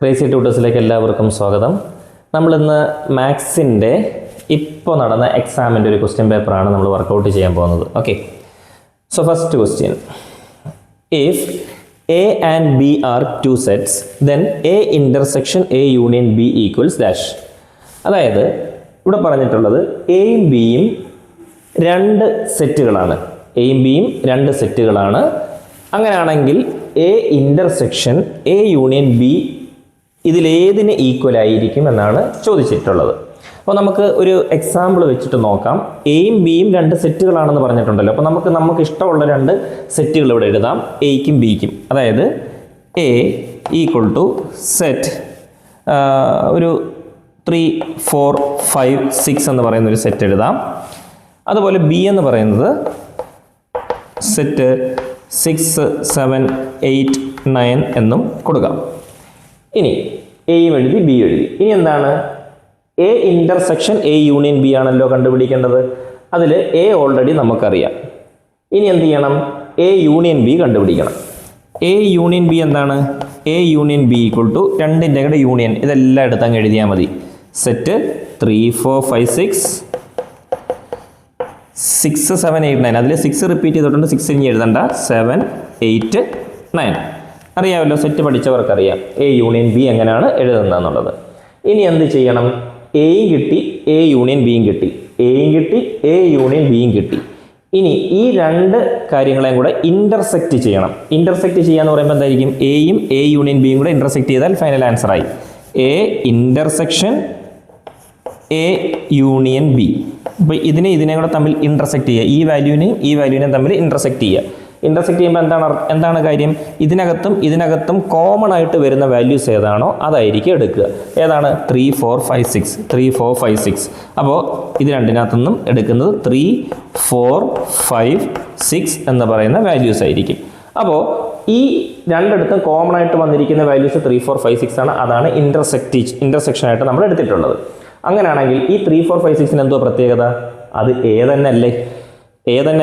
Crazy ട്യൂട്ടേഴ്സിലേക്ക് എല്ലാവർക്കും സ്വാഗതം. നമ്മളിന്ന് മാത്സിൻ്റെ ഇപ്പോൾ നടന്ന എക്സാമിൻ്റെ ഒരു ക്വസ്റ്റ്യൻ പേപ്പറാണ് നമ്മൾ വർക്കൗട്ട് ചെയ്യാൻ പോകുന്നത്. Okay, so first question, if A and B are two sets then A intersection A union B equals dash. അതായത് ഇവിടെ പറഞ്ഞിട്ടുള്ളത് എയും ബിയും രണ്ട് സെറ്റുകളാണ്. എയും ബിയും രണ്ട് സെറ്റുകളാണ്. അങ്ങനെയാണെങ്കിൽ A intersection A union B ഇതിലേതിന് ഈക്വൽ ആയിരിക്കും എന്നാണ് ചോദിച്ചിട്ടുള്ളത്. അപ്പോൾ നമുക്ക് ഒരു എക്സാമ്പിൾ വെച്ചിട്ട് നോക്കാം. എയും ബിയും രണ്ട് സെറ്റുകളാണെന്ന് പറഞ്ഞിട്ടുണ്ടല്ലോ. അപ്പോൾ നമുക്ക് ഇഷ്ടമുള്ള രണ്ട് സെറ്റുകൾ ഇവിടെ എഴുതാം, എയ്ക്കും ബിക്കും. അതായത് എ ഈക്വൽ ടു സെറ്റ് ഒരു 3, 4, 5, 6 എന്ന് പറയുന്ന ഒരു സെറ്റ് എഴുതാം. അതുപോലെ ബി എന്ന് പറയുന്നത് സെറ്റ് 6, 7, 8, 9 എന്നും കൊടുക്കാം. ഇനി എയും എഴുതി ബി എഴുതി. ഇനി എന്താണ്? A intersection A union B ആണല്ലോ കണ്ടുപിടിക്കേണ്ടത്. അതിൽ എ ഓൾറെഡി നമുക്കറിയാം. ഇനി എന്ത് ചെയ്യണം? എ യൂണിയൻ ബി കണ്ടുപിടിക്കണം. എ യൂണിയൻ ബി എന്താണ്? A union B equal to രണ്ടിൻ്റെ കൂടെ യൂണിയൻ, ഇതെല്ലാം എടുത്ത് അങ്ങ് എഴുതിയാൽ മതി. സെറ്റ് 3, 4, 5, 6, 7, 8, 9. അതിൽ 6 റിപ്പീറ്റ് ചെയ്തിട്ടുണ്ട്. 6 ഇനി എഴുതണ്ട. 7, 8, 9 അറിയാമല്ലോ. സെറ്റ് പഠിച്ചവർക്കറിയാം എ യൂണിയൻ ബി എങ്ങനെയാണ് എഴുതുന്നതെന്നുള്ളത്. ഇനി എന്ത് ചെയ്യണം? എയും കിട്ടി, എ യൂണിയൻ ബിയും കിട്ടി. എയും കിട്ടി, എ യൂണിയൻ ബിയും കിട്ടി. ഇനി ഈ രണ്ട് കാര്യങ്ങളെയും കൂടെ ഇൻ്റർസെക്റ്റ് ചെയ്യണം. ഇൻ്റർസെക്റ്റ് ചെയ്യാന്ന് പറയുമ്പോൾ എന്തായിരിക്കും? എയും എ യൂണിയൻ ബിയും കൂടെ ഇൻ്റർസെക്റ്റ് ചെയ്താൽ ഫൈനൽ ആൻസർ ആയി. A intersection A union B. അപ്പോൾ ഇതിനെ കൂടെ തമ്മിൽ ഇൻ്റർസെക്റ്റ് ചെയ്യുക. ഈ വാല്യൂവിനെയും തമ്മിൽ ഇൻ്റർസെക്റ്റ് ചെയ്യുക. ഇൻ്റർസെക്റ്റ് ചെയ്യുമ്പോൾ എന്താണ് കാര്യം? ഇതിനകത്തും കോമൺ ആയിട്ട് വരുന്ന വാല്യൂസ് ഏതാണോ അതായിരിക്കും എടുക്കുക. ഏതാണ്? 3, 4, 5, 6. 3, 4, 5, 6. അപ്പോൾ ഇത് രണ്ടിനകത്തുനിന്നും എടുക്കുന്നത് 3, 4, 5, 6 എന്ന് പറയുന്ന വാല്യൂസ് ആയിരിക്കും. അപ്പോൾ ഈ രണ്ടിടത്തും കോമൺ ആയിട്ട് വന്നിരിക്കുന്ന വാല്യൂസ് 3, 4, 5, 6 ആണ്. അതാണ് ഇൻ്റർസെക്ഷൻ ആയിട്ട് നമ്മൾ എടുത്തിട്ടുള്ളത്. അങ്ങനെയാണെങ്കിൽ ഈ 3, 4, 5, 6 എന്തോ പ്രത്യേകത? അത് എ തന്നെ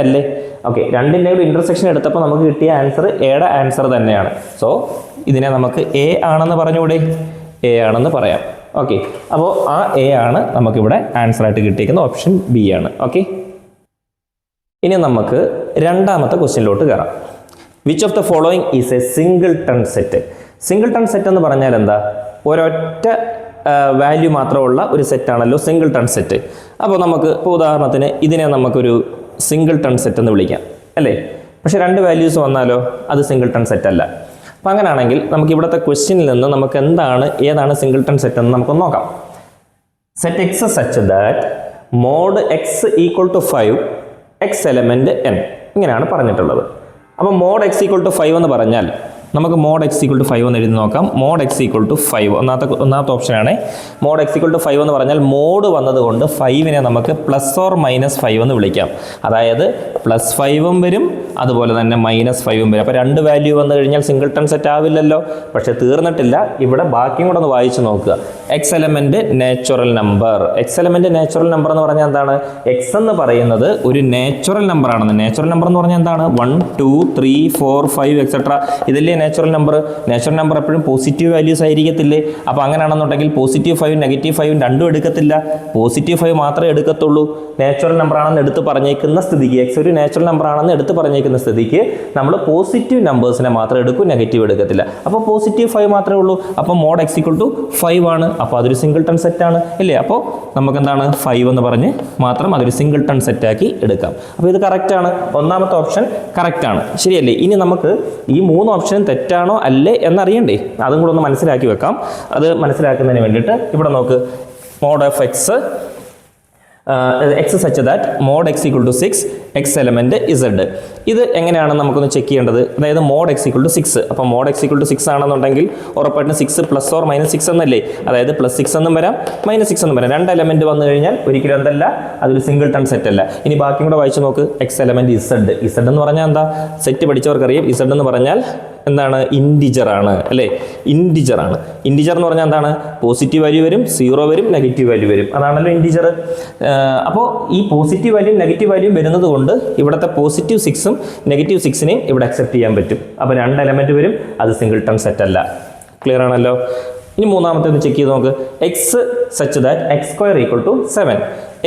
അല്ലേ? ഓക്കെ, രണ്ടിൻ്റെ കൂടെ ഇൻ്റർസെക്ഷൻ എടുത്തപ്പോൾ നമുക്ക് കിട്ടിയ ആൻസർ എയുടെ ആൻസർ തന്നെയാണ്. സോ ഇതിനെ നമുക്ക് എ ആണെന്ന് പറഞ്ഞുകൂടെ? എ ആണെന്ന് പറയാം. ഓക്കെ, അപ്പോൾ ആ എ ആണ് നമുക്കിവിടെ ആൻസർ ആയിട്ട് കിട്ടിയിരിക്കുന്ന ഓപ്ഷൻ ബി ആണ്. ഓക്കെ, ഇനി നമുക്ക് രണ്ടാമത്തെ ക്വസ്റ്റ്യനിലോട്ട് കയറാം. Which of the following is A singleton set? Singleton set എന്ന് പറഞ്ഞാൽ എന്താ? ഒരൊറ്റ വാല്യൂ മാത്രമുള്ള ഒരു സെറ്റാണല്ലോ സിംഗിൾട്ടൺ സെറ്റ്. അപ്പോൾ ഇപ്പോൾ ഉദാഹരണത്തിന് ഇതിനെ നമുക്കൊരു സിംഗിൾട്ടൺ സെറ്റ് എന്ന് വിളിക്കാം, അല്ലേ? പക്ഷേ രണ്ട് വാല്യൂസ് വന്നാലോ അത് സിംഗിൾട്ടൺ സെറ്റ് അല്ല. അപ്പം അങ്ങനെയാണെങ്കിൽ നമുക്ക് ഇവിടുത്തെ ക്വസ്റ്റ്യനിൽ നിന്ന് നമുക്ക് ഏതാണ് സിംഗിൾട്ടൺ സെറ്റ് എന്ന് നമുക്കൊന്ന് നോക്കാം. Set x such that mod x equal to 5 x element n ഇങ്ങനെയാണ് പറഞ്ഞിട്ടുള്ളത്. അപ്പോൾ മോഡ് എക്സ് ഈക്വൽ ടു 5 എന്ന് പറഞ്ഞാൽ നമുക്ക് മോഡ് എക്സ് ഈക്വൽ ടു 5 എന്ന് എഴുതി നോക്കാം. മോഡ് എക്സ് ഈക്വൽ ടു 5 ഒന്നാമത്തെ ഓപ്ഷനാണ്. മോഡ് എക്സ് ഈക്വൽ ടു 5 എന്ന് പറഞ്ഞാൽ മോഡ് വന്നതുകൊണ്ട് 5നെ നമുക്ക് പ്ലസ് ഓർ മൈനസ് 5 എന്ന് വിളിക്കാം. അതായത് +5ഉം വരും, അതുപോലെ തന്നെ -5ഉം വരും. അപ്പോൾ രണ്ട് വാല്യൂ വന്നു കഴിഞ്ഞാൽ സിംഗിൾട്ടൺ സെറ്റ് ആവില്ലല്ലോ. പക്ഷേ തീർന്നിട്ടില്ല. ഇവിടെ ബാക്കിയും കൂടെ ഒന്ന് വായിച്ച് നോക്കുക. X element natural number. X element natural number എന്ന് പറഞ്ഞാൽ എന്താണ്? എക്സ് എന്ന് പറയുന്നത് ഒരു നാച്ചുറൽ നമ്പർ ആണെന്ന്. നാച്ചുറൽ നമ്പർ എന്ന് പറഞ്ഞാൽ എന്താണ്? 1, 2, 3, 4, 5 എക്സെട്ര ഇതില്ലേ നാച്ചുറൽ നമ്പർ എപ്പോഴും പോസിറ്റീവ് വാല്യൂസ് ആയിരിക്കത്തില്ലേ? അപ്പോൾ അങ്ങനെയാണെന്നുണ്ടെങ്കിൽ +5ഉം -5ഉം രണ്ടും എടുക്കത്തില്ല. +5 മാത്രമേ എടുക്കത്തുള്ളൂ. നാച്ചുറൽ നമ്പർ ആണെന്ന് എടുത്ത് പറഞ്ഞേക്കുന്ന സ്ഥിതിക്ക്, എക്സ് ഒരു നാച്ചുറൽ നമ്പർ ആണെന്ന് എടുത്ത് പറഞ്ഞേക്കുന്ന സ്ഥിതിക്ക് നമ്മൾ പോസിറ്റീവ് നമ്പേഴ്സിനെ മാത്രം എടുക്കും, നെഗറ്റീവ് എടുക്കത്തില്ല. അപ്പോൾ +5 മാത്രമേ ഉള്ളൂ. അപ്പോൾ മോഡ് എക്സ് ഈക്വൽ ടു 5 ആണ്. അപ്പോൾ അതൊരു സിംഗിൾട്ടൺ സെറ്റ് ആണ്, ഇല്ലേ? അപ്പോൾ നമുക്ക് എന്താണ് 5 എന്ന് പറഞ്ഞ് മാത്രം അതൊരു സിംഗിൾട്ടൺ സെറ്റാക്കി എടുക്കാം. അപ്പോൾ ഇത് കറക്റ്റാണ്. ഒന്നാമത്തെ ഓപ്ഷൻ കറക്റ്റാണ്, ശരിയല്ലേ? ഇനി നമുക്ക് ഈ 3 ഓപ്ഷനും തെറ്റാണോ അല്ലേ എന്നറിയണ്ടേ? അതും കൂടെ ഒന്ന് മനസ്സിലാക്കി വെക്കാം. അത് മനസ്സിലാക്കുന്നതിന് വേണ്ടിയിട്ട് ഇവിടെ നോക്ക്. Mod of x such that mod x equal to 6 x element z. ഇത് എങ്ങനെയാണ് നമുക്കൊന്ന് ചെക്ക് ചെയ്യേണ്ടത്? അതായത് മോഡ് എക്സ് ഈക്വൽ ടു 6. അപ്പോൾ മോഡ് എക്സ് ഈക്വൽ ടു 6 ആണെന്നുണ്ടെങ്കിൽ ഉറപ്പായിട്ടും 6 പ്ലസ് ഓർ -6 എന്നല്ലേ? അതായത് +6 എന്നും വരാം, -6 എന്നും വരാം. രണ്ട് എലമെൻറ്റ് വന്നു കഴിഞ്ഞാൽ ഒരിക്കലും എന്തല്ല, അതൊരു സിംഗിൾട്ടൺ സെറ്റ് അല്ല. ഇനി ബാക്കിയും കൂടെ വായിച്ച് നോക്ക്. X element Z. ഇസഡ് എന്ന് പറഞ്ഞാൽ എന്താ? സെറ്റ് പഠിച്ചവർക്കറിയാം. ഇസഡ് എന്ന് പറഞ്ഞാൽ എന്താണ്? ഇൻറ്റിജർ ആണ്, അല്ലേ? ഇൻറ്റിജർ ആണ്. ഇൻറ്റിജർ എന്ന് പറഞ്ഞാൽ എന്താണ്? പോസിറ്റീവ് വാല്യൂ വരും, 0 വരും, നെഗറ്റീവ് വാല്യൂ വരും. അതാണല്ലോ ഇൻറ്റിജർ. അപ്പോൾ ഈ പോസിറ്റീവ് വാല്യൂം നെഗറ്റീവ് വാല്യൂം വരുന്നത് കൊണ്ട് ഇവിടുത്തെ +6ഉം -6നെയും ഇവിടെ അക്സെപ്റ്റ് ചെയ്യാൻ പറ്റും. അപ്പോൾ രണ്ട് എലമെൻറ്റ് വരും, അത് സിംഗിൾട്ടൺ സെറ്റ് അല്ല. ക്ലിയർ ആണല്ലോ? ഇനി മൂന്നാമത്തേത് ചെക്ക് ചെയ്ത് നോക്ക്. X such that x square equal to 7.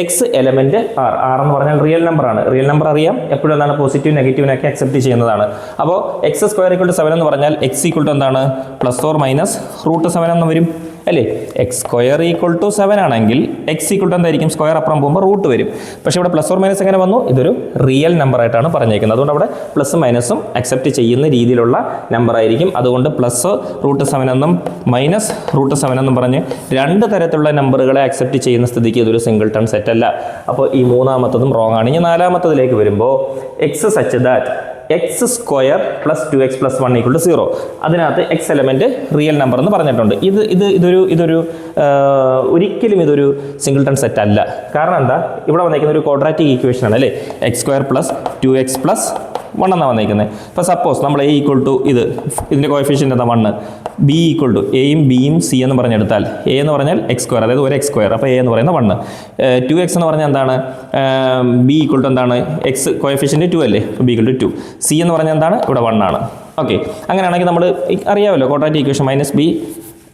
X element R എന്ന് പറഞ്ഞാൽ റിയൽ നമ്പർ ആണ്. റിയൽ നമ്പർ അറിയാം, എപ്പോഴും എന്താണ് പോസിറ്റീവ് നെഗറ്റീവിനൊക്കെ അക്സെപ്റ്റ് ചെയ്യുന്നതാണ്. അപ്പോൾ എക്സ് സ്ക്വയർ ഈക്വൽ ടു 7 എന്ന് പറഞ്ഞാൽ എക്സ് ഈക്വൽ ടു എന്താണ് പ്ലസ് ഓർ മൈനസ് √7 എന്ന് വരും അല്ലേ. എക്സ് സ്ക്വയർ ഈക്വൽ ടു 7 ആണെങ്കിൽ എക്സ് ഈക്വൽ ടു എന്തായിരിക്കും, സ്ക്വയർ അപ്പുറം പോകുമ്പോൾ റൂട്ട് വരും. പക്ഷേ ഇവിടെ പ്ലസ് ഓർ മൈനസ് എങ്ങനെ വന്നു, ഇതൊരു റിയൽ നമ്പർ ആയിട്ടാണ് പറഞ്ഞേക്കുന്നത്. അതുകൊണ്ട് അവിടെ പ്ലസും മൈനസും അക്സെപ്റ്റ് ചെയ്യുന്ന രീതിയിലുള്ള നമ്പർ ആയിരിക്കും. അതുകൊണ്ട് പ്ലസ് √7 എന്നും മൈനസ് √7 എന്നും പറഞ്ഞ് രണ്ട് തരത്തിലുള്ള നമ്പറുകളെ അക്സെപ്റ്റ് ചെയ്യുന്ന സ്ഥിതിക്ക് ഇതൊരു സിംഗിൾട്ടൺ സെറ്റ് അല്ല. അപ്പോൾ ഈ മൂന്നാമത്തതും റോങ് ആണ്. ഇനി നാലാമത്തതിലേക്ക് വരുമ്പോൾ x such that x square plus 2x plus 1 equal to 0. അതിനകത്ത് എക്സ് എലമെന്റ് റിയൽ നമ്പർ എന്ന് പറഞ്ഞിട്ടുണ്ട്. ഇതൊരു ഒരിക്കലും ഇതൊരു സിംഗിൾട്ടൺ സെറ്റ് അല്ല. കാരണം എന്താ, ഇവിടെ വന്നിരിക്കുന്ന ഒരു ക്വാഡ്രാറ്റിക് ഈക്വേഷൻ ആണ് അല്ലേ. X square plus 2x plus 1 എന്നാണ് വന്നിരിക്കുന്നത്. ഇപ്പോൾ സപ്പോസ് നമ്മൾ എ ഈക്വൽ ടു ഇതിൻ്റെ കോഎഫിഷ്യൻ്റ് എന്താ 1, ബി ഈക്വൽ ടു എയും ബിയും സി എന്ന് പറഞ്ഞെടുത്താൽ എ എന്ന് പറഞ്ഞാൽ എക്സ് സ്ക്വയർ, അതായത് ഒരു എക്സ് സ്ക്വയർ, അപ്പോൾ എ എന്ന് പറയുന്നത് 1, 2x എന്ന് പറഞ്ഞാൽ എന്താണ്, ബി ഈക്വൽ ടു എന്താണ് എക്സ് കോഎഫിഷ്യൻ്റ് 2 അല്ലേ, ബി ഈക്വൽ ടു 2, സി എന്ന് പറഞ്ഞാൽ എന്താണ് ഇവിടെ 1 ആണ്. ഓക്കെ, അങ്ങനെയാണെങ്കിൽ നമ്മൾ അറിയാമല്ലോ quadratic equation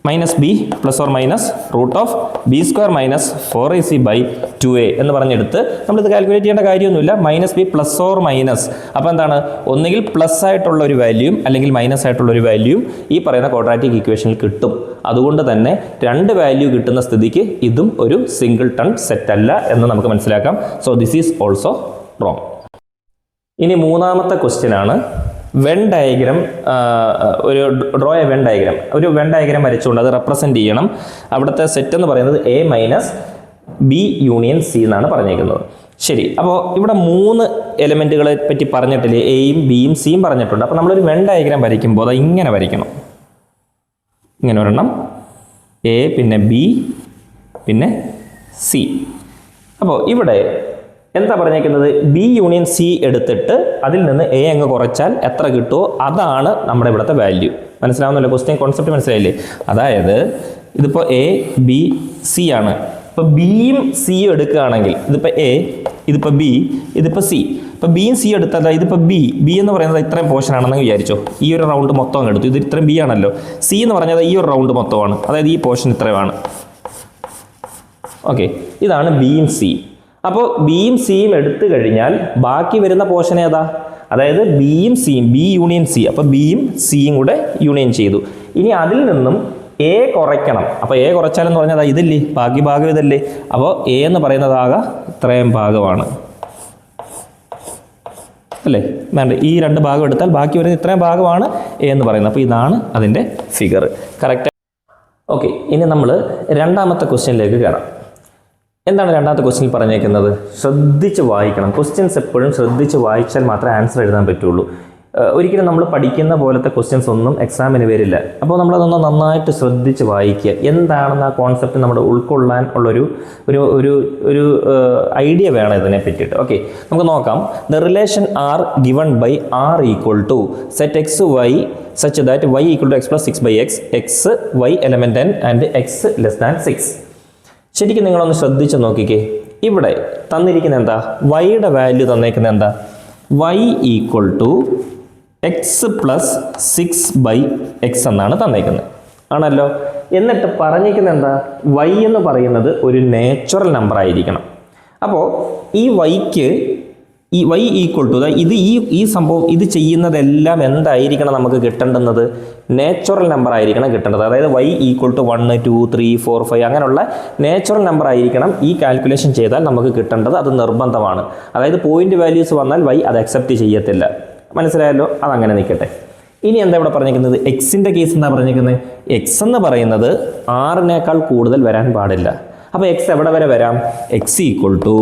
minus B plus or minus √b² minus 4ac/2a എന്ന് പറഞ്ഞെടുത്ത് നമ്മളിത് കാൽക്കുലേറ്റ് ചെയ്യേണ്ട കാര്യമൊന്നുമില്ല. Minus B plus or minus, അപ്പോൾ എന്താണ്, ഒന്നുകിൽ പ്ലസ് ആയിട്ടുള്ള ഒരു വാല്യൂയും അല്ലെങ്കിൽ മൈനസ് ആയിട്ടുള്ള ഒരു വാല്യൂയും ഈ പറയുന്ന ക്വാഡ്രാറ്റിക് ഇക്വേഷനിൽ കിട്ടും. അതുകൊണ്ട് തന്നെ രണ്ട് വാല്യൂ കിട്ടുന്ന സ്ഥിതിക്ക് ഇതും ഒരു സിംഗിൾട്ടൺ സെറ്റ് അല്ല എന്ന് നമുക്ക് മനസ്സിലാക്കാം. So this is also wrong. ഇനി മൂന്നാമത്തെ ക്വസ്റ്റ്യൻ ആണ് Venn diagram. Draw A Venn diagram. ഒരു വെൻ ഡയഗ്രം വരച്ചുകൊണ്ട് അത് റെപ്രസെൻറ്റ് ചെയ്യണം. അവിടുത്തെ സെറ്റ് എന്ന് പറയുന്നത് A minus B union C എന്നാണ് പറഞ്ഞേക്കുന്നത്. ശരി, അപ്പോൾ ഇവിടെ 3 എലമെൻറ്റുകളെ പറ്റി പറഞ്ഞിട്ടില്ലേ, എയും ബിയും സിയും പറഞ്ഞിട്ടുണ്ട്. അപ്പോൾ നമ്മളൊരു വെൻ ഡയഗ്രം വരയ്ക്കുമ്പോൾ അത് ഇങ്ങനെ വരയ്ക്കണം. ഇങ്ങനെ ഒരെണ്ണം എ, പിന്നെ ബി, പിന്നെ സി. അപ്പോൾ ഇവിടെ എന്താ പറഞ്ഞേക്കുന്നത്, ബി യൂണിയൻ സി എടുത്തിട്ട് അതിൽ നിന്ന് എ അങ്ങ് കുറച്ചാൽ എത്ര കിട്ടുമോ അതാണ് നമ്മുടെ ഇവിടുത്തെ വാല്യൂ. മനസ്സിലാവുന്നല്ലോ, ക്വസ്റ്റ്യൻ കോൺസെപ്റ്റ് മനസ്സിലായില്ലേ? അതായത് ഇതിപ്പോൾ എ ബി സി ആണ്. ഇപ്പോൾ ബിയും സിയും എടുക്കുകയാണെങ്കിൽ ഇതിപ്പോൾ എ, ഇതിപ്പോൾ ബി, ഇതിപ്പോൾ സി. ഇപ്പോൾ ബിയും സി എടുത്താൽ ഇതിപ്പോൾ ബി എന്ന് പറയുന്നത് ഇത്രയും പോർഷൻ ആണെന്ന് വിചാരിച്ചോ. ഈ ഒരു റൗണ്ട് മൊത്തം അങ്ങ് എടുത്തു, ഇത് ഇത്രയും ബി ആണല്ലോ. സി എന്ന് പറഞ്ഞത് ഈ ഒരു റൗണ്ട് മൊത്തമാണ്, അതായത് ഈ പോർഷൻ ഇത്രയുമാണ്. ഓക്കെ, ഇതാണ് ബിയും സി. അപ്പോൾ ബിയും സിയും എടുത്തു കഴിഞ്ഞാൽ ബാക്കി വരുന്ന പോർഷൻ ഏതാ, അതായത് ബിയും സിയും, ബി യൂണിയൻ സി. അപ്പോൾ ബിയും സിയും കൂടെ യൂണിയൻ ചെയ്തു. ഇനി അതിൽ നിന്നും എ കുറയ്ക്കണം. അപ്പോൾ എ കുറച്ചാലെന്ന് പറഞ്ഞാൽ ഇതില്ലേ, ബാക്കി ഭാഗം ഇതല്ലേ. അപ്പോൾ എ എന്ന് പറയുന്നതാകെ ഇത്രയും ഭാഗമാണ് അല്ലേ, വേണ്ട ഈ 2 ഭാഗം എടുത്താൽ ബാക്കി വരുന്ന ഇത്രയും ഭാഗമാണ് എ എന്ന് പറയുന്നത്. അപ്പോൾ ഇതാണ് അതിൻ്റെ ഫിഗർ. കറക്റ്റ്. ഓക്കെ, ഇനി നമ്മൾ രണ്ടാമത്തെ ക്വസ്റ്റ്യനിലേക്ക് കയറാം. എന്താണ് രണ്ടാമത്തെ ക്വസ്റ്റ്യനിൽ പറഞ്ഞേക്കുന്നത്, ശ്രദ്ധിച്ച് വായിക്കണം. ക്വസ്റ്റ്യൻസ് എപ്പോഴും ശ്രദ്ധിച്ച് വായിച്ചാൽ മാത്രമേ ആൻസർ എഴുതാൻ പറ്റുള്ളൂ. ഒരിക്കലും നമ്മൾ പഠിക്കുന്ന പോലത്തെ ക്വസ്റ്റ്യൻസ് ഒന്നും എക്സാമിന് വരില്ല. അപ്പോൾ നമ്മളതൊന്ന് നന്നായിട്ട് ശ്രദ്ധിച്ച് വായിക്കുക. എന്താണെന്ന് ആ കോൺസെപ്റ്റ് നമ്മുടെ ഉൾക്കൊള്ളാൻ ഉള്ളൊരു ഒരു ഐഡിയ വേണം ഇതിനെ പറ്റിയിട്ട്. ഓക്കെ, നമുക്ക് നോക്കാം. The relation R given by R equal to set x y such that y equal to x plus 6/x, x y element n and x less than 6. ശരിക്കും നിങ്ങളൊന്ന് ശ്രദ്ധിച്ച് നോക്കിക്കേ. ഇവിടെ തന്നിരിക്കുന്ന എന്താ, വൈയുടെ വാല്യൂ തന്നേക്കുന്നത് എന്താ, y equal to x plus 6/x എന്നാണ് തന്നേക്കുന്നത് ആണല്ലോ. എന്നിട്ട് പറഞ്ഞിരിക്കുന്നത് എന്താ, വൈ എന്ന് പറയുന്നത് ഒരു നാച്ചുറൽ നമ്പർ ആയിരിക്കണം. അപ്പോൾ ഈ വൈക്ക് ഈ വൈ ഈക്വൽ ടു ഇത് ഈ സംഭവം ഇത് ചെയ്യുന്നതെല്ലാം എന്തായിരിക്കണം നമുക്ക് കിട്ടേണ്ടുന്നത്, നാച്ചുറൽ നമ്പർ ആയിരിക്കണം കിട്ടേണ്ടത്. അതായത് വൈ ഈക്വൽ ടു 1 2 3 4 5 അങ്ങനെയുള്ള നാച്ചുറൽ നമ്പർ ആയിരിക്കണം ഈ കാൽക്കുലേഷൻ ചെയ്താൽ നമുക്ക് കിട്ടേണ്ടത്. അത് നിർബന്ധമാണ്. അതായത് പോയിന്റ് വാല്യൂസ് വന്നാൽ വൈ അത് അക്സെപ്റ്റ് ചെയ്യത്തില്ല. മനസ്സിലായല്ലോ, അതങ്ങനെ നിൽക്കട്ടെ. ഇനി എന്താ ഇവിടെ പറഞ്ഞിരിക്കുന്നത്, എക്സിൻ്റെ കേസ് എന്താ പറഞ്ഞിരിക്കുന്നത്, എക്സ് എന്ന് പറയുന്നത് 6-നേക്കാൾ കൂടുതൽ വരാൻ പാടില്ല. അപ്പോൾ എക്സ് എവിടെ വരെ വരാം, x equal to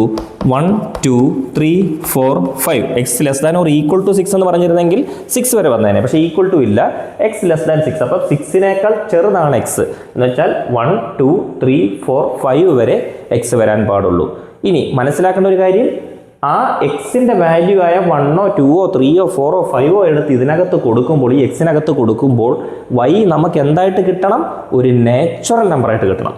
1 2 3 4 5. X less than or equal to 6 എന്ന് പറഞ്ഞിരുന്നെങ്കിൽ 6 വരെ വന്നേനെ. പക്ഷേ ഈക്വൽ ടു ഇല്ല, എക്സ് ലെസ് ദാൻ 6. അപ്പോൾ 6-നേക്കാൾ ചെറുതാണ് എക്സ് എന്ന് വെച്ചാൽ 1 2 3 4 5 വരെ എക്സ് വരാൻ പാടുള്ളൂ. ഇനി മനസ്സിലാക്കേണ്ട ഒരു കാര്യം, ആ എക്സിൻ്റെ വാല്യൂ ആയ 1 2 3 4 5 എടുത്ത് ഇതിനകത്ത് കൊടുക്കുമ്പോൾ, ഈ എക്സിനകത്ത് കൊടുക്കുമ്പോൾ വൈ നമുക്ക് എന്തായിട്ട് കിട്ടണം, ഒരു നാച്ചുറൽ നമ്പറായിട്ട് കിട്ടണം.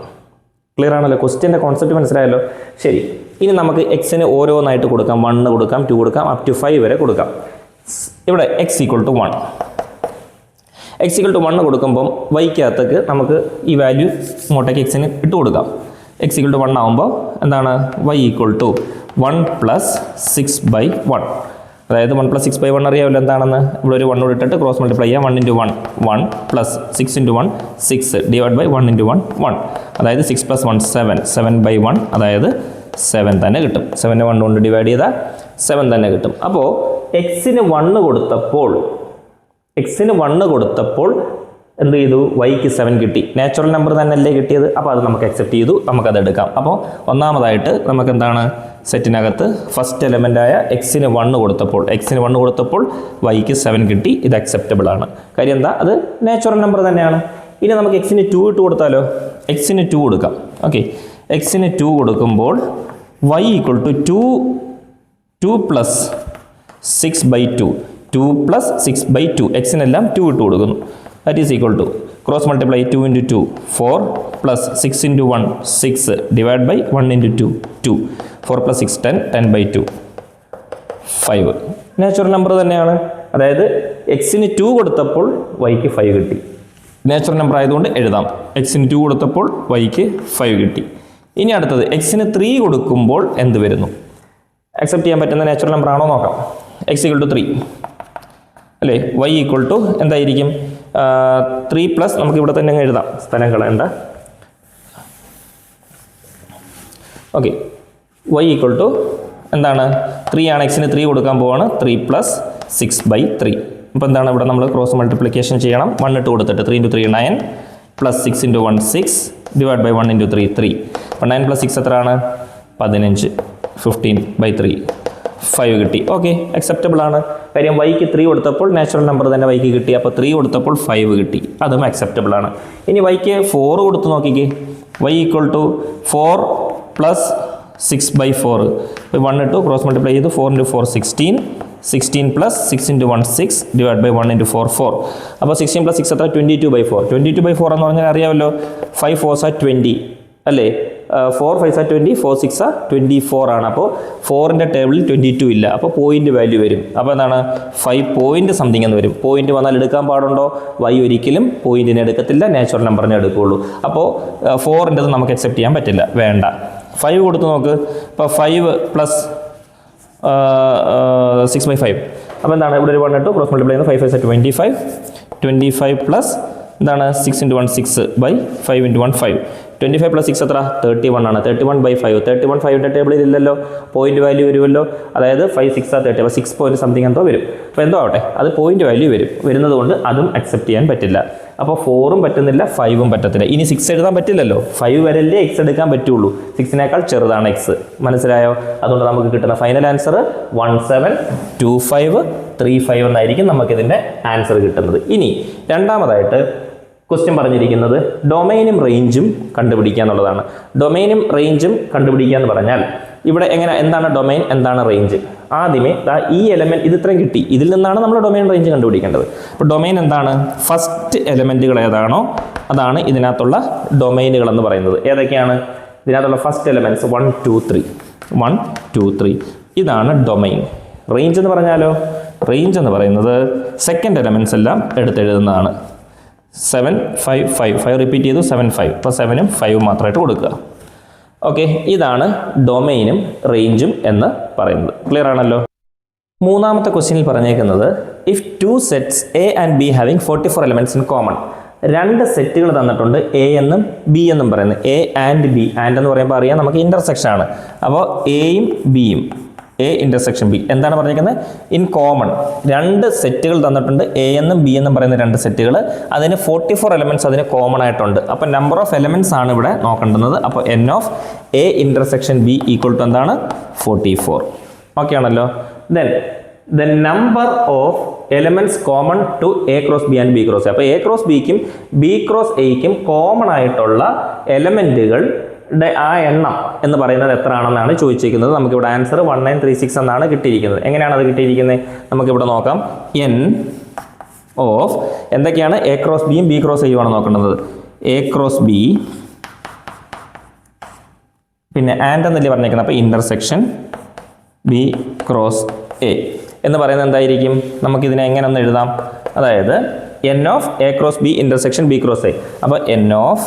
ക്ലിയർ ആണല്ലോ, ക്വസ്റ്റ്യൻ്റെ കോൺസെപ്റ്റ് മനസ്സിലായല്ലോ. ശരി, ഇനി നമുക്ക് എക്സിന് ഓരോന്നായിട്ട് കൊടുക്കാം. 1 കൊടുക്കാം, 2 കൊടുക്കാം, അപ് ടു 5 വരെ കൊടുക്കാം. ഇവിടെ x equal to 1. X equal to 1 കൊടുക്കുമ്പം വൈക്കകത്തേക്ക് നമുക്ക് ഈ വാല്യൂ ഇങ്ങോട്ടേക്ക് എക്സിന് ഇട്ട് കൊടുക്കാം. എക്സ് ഈക്വൽ ടു 1 ആകുമ്പോൾ എന്താണ് വൈ ഈക്വൽ ടു 1 പ്ലസ് 6/1. അതായത് 1 പ്ലസ് 6/1 അറിയാമല്ലോ എന്താണെന്ന്. ഇവിടെ ഒരു 1 ഇട്ടിട്ട് ക്രോസ് മൾട്ടിപ്ലൈ ചെയ്യാം. 1 × 1 1 പ്ലസ് 6 × 1 6 ഡിവൈഡ് ബൈ 1 × 1 1. അതായത് 6 പ്ലസ് 1 7 7/1 അതായത് 7 തന്നെ കിട്ടും. 7 1 കൊണ്ട് ഡിവൈഡ് ചെയ്താൽ 7 തന്നെ കിട്ടും. അപ്പോൾ എക്സിന് 1 കൊടുത്തപ്പോൾ എന്ത് ചെയ്തു? വൈക്ക് 7 കിട്ടി. നാച്ചുറൽ നമ്പർ തന്നെയല്ലേ കിട്ടിയത്. അപ്പോൾ അത് നമുക്ക് അക്സെപ്റ്റ് ചെയ്തു. നമുക്കത് എടുക്കാം. അപ്പോൾ ഒന്നാമതായിട്ട് നമുക്ക് എന്താണ് സെറ്റിനകത്ത് ഫസ്റ്റ് എലമെൻ്റായ എക്സിന് 1 കൊടുത്തപ്പോൾ വൈക്ക് 7 കിട്ടി. ഇത് അക്സെപ്റ്റബിൾ ആണ്. കാര്യം എന്താ? അത് നാച്ചുറൽ നമ്പർ തന്നെയാണ്. ഇനി നമുക്ക് എക്സിന് 2 ഇട്ട് കൊടുത്താലോ? എക്സിന് 2 കൊടുക്കാം. ഓക്കെ, എക്സിന് 2 കൊടുക്കുമ്പോൾ y equal to 2 plus 6/2 2 plus 6/2 എക്സിനെല്ലാം 2 ഇട്ട് കൊടുക്കുന്നു. That is equal to cross multiply 2 × 2 4 plus 6 × 1 6 divide by 1 × 2 2 4 plus 6 10 10/2 5. Natural number തന്നെയാണ്. അതായത് എക്സിന് 2 കൊടുത്തപ്പോൾ വൈക്ക് 5 കിട്ടി. നാച്ചുറൽ നമ്പർ ആയതുകൊണ്ട് എഴുതാം. എക്സിന് 2 കൊടുത്തപ്പോൾ വൈക്ക് 5 കിട്ടി. ഇനി അടുത്തത് എക്സിന് 3 കൊടുക്കുമ്പോൾ എന്ത് വരുന്നു? അക്സെപ്റ്റ് ചെയ്യാൻ പറ്റുന്ന നാച്ചുറൽ നമ്പർ ആണോ നോക്കാം. എക്സ് ഈക്വൽ ടു 3 അല്ലേ? വൈ ഈക്വൽ ടു എന്തായിരിക്കും? 3 പ്ലസ് നമുക്ക് ഇവിടെ തന്നെ എഴുതാം, സ്ഥലം കളയണ്ട. ഓക്കെ, വൈ ഈക്വൽ ടു എന്താണ്? 3 ആണ്. എക്സിന് 3 കൊടുക്കാൻ പോവാണ്. 3 പ്ലസ് 6/3. അപ്പോൾ എന്താണ് ഇവിടെ നമ്മൾ ക്രോസ് മൾട്ടിപ്ലിക്കേഷൻ ചെയ്യണം. 1 ഇട്ട് കൊടുത്തിട്ട് 3 × 3 9 പ്ലസ് 6 × 1 6 ഡിവൈഡ് ബൈ 1 × 3 3. അപ്പോൾ 9 പ്ലസ് 6 എത്രയാണ്? 15 15/3 5 കിട്ടി. ഓക്കെ, അക്സെപ്റ്റബിൾ ആണ്. കാര്യം വൈക്ക് 3 കൊടുത്തപ്പോൾ നാച്ചുറൽ നമ്പർ തന്നെ വൈക്ക് കിട്ടി. അപ്പോൾ 3 കൊടുത്തപ്പോൾ 5 കിട്ടി. അതും അക്സെപ്റ്റബിൾ ആണ്. ഇനി വൈക്ക് 4 കൊടുത്ത് നോക്കിക്കേ. Y equal to 4 plus 6/4. 1 ഇട്ടു ക്രോസ് മൾട്ടിപ്ലൈ ചെയ്തു. 4 × 4 16 16 പ്ലസ് 6 × 1 6 ഡിവൈഡ് ബൈ 1 × 4 4. അപ്പോൾ 16 പ്ലസ് 6 എത്ര? 22/4. 22/4 എന്ന് പറഞ്ഞാൽ അറിയാമല്ലോ, 5 4s are 20 അല്ലേ? 4 5s are 20 4 6 are 24 ആണ്. അപ്പോൾ 4ൻ്റെ ടേബിളിൽ 22 ഇല്ല. അപ്പോൾ പോയിന്റ് വാല്യൂ വരും. അപ്പോൾ എന്താണ്? 5 പോയിന്റ് സംതിങ് എന്ന് വരും. പോയിന്റ് വന്നാൽ എടുക്കാൻ പാടുണ്ടോ? വൈ ഒരിക്കലും പോയിന്റിനെ എടുക്കത്തില്ല, നാച്ചുറൽ നമ്പറിനെ എടുക്കുകയുള്ളൂ. അപ്പോൾ 4ൻ്റെത് നമുക്ക് അക്സെപ്റ്റ് ചെയ്യാൻ പറ്റില്ല, വേണ്ട. 5 കൊടുത്ത് നോക്ക്. അപ്പോൾ 5 പ്ലസ് 6/5. അപ്പോൾ എന്താണ്? ഇവിടെ ഒരു 1 ഇട്ടു ക്രോസ് മൾട്ടിപ്ലൈ ചെയ്യുന്നത്. 5 5s are 25 25 പ്ലസ് എന്താണ്? 6 × 1 6 ബൈ 5 × 1 5. 25 പ്ലസ് 6 എത്ര? 31 ആണ്. 31/5. 31 5ൻ്റെ ടേബിളിൽ ഇല്ലല്ലോ, പോയിന്റ് വാല്യൂ വരുമല്ലോ. അതായത് 5 6 are 30. അപ്പോൾ 6 പോയിന്റ് സംതിങ് എന്തോ വരും. അപ്പോൾ എന്തോ ആവട്ടെ, അത് പോയിന്റ് വാല്യൂ വരുന്നത് കൊണ്ട് അതും അക്സെപ്റ്റ് ചെയ്യാൻ പറ്റില്ല. അപ്പോൾ 4ഉം പറ്റുന്നില്ല, 5ഉം പറ്റത്തില്ല. ഇനി 6 എഴുതാൻ പറ്റില്ലല്ലോ. 5 വരല്ലേ എക്സ് എടുക്കാൻ പറ്റുള്ളൂ. 6നേക്കാൾ ചെറുതാണ് എക്സ്. മനസ്സിലായോ? അതുകൊണ്ട് നമുക്ക് കിട്ടുന്ന ഫൈനൽ ആൻസർ 172535 എന്നായിരിക്കും നമുക്കിതിൻ്റെ ആൻസർ കിട്ടുന്നത്. ഇനി രണ്ടാമതായിട്ട് ക്വസ്റ്റ്യൻ പറഞ്ഞിരിക്കുന്നത് ഡൊമൈനും റേഞ്ചും കണ്ടുപിടിക്കുക എന്നുള്ളതാണ്. ഡൊമൈനും റേഞ്ചും കണ്ടുപിടിക്കുക എന്ന് പറഞ്ഞാൽ ഇവിടെ എന്താണ് ഡൊമൈൻ, എന്താണ് റേഞ്ച്? ആദ്യമേ ഈ എലമെൻറ്റ് ഇത് ഇത്രയും കിട്ടി. ഇതിൽ നിന്നാണ് നമ്മൾ ഡൊമൈൻ റേഞ്ച് കണ്ടുപിടിക്കേണ്ടത്. അപ്പോൾ ഡൊമൈൻ എന്താണ്? ഫസ്റ്റ് എലമെൻറ്റുകൾ ഏതാണോ അതാണ് ഇതിനകത്തുള്ള ഡൊമൈനുകൾ എന്ന് പറയുന്നത്. ഏതൊക്കെയാണ് ഇതിനകത്തുള്ള ഫസ്റ്റ് എലമെൻറ്റ്സ്? 1 2 3 1 2 3 ഇതാണ് ഡൊമൈൻ. റേഞ്ച് എന്ന് പറഞ്ഞാലോ? റേഞ്ച് എന്ന് പറയുന്നത് സെക്കൻഡ് എലമെൻറ്റ്സ് എല്ലാം എടുത്തെഴുതുന്നതാണ്. 7 5 5 5 റിപ്പീറ്റ് ചെയ്തു. 7 5. അപ്പോൾ 7ഉം 5ഉം മാത്രമായിട്ട് കൊടുക്കുക. ഓക്കെ, ഇതാണ് ഡൊമൈനും റേഞ്ചും എന്ന് പറയുന്നത്. ക്ലിയർ ആണല്ലോ? മൂന്നാമത്തെ ക്വസ്റ്റ്യനിൽ പറഞ്ഞേക്കുന്നത് if 2 sets A and B having 44 elements in common. 2 സെറ്റുകൾ തന്നിട്ടുണ്ട്, എ എന്നും ബി എന്നും പറയുന്നത്. എ ആൻഡ് ബി, ആൻഡ് എന്ന് പറയുമ്പോൾ അറിയാം നമുക്ക് ഇൻ്റർസെക്ഷൻ ആണ്. അപ്പോൾ എയും ബിയും, എ ഇൻ്റർസെക്ഷൻ ബി എന്താണ് പറഞ്ഞിരിക്കുന്നത്? ഇൻ കോമൺ 2 സെറ്റുകൾ തന്നിട്ടുണ്ട്, എ എന്നും ബി എന്നും പറയുന്ന 2 സെറ്റുകൾ. അതിന് 44 എലമെൻറ്റ്സ് അതിന് കോമൺ ആയിട്ടുണ്ട്. അപ്പോൾ നമ്പർ ഓഫ് എലമെൻറ്റ്സ് ആണ് ഇവിടെ നോക്കേണ്ടുന്നത്. അപ്പോൾ n of A intersection B equal to എന്താണ്? 44. ഓക്കെ ആണല്ലോ? Then number of elements common to A cross B and B cross A. അപ്പോൾ എ ക്രോസ് ബിക്കും ബി ക്രോസ് എയ്ക്കും കോമൺ ആയിട്ടുള്ള എലമെൻറ്റുകൾ ആ എണ്ണം എന്ന് പറയുന്നത് എത്ര ആണെന്നാണ് ചോദിച്ചിരിക്കുന്നത്. നമുക്കിവിടെ ആൻസർ 1936 എന്നാണ് കിട്ടിയിരിക്കുന്നത്. എങ്ങനെയാണ് അത് കിട്ടിയിരിക്കുന്നത്? നമുക്കിവിടെ നോക്കാം. എൻ ഓഫ് എന്തൊക്കെയാണ്? എ ക്രോസ് ബിയും ബി ക്രോസ് എയും ആണ് നോക്കേണ്ടത്. എ ക്രോസ് ബി, പിന്നെ ആൻഡ് എന്നല്ലേ പറഞ്ഞേക്കുന്നത്. അപ്പോൾ ഇൻ്റർസെക്ഷൻ ബി ക്രോസ് എ എന്ന് പറയുന്നത് എന്തായിരിക്കും? നമുക്കിതിനെ എങ്ങനെ ഒന്ന് എഴുതാം? അതായത് n of A cross B intersection B cross A. അപ്പോൾ n of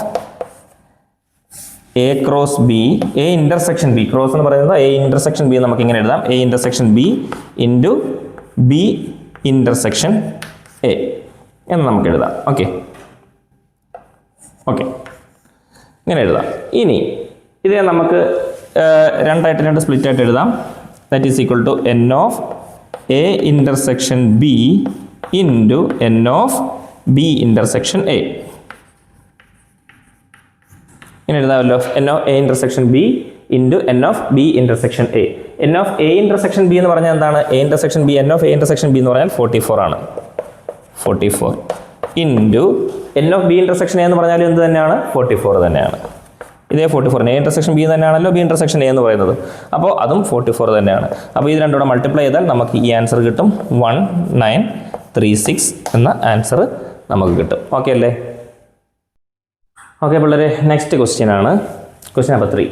A cross B, A intersection B, cross എന്ന് പറയുന്നത് എ ഇൻ്റർസെക്ഷൻ ബി നമുക്ക് ഇങ്ങനെ എഴുതാം, A intersection B into B intersection A എന്ന് നമുക്ക് എഴുതാം. ഓക്കെ ഓക്കെ, ഇങ്ങനെ എഴുതാം. ഇനി ഇതിനെ നമുക്ക് രണ്ട് സ്പ്ലിറ്റ് ആയിട്ട് എഴുതാം. That is equal to n of A intersection B into n of B intersection A. ഇങ്ങനെ എഴുതാമല്ലോ, n of A intersection B into n of B intersection A. N of A intersection B എന്ന് പറഞ്ഞാൽ എന്താണ്? A intersection B, n of A intersection B എന്ന് പറഞ്ഞാൽ 44 ആണ്. 44 into n of B intersection A എന്ന് പറഞ്ഞാൽ എന്ത് തന്നെയാണ്? 44 തന്നെയാണ്. ഇതേ 44, എ ഇൻ്റർസെക്ഷൻ ബി തന്നെയാണല്ലോ ബി ഇൻ്റർസെക്ഷൻ എ എന്ന് പറയുന്നത്. അപ്പോൾ അതും 44 തന്നെയാണ്. അപ്പോൾ ഇത് രണ്ടുകൂടെ മൾട്ടിപ്ലൈ ചെയ്താൽ നമുക്ക് ഈ ആൻസർ കിട്ടും, 1936 എന്ന ആൻസർ നമുക്ക് കിട്ടും. ഓക്കെ അല്ലേ? ഓക്കെ പിള്ളേരെ, നെക്സ്റ്റ് ക്വസ്റ്റ്യൻ ആണ് ക്വസ്റ്റ്യൻ നമ്പർ 3.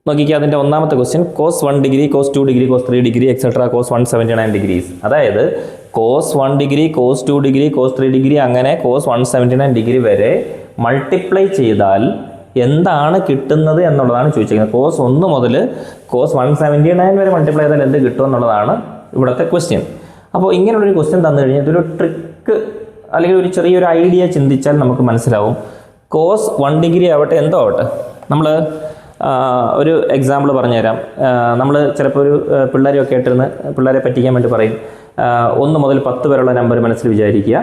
നോക്കിക്കുക, അതിൻ്റെ ഒന്നാമത്തെ question cos 1 degree, cos 2 degree, cos 3 degree etcetera cos 179 degrees. അതായത് cos 1 degree, cos 2 degree, cos 3 degree അങ്ങനെ കോസ് 179 ഡിഗ്രി വരെ മൾട്ടിപ്ലൈ ചെയ്താൽ എന്താണ് കിട്ടുന്നത് എന്നുള്ളതാണ് ചോദിച്ചിരിക്കുന്നത്. കോസ് 1 മുതൽ കോസ് 179 വരെ മൾട്ടിപ്ലൈ ചെയ്താൽ എന്ത് കിട്ടും എന്നുള്ളതാണ് ഇവിടുത്തെ ക്വസ്റ്റ്യൻ. അപ്പോൾ ഇങ്ങനെയുള്ളൊരു ക്വസ്റ്റ്യൻ തന്നു കഴിഞ്ഞാൽ ഇതൊരു ട്രിക്ക് അല്ലെങ്കിൽ ഒരു ചെറിയൊരു ഐഡിയ ചിന്തിച്ചാൽ നമുക്ക് മനസ്സിലാവും. കോസ് 1 ഡിഗ്രി ആവട്ടെ എന്തോ ആവട്ടെ, നമ്മൾ ഒരു എക്സാമ്പിൾ പറഞ്ഞുതരാം. നമ്മൾ ചിലപ്പോൾ ഒരു പിള്ളേരെയൊക്കെ ആയിട്ടിരുന്ന് പിള്ളേരെ പറ്റിക്കാൻ വേണ്ടി പറയും, 1 മുതൽ 10 വരെയുള്ള നമ്പർ മനസ്സിൽ വിചാരിക്കുക.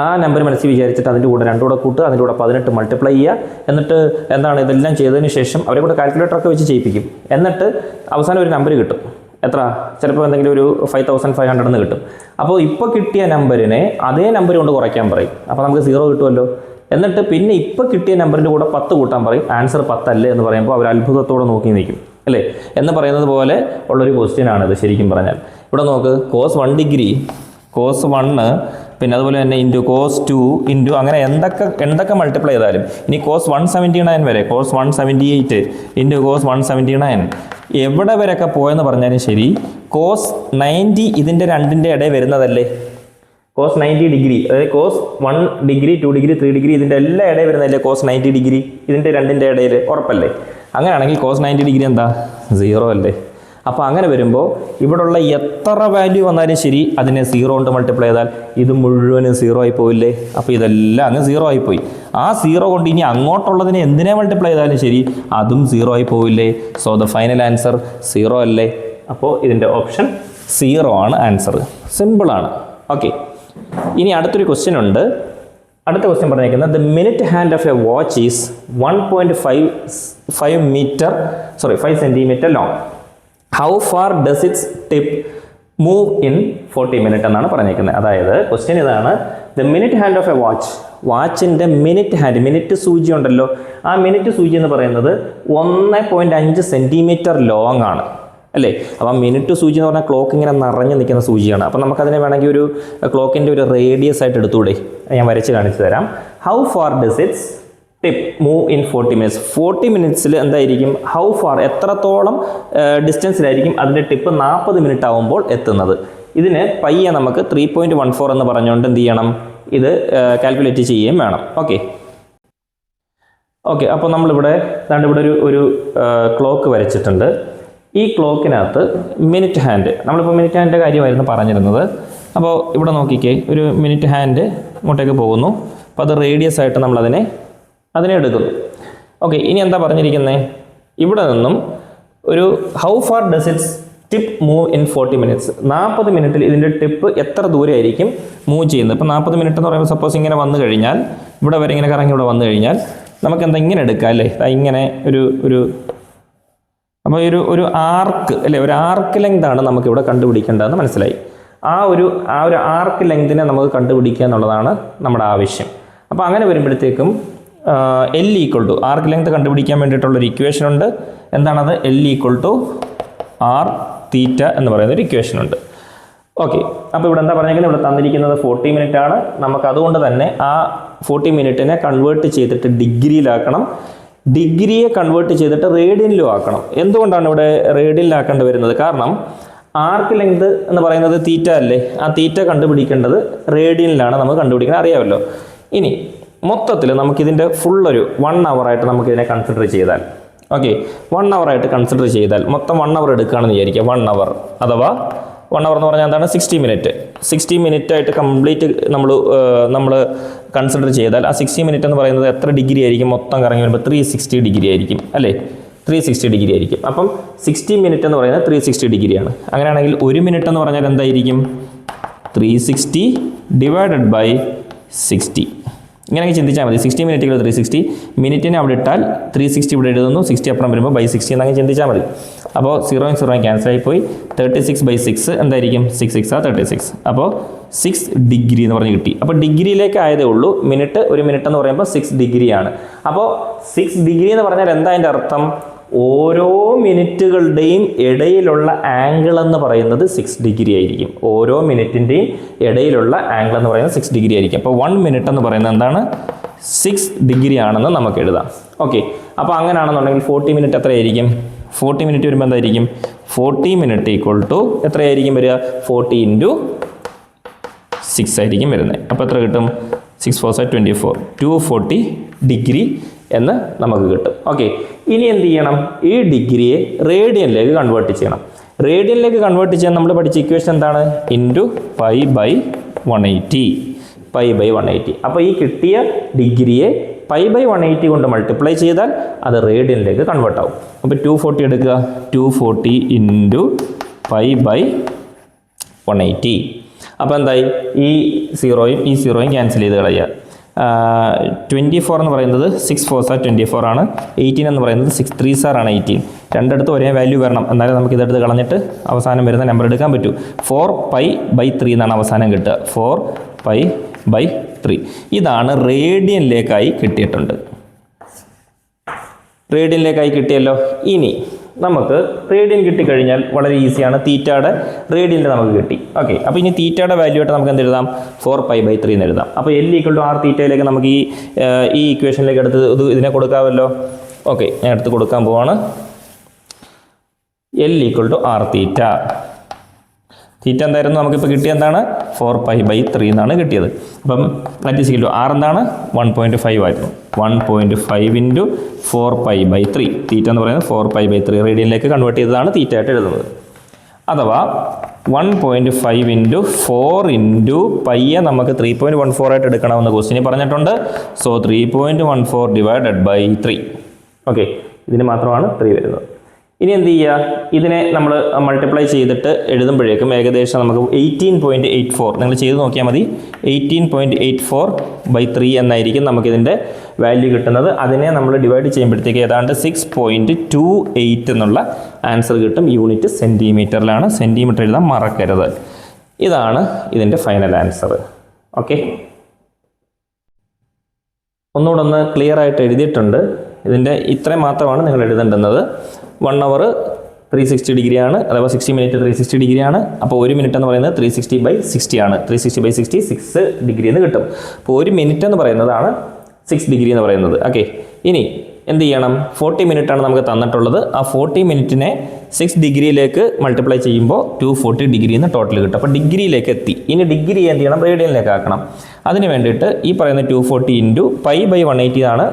ആ നമ്പർ മനസ്സിൽ വിചാരിച്ചിട്ട് അതിൻ്റെ കൂടെ 2 കൂടെ കൂട്ടുക, അതിൻ്റെ കൂടെ 18 മൾട്ടിപ്ലൈ ചെയ്യുക. എന്നിട്ട് എന്താണ് ഇതെല്ലാം ചെയ്തതിന് ശേഷം അവരെ കൂടെ കാൽക്കുലേറ്ററൊക്കെ വെച്ച് ചെയ്യിപ്പിക്കും. എന്നിട്ട് അവസാനം ഒരു നമ്പർ കിട്ടും. എത്ര? ചിലപ്പോൾ എന്തെങ്കിലും ഒരു 5500 എന്ന് കിട്ടും. അപ്പോൾ ഇപ്പോൾ കിട്ടിയ നമ്പറിനെ അതേ നമ്പർ കൊണ്ട് കുറയ്ക്കാൻ പറയും. അപ്പോൾ നമുക്ക് 0 കിട്ടുമല്ലോ. എന്നിട്ട് പിന്നെ ഇപ്പോൾ കിട്ടിയ നമ്പറിൻ്റെ കൂടെ 10 കൂട്ടാൻ പറയും. ആൻസർ 10 അല്ലേ എന്ന് പറയുമ്പോൾ അവർ അത്ഭുതത്തോടെ നോക്കി നിൽക്കും അല്ലേ എന്ന് പറയുന്നത് പോലെ ഉള്ളൊരു ക്വസ്റ്റ്യൻ ആണിത് ശരിക്കും പറഞ്ഞാൽ. ഇവിടെ നോക്ക്, കോസ് 1 ഡിഗ്രി, കോസ് 1, പിന്നെ അതുപോലെ തന്നെ ഇൻറ്റു കോസ് 2 ഇൻറ്റു അങ്ങനെ എന്തൊക്കെ മൾട്ടിപ്ലൈ ചെയ്താലും ഇനി കോസ് 179 വരെ, കോസ് 178 ഇൻറ്റു കോസ് 179 എവിടെ വരെയൊക്കെ പോയെന്ന് പറഞ്ഞാലും ശരി, കോസ് 90 ഇതിൻ്റെ രണ്ടിൻ്റെ ഇടയിൽ വരുന്നതല്ലേ? കോസ് 90 ഡിഗ്രി, അതായത് കോസ് 1 ഡിഗ്രി, 2 ഡിഗ്രി, 3 ഡിഗ്രി ഇതിൻ്റെ എല്ലാ ഇടയിൽ വരുന്നതല്ലേ കോസ് 90 ഡിഗ്രി? ഇതിൻ്റെ രണ്ടിൻ്റെ ഇടയിൽ ഉറപ്പല്ലേ? അങ്ങനെയാണെങ്കിൽ കോസ് 90 ഡിഗ്രി എന്താ? 0 അല്ലേ? അപ്പോൾ അങ്ങനെ വരുമ്പോൾ ഇവിടെയുള്ള എത്ര വാല്യൂ വന്നാലും ശരി അതിനെ 0 കൊണ്ട് മൾട്ടിപ്ലൈ ചെയ്താൽ ഇത് മുഴുവനും 0 ആയി പോയില്ലേ? അപ്പോൾ ഇതെല്ലാം അങ്ങ് 0 ആയിപ്പോയി. ആ 0 കൊണ്ട് ഇനി അങ്ങോട്ടുള്ളതിനെ എന്തിനെ മൾട്ടിപ്ലൈ ചെയ്താലും ശരി അതും 0 ആയി പോവില്ലേ? സോ ദ ഫൈനൽ ആൻസർ 0 അല്ലേ? അപ്പോൾ ഇതിൻ്റെ ഓപ്ഷൻ 0 ആണ് ആൻസർ. സിമ്പിളാണ്. ഓക്കെ, ഇനി അടുത്തൊരു ക്വസ്റ്റ്യൻ ഉണ്ട്. അടുത്ത ക്വസ്റ്റ്യൻ പറഞ്ഞിരിക്കുന്നത് the minute hand of a watch is 1.5 centimetre long. How far does its tip move in 40 minute എന്നാണ് പറഞ്ഞിരിക്കുന്നത്. അതായത് ക്വസ്റ്റ്യൻ ഇതാണ്, the minute hand of a watch, വാച്ചിൻ്റെ മിനിറ്റ് ഹാൻഡ്, മിനിറ്റ് സൂചി ഉണ്ടല്ലോ, ആ മിനിറ്റ് സൂചി എന്ന് പറയുന്നത് 1.5 സെൻറ്റിമീറ്റർ ലോങ് ആണ് അല്ലേ? അപ്പം മിനിറ്റ് സൂചി എന്ന് പറഞ്ഞാൽ ക്ലോക്ക് ഇങ്ങനെ നിറഞ്ഞു നിൽക്കുന്ന സൂചിയാണ്. അപ്പം നമുക്കതിനെ വേണമെങ്കിൽ ഒരു ക്ലോക്കിൻ്റെ ഒരു റേഡിയസ് ആയിട്ട് എടുത്തുകൂടെ? ഞാൻ വരച്ച് കാണിച്ചു തരാം. How far does its tip move in 40 minutes. 40 മിനിറ്റ്സിൽ എന്തായിരിക്കും? ഹൗ ഫാർ എത്രത്തോളം ഡിസ്റ്റൻസിലായിരിക്കും അതിൻ്റെ ടിപ്പ് 40 മിനിറ്റ് ആകുമ്പോൾ എത്തുന്നത്. ഇതിന് പയ്യെ നമുക്ക് 3.14 എന്ന് പറഞ്ഞുകൊണ്ട് എന്ത് ചെയ്യണം? ഇത് കാൽക്കുലേറ്റ് ചെയ്യുകയും വേണം. ഓക്കെ, അപ്പോൾ നമ്മളിവിടെ ഇവിടെ ഒരു ക്ലോക്ക് വരച്ചിട്ടുണ്ട്. ഈ ക്ലോക്കിനകത്ത് മിനിറ്റ് ഹാൻഡ്, നമ്മളിപ്പോൾ മിനിറ്റ് ഹാൻഡിൻ്റെ കാര്യമായിരുന്നു പറഞ്ഞിരുന്നത്. അപ്പോൾ ഇവിടെ നോക്കിക്കേ, ഒരു മിനിറ്റ് ഹാൻഡ് ഇങ്ങോട്ടേക്ക് പോകുന്നു. അപ്പോൾ അത് റേഡിയസ് ആയിട്ട് നമ്മളതിനെ എടുക്കുന്നു. ഓക്കെ, ഇനി എന്താ പറഞ്ഞിരിക്കുന്നത്? ഇവിടെ നിന്നും ഒരു how far does its tip move in 40 minutes. 40 മിനിറ്റിൽ ഇതിൻ്റെ ടിപ്പ് എത്ര ദൂരമായിരിക്കും മൂവ് ചെയ്യുന്നത്? ഇപ്പോൾ 40 മിനിറ്റ് എന്ന് പറയുമ്പോൾ സപ്പോസ് ഇങ്ങനെ വന്നു കഴിഞ്ഞാൽ, ഇവിടെ വരെ ഇങ്ങനെ കറങ്ങി ഇവിടെ വന്നു കഴിഞ്ഞാൽ നമുക്ക് എന്താ ഇങ്ങനെ എടുക്കാം അല്ലേ? ഇങ്ങനെ അപ്പോൾ ഒരു ആർക്ക് അല്ലേ, ഒരു ആർക്ക് ലെങ്ത് ആണ് നമുക്കിവിടെ കണ്ടുപിടിക്കേണ്ടതെന്ന് മനസ്സിലായി. ആ ഒരു ആർക്ക് ലെങ്തിനെ നമുക്ക് കണ്ടുപിടിക്കുക എന്നുള്ളതാണ് നമ്മുടെ ആവശ്യം. അപ്പോൾ അങ്ങനെ വരുമ്പോഴത്തേക്കും L equal to arc length കണ്ടുപിടിക്കാൻ വേണ്ടിയിട്ടുള്ളൊരു ഇക്വേഷൻ ഉണ്ട്. എന്താണത്? L equal to R theta എന്ന് പറയുന്ന ഒരു ഇക്വേഷൻ ഉണ്ട്. ഓക്കെ, അപ്പോൾ ഇവിടെ എന്താ പറഞ്ഞിരിക്കുന്നത്? ഇവിടെ തന്നിരിക്കുന്നത് 40 മിനിറ്റ് ആണ്. നമുക്ക് അതുകൊണ്ട് തന്നെ ആ 40 മിനിറ്റിനെ കൺവേർട്ട് ചെയ്തിട്ട് ഡിഗ്രിയിലാക്കണം. ഡിഗ്രിയെ കൺവേർട്ട് ചെയ്തിട്ട് റേഡിയനിലും ആക്കണം. എന്തുകൊണ്ടാണ് ഇവിടെ റേഡിയനിലാക്കേണ്ടി വരുന്നത്? കാരണം ആർക്ക് ലെങ്ത് എന്ന് പറയുന്നത് തീറ്റ അല്ലേ, ആ തീറ്റ കണ്ടുപിടിക്കേണ്ടത് റേഡിയനിലാണ് നമ്മൾ കണ്ടുപിടിക്കുന്നത്, അറിയാമല്ലോ. ഇനി മൊത്തത്തിൽ നമുക്കിതിൻ്റെ ഫുള്ളൊരു 1 hour ആയിട്ട് നമുക്കിതിനെ കൺസിഡർ ചെയ്താൽ, ഓക്കെ, 1 hour ആയിട്ട് കൺസിഡർ ചെയ്താൽ മൊത്തം 1 hour എടുക്കുകയാണെന്ന് വിചാരിക്കുക. 1 hour അഥവാ 1 hour എന്ന് പറഞ്ഞാൽ എന്താണ്, 60 minute. 60 minute ആയിട്ട് കംപ്ലീറ്റ് നമ്മൾ കൺസിഡർ ചെയ്താൽ ആ 60 minute എന്ന് പറയുന്നത് എത്ര ഡിഗ്രി ആയിരിക്കും? മൊത്തം കറങ്ങി വരുമ്പോൾ 360 ഡിഗ്രി ആയിരിക്കും അല്ലേ, 360 ഡിഗ്രി ആയിരിക്കും. അപ്പം 60 minute എന്ന് പറയുന്നത് 360 ഡിഗ്രിയാണ്. അങ്ങനെയാണെങ്കിൽ 1 minute എന്ന് പറഞ്ഞാൽ എന്തായിരിക്കും? 360 ഡിവൈഡഡ് ബൈ 60. ഇങ്ങനെയൊക്കെ ചിന്തിച്ചാൽ മതി. 60 minute 360, മിനിറ്റിനെ അവിടെ ഇട്ടാൽ 360 ഇവിടെ എഴുതുന്നു, 60 അപ്പുറം വരുമ്പോൾ ബൈ 60 എന്നങ്ങനെ ചിന്തിച്ചാൽ മതി. അപ്പോൾ 0 ക്യാൻസൽ ആയിപ്പോയി. 36/6 എന്തായിരിക്കും? 6 6 36. അപ്പോൾ 6 ഡിഗ്രി എന്ന് പറഞ്ഞ് കിട്ടി. അപ്പോൾ ഡിഗ്രിയിലേക്ക് ആയതേ ഉള്ളൂ. മിനിറ്റ് 1 minute എന്ന് പറയുമ്പോൾ 6 ഡിഗ്രിയാണ്. അപ്പോൾ 6 ഡിഗ്രി എന്ന് പറഞ്ഞാൽ എന്താ അതിൻ്റെ അർത്ഥം? ഓരോ മിനിറ്റുകളുടെയും ഇടയിലുള്ള ആംഗിൾ എന്ന് പറയുന്നത് 6 ഡിഗ്രി ആയിരിക്കും. ഓരോ മിനിറ്റിൻ്റെയും ഇടയിലുള്ള ആംഗിൾ എന്ന് പറയുന്നത് 6 ഡിഗ്രി ആയിരിക്കും. അപ്പോൾ 1 minute എന്ന് പറയുന്നത് എന്താണ്? 6 ഡിഗ്രി ആണെന്ന് നമുക്ക് എഴുതാം. ഓക്കെ, അപ്പോൾ അങ്ങനെയാണെന്നുണ്ടെങ്കിൽ 40 minute എത്രയായിരിക്കും? 40 minute വരുമ്പോൾ എന്തായിരിക്കും? 40 minute ഈക്വൽ ടു എത്രയായിരിക്കും വരിക? 40 × 6 ആയിരിക്കും വരുന്നത്. അപ്പോൾ എത്ര കിട്ടും? 6 4 24, 240 ഡിഗ്രി എന്ന് നമുക്ക് കിട്ടും. ഓക്കെ, ഇനി എന്ത് ചെയ്യണം? ഈ ഡിഗ്രിയെ റേഡിയനിലേക്ക് കൺവേർട്ട് ചെയ്യണം. റേഡിയനിലേക്ക് കൺവേർട്ട് ചെയ്യാൻ നമ്മൾ പഠിച്ച ഇക്വേഷൻ എന്താണ്? ഇൻറ്റു π/180. π/180. അപ്പോൾ ഈ കിട്ടിയ ഡിഗ്രിയെ π/180 കൊണ്ട് മൾട്ടിപ്ലൈ ചെയ്താൽ അത് റേഡിയനിലേക്ക് കൺവേർട്ട് ആവും. അപ്പോൾ 240 എടുക്കുക. 240 × π/180. അപ്പോൾ എന്തായി? ഈ 0 ക്യാൻസൽ ചെയ്ത് കളയുക. 24 എന്ന് പറയുന്നത് 6 4 24 ആണ്. 18 എന്ന് പറയുന്നത് 6 3 ആണ് 18. രണ്ടിടത്തും ഒരേ വാല്യൂ വരണം, എന്നാലും നമുക്ക് ഇതെടുത്ത് കളഞ്ഞിട്ട് അവസാനം വരുന്ന നമ്പർ എടുക്കാൻ പറ്റൂ. 4π/3 എന്നാണ് അവസാനം കിട്ടുക. 4π/3. ഇതാണ് റേഡിയനിലേക്കായി കിട്ടിയിട്ടുണ്ട്. റേഡിയനിലേക്കായി കിട്ടിയല്ലോ. ഇനി നമുക്ക് റേഡിയൻ കിട്ടിക്കഴിഞ്ഞാൽ വളരെ ഈസിയാണ്. തീറ്റയുടെ റേഡിയനിൽ നമുക്ക് കിട്ടി. ഓക്കെ, അപ്പോൾ ഇനി തീറ്റയുടെ വാല്യൂ ആയിട്ട് നമുക്ക് എന്ത് എഴുതാം? 4π/3 എന്ന് എഴുതാം. അപ്പോൾ L = r തീറ്റയിലേക്ക് നമുക്ക് ഈ ഇക്വേഷനിലേക്ക് എടുത്ത് ഇതിനെ കൊടുക്കാമല്ലോ. ഓക്കെ, ഞാൻ എടുത്ത് കൊടുക്കാൻ പോവാണ്. L = r തീറ്റ. തീറ്റ എന്തായിരുന്നു നമുക്കിപ്പോൾ കിട്ടിയ? എന്താണ്? 4π/3 എന്നാണ് കിട്ടിയത്. അപ്പം that is equal to r എന്താണ്? 1.5 ആയിരുന്നു. 1.5 × 4π/3. തീറ്റ എന്ന് പറയുന്നത് 4π/3 റേഡിയനിലേക്ക് കൺവേർട്ട് ചെയ്തതാണ് തീറ്റ ആയിട്ട് എഴുതുന്നത്. അഥവാ 1.5 × 4 × പയ്യെ നമുക്ക് 3.14 ആയിട്ട് എടുക്കണമെന്ന് ക്വസ്റ്റ്യനിൽ പറഞ്ഞിട്ടുണ്ട്. So 3.14 divided by 3. ഓക്കെ, ഇതിന് മാത്രമാണ് 3 വരുന്നത്. ഇനി എന്ത് ചെയ്യുക? ഇതിനെ നമ്മൾ മൾട്ടിപ്ലൈ ചെയ്തിട്ട് എഴുതുമ്പോഴേക്കും ഏകദേശം നമുക്ക് 18.84 നിങ്ങൾ ചെയ്ത് നോക്കിയാൽ മതി. 18.84/3 എന്നായിരിക്കും നമുക്കിതിൻ്റെ വാല്യൂ കിട്ടുന്നത്. അതിനെ നമ്മൾ ഡിവൈഡ് ചെയ്യുമ്പോഴത്തേക്ക് ഏതാണ്ട് 6.28 എന്നുള്ള ആൻസർ കിട്ടും. യൂണിറ്റ് സെൻറ്റിമീറ്ററിലാണ്. സെൻറ്റിമീറ്റർ എഴുതാൻ മറക്കരുത്. ഇതാണ് ഇതിൻ്റെ ഫൈനൽ ആൻസർ. ഓക്കെ, ഒന്നുകൂടെ ക്ലിയർ ആയിട്ട് എഴുതിയിട്ടുണ്ട്. ഇതിൻ്റെ ഇത്രയും മാത്രമാണ് നിങ്ങൾ എഴുതേണ്ടുന്നത്. 1 hour 360 ഡിഗ്രിയാണ്, അഥവാ 60 minute 360 ഡിഗ്രിയാണ്. അപ്പോൾ 1 minute എന്ന് പറയുന്നത് 360/60 ആണ്. 360/60 6 ഡിഗ്രി എന്ന് കിട്ടും. അപ്പോൾ 1 minute എന്ന് പറയുന്നതാണ് 6 ഡിഗ്രി എന്ന് പറയുന്നത്. ഓക്കെ, ഇനി എന്ത് ചെയ്യണം? 40 minute ആണ് നമുക്ക് തന്നിട്ടുള്ളത്. ആ 40 minute 6 ഡിഗ്രിയിലേക്ക് മൾട്ടിപ്ലൈ ചെയ്യുമ്പോൾ 240 ഡിഗ്രി എന്ന് ടോട്ടൽ കിട്ടും. അപ്പോൾ ഡിഗ്രിയിലേക്ക് എത്തി. ഇനി ഡിഗ്രി എന്ത് ചെയ്യണം? റേഡിയനിലേക്ക് ആക്കണം. അതിന് വേണ്ടിയിട്ട് ഈ പറയുന്ന 240 × π/180 ആണ്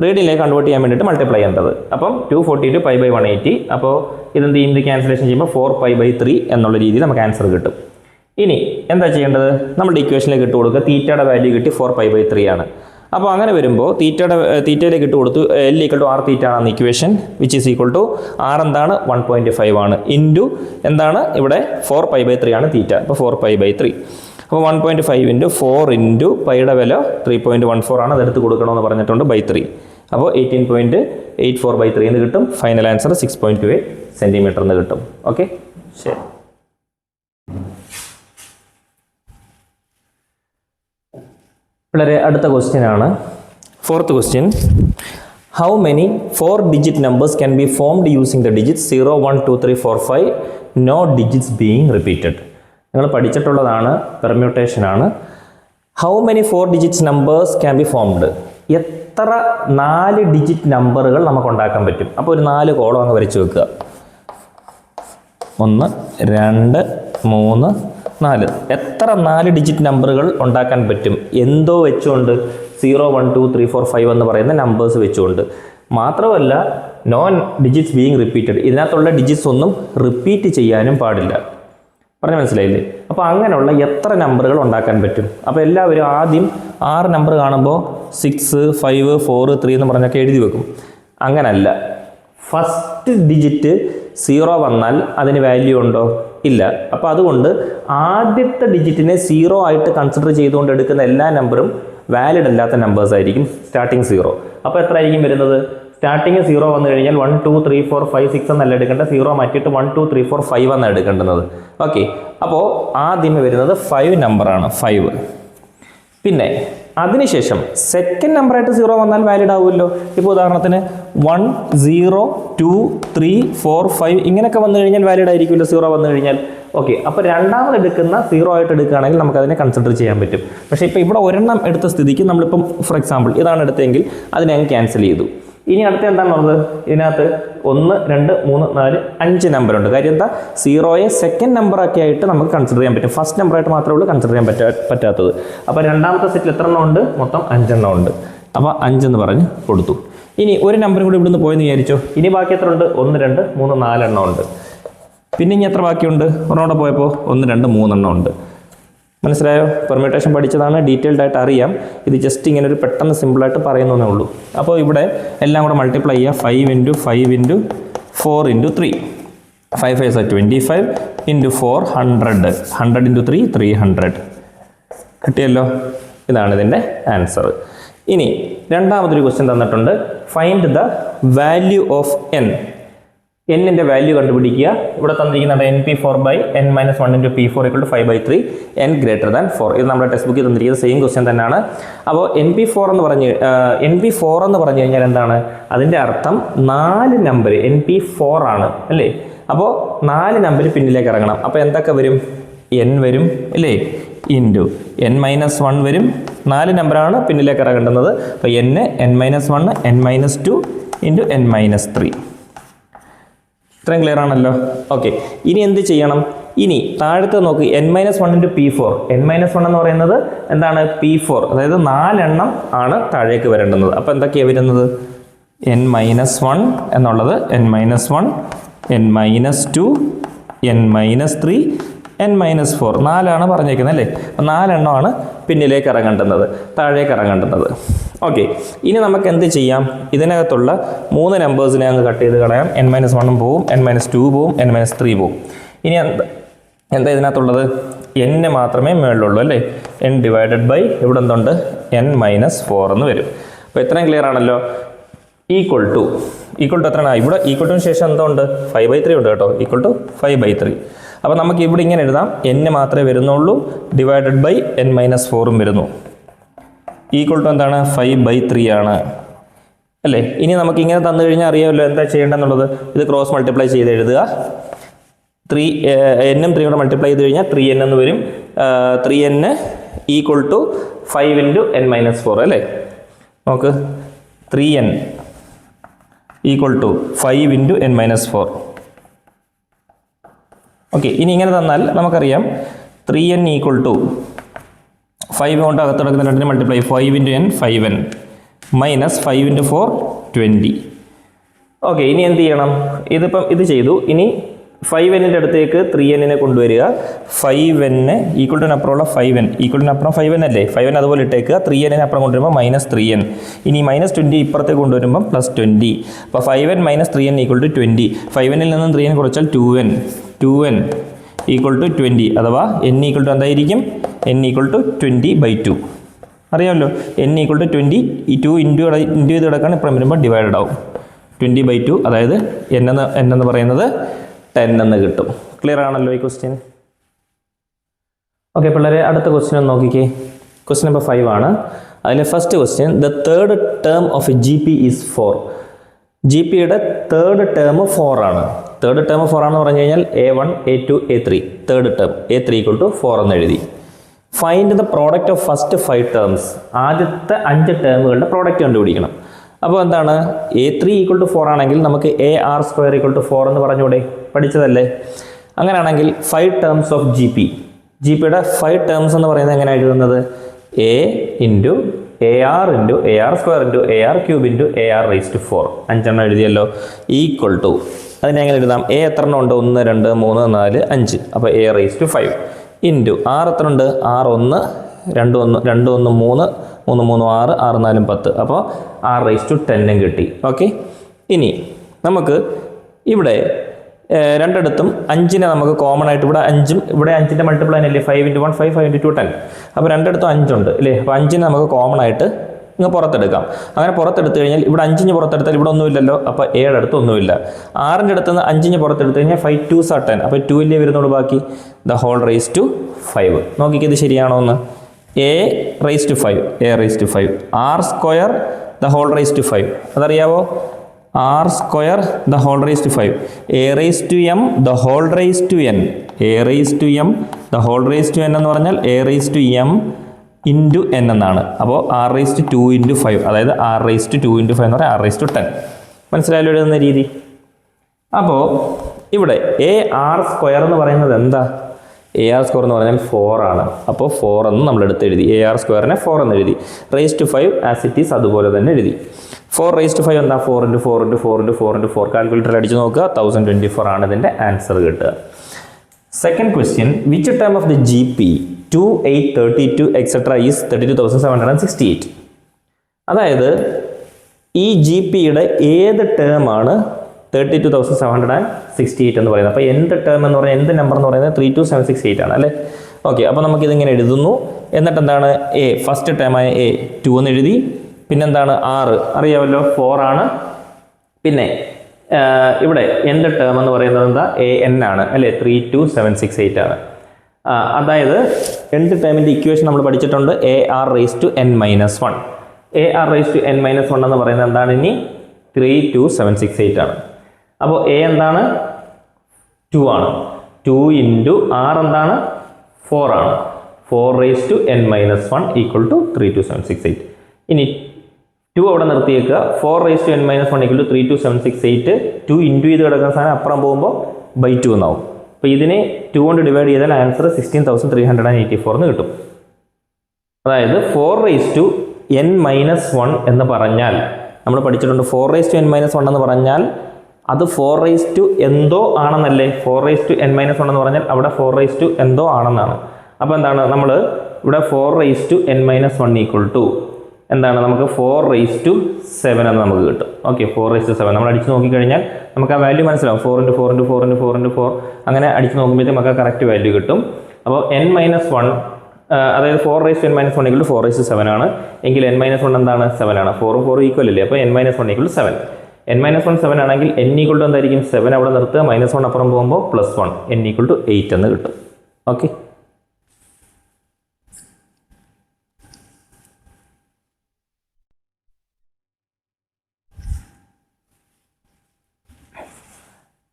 റേഡിയനിലേക്ക് കൺവേർട്ട് ചെയ്യാൻ വേണ്ടിയിട്ട് മൾട്ടിപ്ലൈ ചെയ്യേണ്ടത്. അപ്പം 240 × π/180. അപ്പോൾ ഇതെന്ത് ചെയ്യും? ഇത് ക്യാൻസലേഷൻ ചെയ്യുമ്പോൾ 4π/3 എന്നുള്ള രീതിയിൽ നമുക്ക് ആൻസർ കിട്ടും. ഇനി എന്താ ചെയ്യേണ്ടത്? നമ്മുടെ ഇക്വേഷനിലേക്ക് ഇട്ട് കൊടുക്കുക. തീറ്റയുടെ വാല്യൂ കിട്ടി 4π/3 ആണ്. അപ്പോൾ അങ്ങനെ വരുമ്പോൾ തീറ്റയിലേക്ക് ഇട്ട് കൊടുത്തു. L = r തീറ്റ ആണ് equation, which is equal to r എന്താണ്? 1.5 ആണ്. ഇൻറ്റു എന്താണ്? ഇവിടെ 4π/3 ആണ് തീറ്റ. അപ്പോൾ 4π/3. അപ്പോൾ 1.5 × 4 × പൈയുടെ വില 3.14 ആണ്. അതെടുത്ത് കൊടുക്കണമെന്ന് പറഞ്ഞിട്ടുണ്ട് /3. അപ്പോൾ 18.84/3 എന്ന് കിട്ടും. ഫൈനൽ ആൻസർ 6.28 സെൻറ്റിമീറ്റർ എന്ന് കിട്ടും. ഓക്കെ, ശരി. വളരെ അടുത്ത ക്വസ്റ്റ്യൻ ആണ്. 4th question. How many 4-digit numbers can be formed using the digits 0, 1, 2, 3, 4, 5? No digits being repeated. നിങ്ങൾ പഠിച്ചിട്ടുള്ളതാണ്, പെർമ്യൂട്ടേഷൻ ആണ്. How many 4 digits numbers can be formed? എത്ര 4 digit നമ്പറുകൾ നമുക്ക് ഉണ്ടാക്കാൻ പറ്റും? അപ്പോൾ ഒരു 4 കോളം അങ്ങ് വരച്ച് വെക്കുക. 1 2 3 4. എത്ര 4 ഡിജിറ്റ് നമ്പറുകൾ ഉണ്ടാക്കാൻ പറ്റും? എന്തോ വെച്ചുകൊണ്ട് 0 1 2 3 4 5 എന്ന് പറയുന്ന നമ്പേഴ്സ് വെച്ചുകൊണ്ട്. മാത്രമല്ല നോൺ ഡിജിറ്റ്സ് ബീയിങ് റിപ്പീറ്റഡ്, ഇതിനകത്തുള്ള ഡിജിറ്റ്സ് ഒന്നും റിപ്പീറ്റ് ചെയ്യാനും പാടില്ല. പറഞ്ഞ് മനസ്സിലായില്ലേ? അപ്പോൾ അങ്ങനെയുള്ള എത്ര നമ്പറുകൾ ഉണ്ടാക്കാൻ പറ്റും? അപ്പോൾ എല്ലാവരും ആദ്യം 6 നമ്പർ കാണുമ്പോൾ 6 5 4 3 എന്ന് പറഞ്ഞൊക്കെ എഴുതി വെക്കും. അങ്ങനല്ല. ഫസ്റ്റ് ഡിജിറ്റ് 0 വന്നാൽ അതിന് വാല്യൂ ഉണ്ടോ? ഇല്ല. അപ്പോൾ അതുകൊണ്ട് ആദ്യത്തെ ഡിജിറ്റിനെ 0 ആയിട്ട് കൺസിഡർ ചെയ്തുകൊണ്ട് എടുക്കുന്ന എല്ലാ നമ്പറും വാലിഡ് അല്ലാത്ത നമ്പേഴ്സ് ആയിരിക്കും സ്റ്റാർട്ടിങ് 0. അപ്പോൾ എത്ര ആയിരിക്കും വരുന്നത്? സ്റ്റാർട്ടിങ് 0 വന്നു കഴിഞ്ഞാൽ 1 2 3 4 5 6 എന്നല്ല എടുക്കേണ്ടത്, 0 മാറ്റിയിട്ട് 1 2 3 4 5 എന്നാണ് എടുക്കേണ്ടത്. ഓക്കെ, അപ്പോൾ ആദ്യമേ വരുന്നത് 5 നമ്പറാണ്, 5. പിന്നെ അതിനുശേഷം സെക്കൻഡ് നമ്പറായിട്ട് 0 വന്നാൽ വാലിഡ് ആവുമല്ലോ. ഇപ്പോൾ ഉദാഹരണത്തിന് 1 0 2 3 4 5 ഇങ്ങനെയൊക്കെ വന്നു കഴിഞ്ഞാൽ വാലിഡ് ആയിരിക്കുമല്ലോ 0 വന്നു കഴിഞ്ഞാൽ. ഓക്കെ, അപ്പോൾ രണ്ടാമത് എടുക്കുന്ന 0 ആയിട്ട് എടുക്കുകയാണെങ്കിൽ നമുക്കതിനെ കൺസിഡർ ചെയ്യാൻ പറ്റും. പക്ഷേ ഇപ്പോൾ ഇവിടെ ഒരെണ്ണം എടുത്ത സ്ഥിതിക്ക് നമ്മളിപ്പം ഫോർ എക്സാമ്പിൾ ഇതാണ് എടുത്തതെങ്കിൽ അതിനെ അങ്ങ് ക്യാൻസൽ ചെയ്തു. ഇനി അടുത്ത എന്താണ് ഉള്ളത്? ഇതിനകത്ത് 1 2 3 4 5 നമ്പറുണ്ട്. കാര്യം എന്താ? 0യെ സെക്കൻഡ് നമ്പറൊക്കെ ആയിട്ട് നമുക്ക് കൺസിഡർ ചെയ്യാൻ പറ്റും. ഫസ്റ്റ് നമ്പറായിട്ട് മാത്രമേ ഉള്ളൂ കൺസിഡർ ചെയ്യാൻ പറ്റാത്തത്. അപ്പോൾ രണ്ടാമത്തെ സെറ്റിൽ എത്ര എണ്ണം ഉണ്ട്? മൊത്തം 5 എണ്ണം ഉണ്ട്. അപ്പോൾ 5 എന്ന് പറഞ്ഞ് കൊടുത്തു. ഇനി ഒരു നമ്പറും കൂടി ഇവിടുന്ന് പോയെന്ന് വിചാരിച്ചോ. ഇനി ബാക്കി എത്ര ഉണ്ട്? 1 2 3 4 എണ്ണം ഉണ്ട്. പിന്നെ ഇനി എത്ര ബാക്കിയുണ്ട്? ഒന്നോടെ പോയപ്പോൾ 1 2 3 എണ്ണം ഉണ്ട്. മനസ്സിലായോ? പെർമ്യൂട്ടേഷൻ പഠിച്ചതാണ്, ഡീറ്റെയിൽഡ് ആയിട്ട് അറിയാം. ഇത് ജസ്റ്റ് ഇങ്ങനെ ഒരു പെട്ടെന്ന് സിമ്പിളായിട്ട് പറയുന്നതേ ഉള്ളൂ. അപ്പോൾ ഇവിടെ എല്ലാം കൂടെ മൾട്ടിപ്ലൈ ചെയ്യുക. 5 × 5 × 4 × 3 5 5 25 × 4 100 100 × 3 300 കിട്ടിയല്ലോ. ഇതാണ് ഇതിൻ്റെ ആൻസർ. ഇനി രണ്ടാമതൊരു ക്വസ്റ്റ്യൻ തന്നിട്ടുണ്ട്. Find the value of n. എന്നിൻ്റെ വാല്യൂ കണ്ടുപിടിക്കുക. ഇവിടെ തന്നിരിക്കുന്നത് NP4/n-1 × P4 = 5/3 n > 4. ഇത് നമ്മുടെ ടെക്സ്റ്റ് ബുക്കിൽ തന്നിരിക്കുന്നത് സെയിം ക്വസ്റ്റ്യൻ തന്നെയാണ്. അപ്പോൾ NP4 എന്ന് പറഞ്ഞു കഴിഞ്ഞാൽ എന്താണ്? അതിൻ്റെ അർത്ഥം 4 നമ്പർ NP4 ആണ് അല്ലേ? അപ്പോൾ 4 നമ്പർ പിന്നിലേക്ക് ഇറങ്ങണം. അപ്പോൾ എന്തൊക്കെ വരും? n വരും അല്ലേ? ഇൻറ്റു n-1 വരും. 4 നമ്പറാണ് പിന്നിലേക്ക് ഇറങ്ങേണ്ടുന്നത്. അപ്പോൾ n-1 n-2 × n-3. ഇത്രയും ക്ലിയർ ആണല്ലോ. ഓക്കെ, ഇനി എന്ത് ചെയ്യണം? ഇനി താഴത്തെ നോക്ക്. n-1 × P4. n-1 എന്ന് പറയുന്നത് എന്താണ്? P4, അതായത് 4 എണ്ണം ആണ് താഴേക്ക് വരേണ്ടുന്നത്. അപ്പോൾ എന്തൊക്കെയാണ് വരുന്നത്? n-1 എന്നുള്ളത് n-1 n-2 n-3 n-4 4 പറഞ്ഞേക്കുന്നത് അല്ലേ? 4 എണ്ണമാണ് പിന്നിലേക്ക് ഇറങ്ങേണ്ടുന്നത്, താഴേക്ക് ഇറങ്ങേണ്ടുന്നത്. ഓക്കെ, ഇനി നമുക്ക് എന്ത് ചെയ്യാം? ഇതിനകത്തുള്ള 3 നമ്പേഴ്സിനെ അങ്ങ് കട്ട് ചെയ്ത് കളയാം. n-1 പോവും, n-2 പോവും, n-3 പോവും. ഇനി എന്താ ഇതിനകത്തുള്ളത്? n മാത്രമേ മുകളിലുള്ളൂ അല്ലേ? n / ഇവിടെ എന്തുണ്ട്? n-4 എന്ന് വരും. അപ്പോൾ ഇത്രയും ക്ലിയർ ആണല്ലോ. ഈക്വൽ ടു എത്രയാണ്? ഇവിടെ ഈക്വൽ ശേഷം എന്തുണ്ട്? 5/3 ഉണ്ട് കേട്ടോ. Equal to 5/3. അപ്പോൾ നമുക്ക് ഇവിടെ ഇങ്ങനെ എഴുതാം. n മാത്രമേ വരുന്നുള്ളൂ, / n-4 വരുന്നു. ഈക്വൽ ടു എന്താണ്? 5/3 ആണ് അല്ലേ? ഇനി നമുക്ക് ഇങ്ങനെ തന്നു കഴിഞ്ഞാൽ അറിയാമല്ലോ എന്താ ചെയ്യേണ്ടതെന്നുള്ളത്. ഇത് ക്രോസ് മൾട്ടിപ്ലൈ ചെയ്ത് എഴുതുക. 3 n-ഉം 3 കൂടെ മൾട്ടിപ്ലൈ ചെയ്ത് കഴിഞ്ഞാൽ 3n എന്ന് വരും. 3n = 5 × n-4 അല്ലേ? നോക്ക്, 3n = 5 × n-4. ഓക്കെ, ഇനി ഇങ്ങനെ തന്നാൽ നമുക്കറിയാം 3n = 5 കൊണ്ട് അകത്ത് കിടക്കുന്ന 2 മൾട്ടിപ്ലൈ 5 × n 5n -5 × 4 20. ഓക്കെ, ഇനി എന്ത് ചെയ്യണം? ഇതിപ്പം ഇത് ചെയ്തു. ഇനി 5n-ൻ്റെ അടുത്തേക്ക് 3n-നെ കൊണ്ടുവരിക. 5n = അപ്പുറമുള്ള 5n അപ്പുറം 5n അല്ലേ? 5n അതുപോലെ ഇട്ടേക്കുക. 3n-നെ അപ്പുറം കൊണ്ടുവരുമ്പോൾ -3n. ഇനി -20 ഇപ്പുറത്തേക്ക് കൊണ്ടുവരുമ്പോൾ +20. അപ്പോൾ 5n - 3n = 20. 5n-ൽ നിന്നും 3n കുറച്ചാൽ 2n = 20. അഥവാ n = എന്തായിരിക്കും? n = 20/2. അറിയാമല്ലോ, n = 20. ഈ 2 ഇൻറ്റു ചെയ്ത് കിടക്കാൻ ഇപ്പുറം വരുമ്പോൾ ഡിവൈഡഡ് ആവും. 20/2, അതായത് n എന്ന് പറയുന്നത് 10 എന്ന് കിട്ടും. ക്ലിയർ ആണല്ലോ ഈ ക്വസ്റ്റ്യൻ? ഓക്കെ പിള്ളേരെ, അടുത്ത ക്വസ്റ്റ്യൻ ഒന്ന് നോക്കിക്കേ. ക്വസ്റ്റ്യൻ നമ്പർ 5 ആണ്. അതിലെ first question, the third term of GP is 4. GPയുടെ തേർഡ് ടേം 4 ആണ്. തേർഡ് ടേം 4 ആണെന്ന് പറഞ്ഞു കഴിഞ്ഞാൽ A1 A2 A3. Third term A3 = 4 എന്ന് എഴുതി. Find the product of first 5 terms. ആദ്യത്തെ 5 ടേമുകളുടെ പ്രോഡക്റ്റ് കണ്ടുപിടിക്കണം. അപ്പോൾ എന്താണ്? A3 = 4 ആണെങ്കിൽ നമുക്ക് AR² = 4 എന്ന് പറഞ്ഞൂടെ? പഠിച്ചതല്ലേ? അങ്ങനെയാണെങ്കിൽ 5 ടേംസ് ഓഫ് ജി പിയുടെ 5 ടേംസ് എന്ന് പറയുന്നത് എങ്ങനെയാണ് എഴുതുന്നത്? A into a r square into a r cube into a r raise to 4 5 എഴുതിയല്ലോ, ഈക്വൽ ടു അതിനെ എങ്ങനെ എഴുതാം? എ എത്ര എണ്ണം ഉണ്ട്? 1 2 3 4 5, അപ്പോൾ a raise to 5 into r എത്ര ഉണ്ട്? ആർ 1 2 1 2 1 3 3 3 6 6 4 10, അപ്പോൾ ആർ റൈസ് ടു 10 കിട്ടി. ഓക്കെ, ഇനി നമുക്ക് ഇവിടെ രണ്ടിടത്തും 5നെ നമുക്ക് കോമൺ ആയിട്ട് ഇവിടെ 5ഉം ഇവിടെ 5ൻ്റെ മൾട്ടിപ്പിൾ തന്നെയല്ലേ 5 × 1 5 5 × 2 10, അപ്പോൾ രണ്ടിടത്തും 5 ഉണ്ട് അല്ലേ? അപ്പോൾ 5നെ നമുക്ക് കോമൺ ആയിട്ട് ഇങ്ങ് പുറത്തെടുക്കാം. അങ്ങനെ പുറത്തെടുത്ത് കഴിഞ്ഞാൽ ഇവിടെ 5 പുറത്തെടുത്താൽ ഇവിടെ ഒന്നുമില്ലല്ലോ, അപ്പോൾ 7 അടുത്ത് ഒന്നുമില്ല. 6ൻ്റെ അടുത്ത് നിന്ന് 5 പുറത്തെടുത്ത് കഴിഞ്ഞാൽ 5 2s are 10, അപ്പോൾ 2 ഇല്ലേ വരുന്നോട് ബാക്കി ദ ഹോൾ റൈസ് ടു 5. നോക്കിക്കത് ശരിയാണോ എന്ന്? A raise to 5 or square the whole raise to 5 അതറിയാവോ? Or square the whole raise to 5 a raise to m the whole raise to n a raise to m the whole raise to n എന്ന് പറഞ്ഞാൽ a raise to m into n എന്നാണ്. അപ്പോൾ R raise to 2 × 5, അതായത് R raise to 2 × 5 എന്ന് പറഞ്ഞാൽ R raise to 10. മനസ്സിലായാലും എഴുതുന്ന രീതി. അപ്പോൾ ഇവിടെ എ ആർ സ്ക്വയർ എന്ന് പറയുന്നത് എന്താ? എ ആർ സ്ക്വയർ എന്ന് പറഞ്ഞാൽ 4 ആണ്. അപ്പോൾ 4 എന്ന് നമ്മൾ എടുത്ത് എഴുതി, എ ആർ സ്ക്വയറിനെ 4 എന്ന് എഴുതി. Raise to 5 as it is അതുപോലെ തന്നെ എഴുതി. 4 റൈസ് ടു 5 എന്താ? 4 × 4 × 4 × 4 × 4 കാൽക്കുലേറ്റർ അടിച്ച് നോക്കുക, 1024 ആണ് ഇതിൻ്റെ ആൻസർ കിട്ടുക. Second question, which term of the G P 2 8 32 etcetera is 32,768? അതായത് ഈ ജി പിയുടെ ഏത് ടേമാണ് 32,768 എന്ന് പറയുന്നത്? അപ്പോൾ എന്ത് ടേം എന്ന് പറയുന്നത്, എന്ത് നമ്പർ എന്ന് പറയുന്നത് 32768 ആണ് അല്ലേ? ഓക്കെ, അപ്പോൾ നമുക്കിതിങ്ങനെ എഴുതുന്നു. എന്നിട്ട് എന്താണ്? എ ഫസ്റ്റ് ടേമായ എ 2 എന്ന് എഴുതി. പിന്നെന്താണ്? 6 അറിയാമല്ലോ 4 ആണ്. പിന്നെ ഇവിടെ എന്ത് ടേം എന്ന് പറയുന്നത് എന്താ? എ എൻ ആണ് അല്ലേ? 32768 ആണ്. അതായത് എന്ത് ടേമിൻ്റെ ഇക്വേഷൻ നമ്മൾ പഠിച്ചിട്ടുണ്ട്? A r raise to n - 1. A r raise to n - 1 എന്ന് പറയുന്നത് എന്താണ്? ഇനി 32768 ആണ്. അപ്പോൾ എ എന്താണ്? 2 ആണ്. 2 ഇൻറ്റു ആർ എന്താണ്? 4 ആണ്. 4 raise to n - 1 equal to 32768. ഇനി 2 അവിടെ നിർത്തിയേക്കുക. 4 raise to n - 1 equal to 32768. 2 into ചെയ്ത് കിടക്കുന്ന സാധനം അപ്പുറം പോകുമ്പോൾ ബൈ 2 എന്നാവും. അപ്പോൾ ഇതിനെ 2 കൊണ്ട് ഡിവൈഡ് ചെയ്താൽ ആൻസർ 16,384 എന്ന് കിട്ടും. അതായത് 4 റൈസ് ടു n - 1 എന്ന് പറഞ്ഞാൽ നമ്മൾ പഠിച്ചിട്ടുണ്ട്. 4 റൈസ് ടു n - 1 എന്ന് പറഞ്ഞാൽ അത് 4 റൈസ് ടു എന്തോ ആണെന്നല്ലേ? 4 റൈസ് ടു n - 1 എന്ന് പറഞ്ഞാൽ അവിടെ 4 റൈസ് ടു എന്തോ ആണെന്നാണ്. അപ്പോൾ എന്താണ്? നമ്മൾ ഇവിടെ 4 raise to n - 1 equal to എന്താണ്? നമുക്ക് 4 റൈസ് ടു 7 എന്ന് നമുക്ക് കിട്ടും. ഓക്കെ, 4 റൈസ് ടു 7 നമ്മൾ അടിച്ച് നോക്കിക്കഴിഞ്ഞാൽ നമുക്ക് ആ വാല്യൂ മനസ്സിലാവും. 4 × 4 × 4 × 4 × 4 അങ്ങനെ അടിച്ച് നോക്കുമ്പോഴത്തേക്ക് നമുക്ക് ആ കറക്റ്റ് വാല്യൂ കിട്ടും. അപ്പോൾ n - 1 അതായത് 4 raise to n - 1 equal to 4 raise to 7 ആണ്. എങ്കിൽ n - 1 എന്താണ്? 7 ആണ്. 4 4 ഈക്വൽ അല്ലേ? അപ്പോൾ n - 1 ഈക്വൽ 7. n - 1 7 ആണെങ്കിൽ n ഈക്വൽ ടു എന്തായിരിക്കും? 7 അവിടെ നിർത്തുക, -1 അപ്പുറം പോകുമ്പോൾ +1 n ഈക്വൽ ടു 8 എന്ന് കിട്ടും. ഓക്കെ,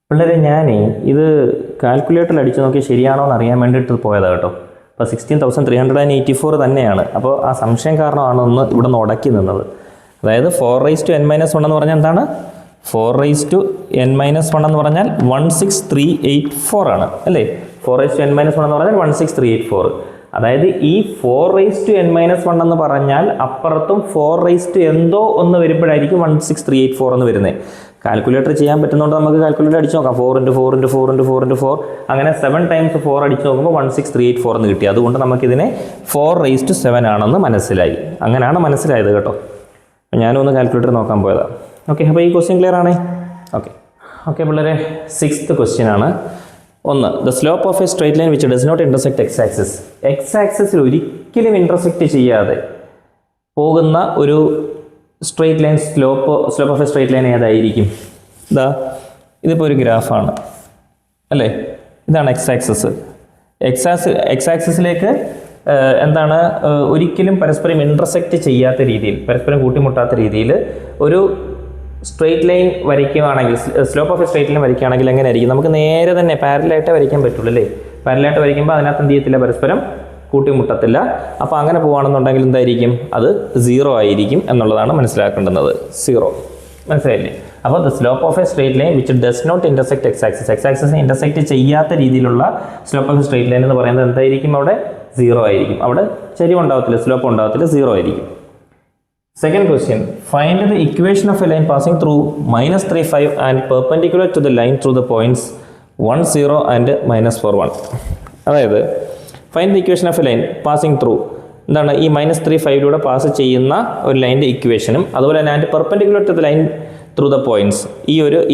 പിള്ളേരെ ഞാനേ ഇത് കാൽക്കുലേറ്ററിൽ അടിച്ച് നോക്കി ശരിയാണോ എന്ന് അറിയാൻ വേണ്ടിയിട്ട് പോയതാണ് കേട്ടോ. അപ്പോൾ 16,384 തന്നെയാണ്. അപ്പോൾ ആ സംശയം കാരണമാണ് ഒന്ന് ഇവിടെ നിന്ന് ഉടക്കി നിന്നത്. അതായത് 4 റൈസ് ടു n - 1 എന്ന് പറഞ്ഞാൽ എന്താണ്? 4 റൈസ് ടു n - 1 എന്ന് പറഞ്ഞാൽ 16384 ആണ് അല്ലേ? 4 റൈസ് ടു n - 1 എന്ന് പറഞ്ഞാൽ 16384. അതായത് ഈ 4 റൈസ് ടു n - 1 എന്ന് പറഞ്ഞാൽ അപ്പുറത്തും 4 റൈസ് ടു എന്തോ ഒന്ന് വരുമ്പോഴായിരിക്കും 16384 എന്ന് വരുന്നത്. കാൽക്കുലേറ്റർ ചെയ്യാൻ പറ്റുന്നതുകൊണ്ട് നമുക്ക് കാൽക്കുലേറ്റർ അടിച്ച് നോക്കാം. 4 × 4 × 4 × 4 × 4 അങ്ങനെ 7 ടൈംസ് 4 അടിച്ച് നോക്കുമ്പോൾ 16384 എന്ന് കിട്ടി. അതുകൊണ്ട് നമുക്കിതിനെ 4 റൈസ് ടു 7 ആണെന്ന് മനസ്സിലായി. അങ്ങനെയാണ് മനസ്സിലായത് കേട്ടോ. ഞാനും ഒന്ന് കാൽക്കുലേറ്റർ നോക്കാൻ പോയതാണ്. ഓക്കെ, അപ്പോൾ ഈ ക്വസ്റ്റ്യൻ ക്ലിയർ ആണേ? ഓക്കെ പിള്ളേരെ, 6th ക്വസ്റ്റ്യൻ ആണ്. 1. The slope of a straight line which does not intersect x axis. X ആക്സിസിൽ ഒരിക്കലും ഇൻ്റർസെക്റ്റ് ചെയ്യാതെ പോകുന്ന ഒരു straight line slope of a straight line ഏതായിരിക്കും? ഇതിപ്പോൾ ഒരു ഗ്രാഫാണ് അല്ലേ? ഇതാണ് എക്സ് ആക്സിസ്. എക്സ് ആക്സിസിലേക്ക് എന്താണ് ഒരിക്കലും പരസ്പരം ഇൻ്റർസെക്റ്റ് ചെയ്യാത്ത രീതിയിൽ, പരസ്പരം കൂട്ടിമുട്ടാത്ത രീതിയിൽ ഒരു സ്ട്രേറ്റ് ലൈൻ വരയ്ക്കുകയാണെങ്കിൽ, slope of a straight line വരയ്ക്കുകയാണെങ്കിൽ എങ്ങനെ ആയിരിക്കും? നമുക്ക് നേരെ തന്നെ പാരലായിട്ട് വരയ്ക്കാൻ പറ്റുള്ളൂ അല്ലേ? പാരലായിട്ട് വരയ്ക്കുമ്പോൾ അതിനകത്ത് എന്ത് ചെയ്യത്തില്ല? പരസ്പരം കൂട്ടിമുട്ടത്തില്ല. അപ്പോൾ അങ്ങനെ പോവുകയാണെന്നുണ്ടെങ്കിൽ എന്തായിരിക്കും? അത് 0 ആയിരിക്കും എന്നുള്ളതാണ് മനസ്സിലാക്കേണ്ടുന്നത്. 0 മനസ്സിലായില്ലേ? അപ്പോൾ the slope of a straight line which does not intersect x axis, x ആക്സിസിനെ ഇൻ്റർസെക്ട് ചെയ്യാത്ത രീതിയിലുള്ള slope of a straight line എന്ന് പറയുന്നത് എന്തായിരിക്കും? അവിടെ 0 ആയിരിക്കും. അവിടെ ചരിവുണ്ടാവത്തില്ല, സ്ലോപ്പ് ഉണ്ടാവത്തില്ല, 0 ആയിരിക്കും. Second question, find the equation of a line passing through -3, 5 and perpendicular to the line through the points 1, 0 and -4, 1. അതായത് find the equation of a line passing through എന്താണ് ഈ -3, 5 പാസ് ചെയ്യുന്ന ഒരു ലൈൻ്റെ ഇക്വേഷനും അതുപോലെ തന്നെ അതിൻ്റെ perpendicular to the line through the points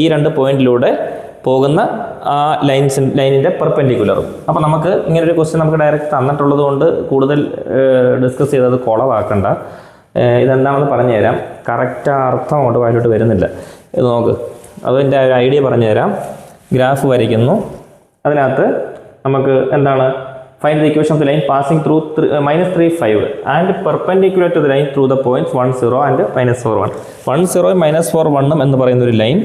ഈ രണ്ട് പോയിന്റിലൂടെ പോകുന്ന ആ ലൈനിൻ്റെ പെർപെൻഡിക്കുലറും. അപ്പോൾ നമുക്ക് ഇങ്ങനൊരു ക്വസ്റ്റ്യൻ നമുക്ക് ഡയറക്റ്റ് തന്നിട്ടുള്ളത് കൊണ്ട് കൂടുതൽ ഡിസ്കസ് ചെയ്തത് കുളവാക്കണ്ട. ഇതെന്താണെന്ന് പറഞ്ഞു തരാം. കറക്റ്റ് അർത്ഥം അങ്ങോട്ട് വായിലോട്ട് വരുന്നില്ല. ഇത് നോക്ക്, അതിൻ്റെ ഒരു ഐഡിയ പറഞ്ഞു തരാം. ഗ്രാഫ് വരയ്ക്കുന്നു, അതിനകത്ത് നമുക്ക് എന്താണ് find the equation of the line passing through -3, 5 and perpendicular to the line through the points 1, 0 and -4, 1. 1, 0, -4, 1 എന്ന് പറയുന്ന ഒരു ലൈൻ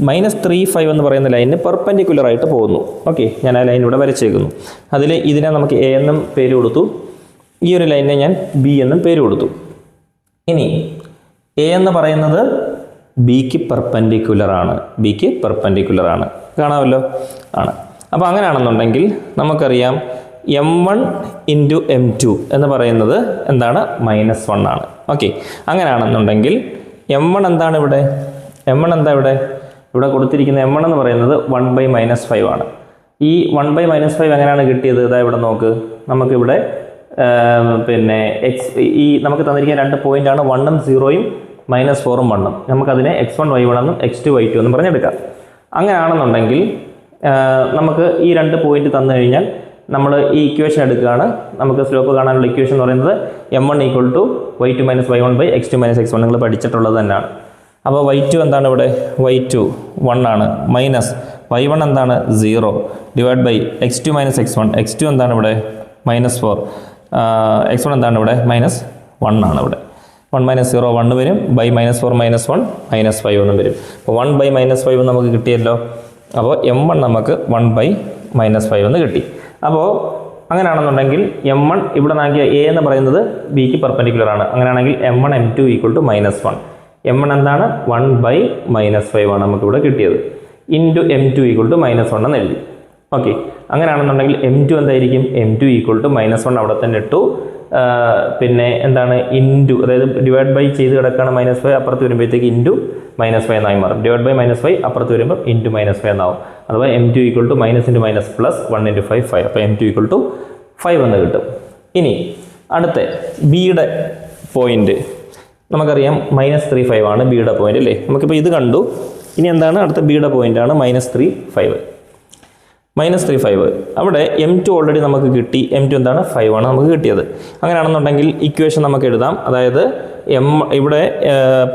-3, 5 എന്ന് പറയുന്ന ലൈനിന് പെർപെൻഡിക്കുലർ ആയിട്ട് പോകുന്നു. ഓക്കെ, ഞാൻ ആ ലൈൻ ഇവിടെ വരച്ചേക്കുന്നു. അതിൽ ഇതിനെ നമുക്ക് എ എന്നും പേര് കൊടുത്തു, ഈ ഒരു ലൈനിനെ ഞാൻ ബി എന്നും പേര് കൊടുത്തു. ഇനി എ എന്ന് പറയുന്നത് ബിക്ക് പെർപെൻഡിക്കുലർ ആണ്, കാണാമല്ലോ, ആണ്. അപ്പോൾ അങ്ങനെയാണെന്നുണ്ടെങ്കിൽ നമുക്കറിയാം m1 × m2 എന്ന് പറയുന്നത് എന്താണ്? -1 ആണ്. ഓക്കെ, അങ്ങനെയാണെന്നുണ്ടെങ്കിൽ m1 എന്താണ് ഇവിടെ? m1 എന്താ ഇവിടെ കൊടുത്തിരിക്കുന്ന m1 എന്ന് പറയുന്നത് 1/-5 ആണ്. ഈ 1/-5 എങ്ങനെയാണ് കിട്ടിയത്? ഇതാ ഇവിടെ നോക്ക്, നമുക്കിവിടെ പിന്നെ ഈ നമുക്ക് തന്നിരിക്കുന്ന രണ്ട് പോയിൻ്റാണ് 1ഉം 0ഉം -4ഉം 1ഉം. നമുക്കതിനെ x1 y1 എന്നും x2 y2 എന്നും പറഞ്ഞെടുക്കാം. അങ്ങനെയാണെന്നുണ്ടെങ്കിൽ നമുക്ക് ഈ രണ്ട് പോയിന്റ് തന്നു കഴിഞ്ഞാൽ നമ്മൾ ഈ ഇക്വേഷൻ എടുക്കുകയാണ്. നമുക്ക് സ്ലോപ്പ് കാണാനുള്ള ഇക്വേഷൻ എന്ന് പറയുന്നത് m1 = y2 - y1/x2 - x1. നിങ്ങൾ പഠിച്ചിട്ടുള്ളത് തന്നെയാണ്. അപ്പോൾ y2 എന്താണ് ഇവിടെ? y2 1 ആണ്, മൈനസ് y1 എന്താണ്? 0 /x2 - x1. x2 എന്താണ് ഇവിടെ? -4. x1 എന്താണ് ഇവിടെ? -1 ആണ്. ഇവിടെ 1 - 0 1 വരും, ബൈ -4 -1 -5 ഒന്നും വരും. അപ്പോൾ 1/-5 നമുക്ക് കിട്ടിയല്ലോ. അപ്പോൾ m1 നമുക്ക് 1/-5 എന്ന് കിട്ടി. അപ്പോൾ അങ്ങനെയാണെന്നുണ്ടെങ്കിൽ m1 ഇവിടെ നൽകിയ എ എന്ന് പറയുന്നത് ബിക്ക് പെർപെൻഡിക്കുലർ ആണ്. അങ്ങനെയാണെങ്കിൽ m1 m2 = -1. m1 എന്താണ്? 1/-5 ആണ് നമുക്കിവിടെ കിട്ടിയത്. ഇൻറ്റു m2 = -1 എന്ന് എഴുതി. ഓക്കെ, അങ്ങനെയാണെന്നുണ്ടെങ്കിൽ m2 എന്തായിരിക്കും? m2 = -1 അവിടെ തന്നെ ഇട്ടു. പിന്നെ എന്താണ്? ഇൻറ്റു, അതായത് ഡിവൈഡ് ബൈ ചെയ്ത് കിടക്കുകയാണ്. -5 അപ്പുറത്ത് വരുമ്പോഴത്തേക്ക് ഇൻറ്റു -5 എന്നായി മാറും. /-5 അപ്പുറത്ത് വരുമ്പോൾ ഇൻറ്റു -5 എന്നാവും. അഥവാ m2 = -× -+, 1 × 5 5. അപ്പോൾ m2 = 5 എന്ന് കിട്ടും. ഇനി അടുത്ത ബിയുടെ പോയിന്റ് നമുക്കറിയാം -3, 5 ആണ് ബിയുടെ പോയിന്റ് അല്ലേ? നമുക്കിപ്പോൾ ഇത് കണ്ടു. ഇനി എന്താണ് അടുത്ത ബിയുടെ പോയിന്റാണ് -3, 5. -3, 5 അവിടെ m2 ഓൾറെഡി നമുക്ക് കിട്ടി. m2 എന്താണ്? 5 ആണ് നമുക്ക് കിട്ടിയത്. അങ്ങനെയാണെന്നുണ്ടെങ്കിൽ ഇക്വേഷൻ നമുക്ക് എഴുതാം. അതായത് ഇവിടെ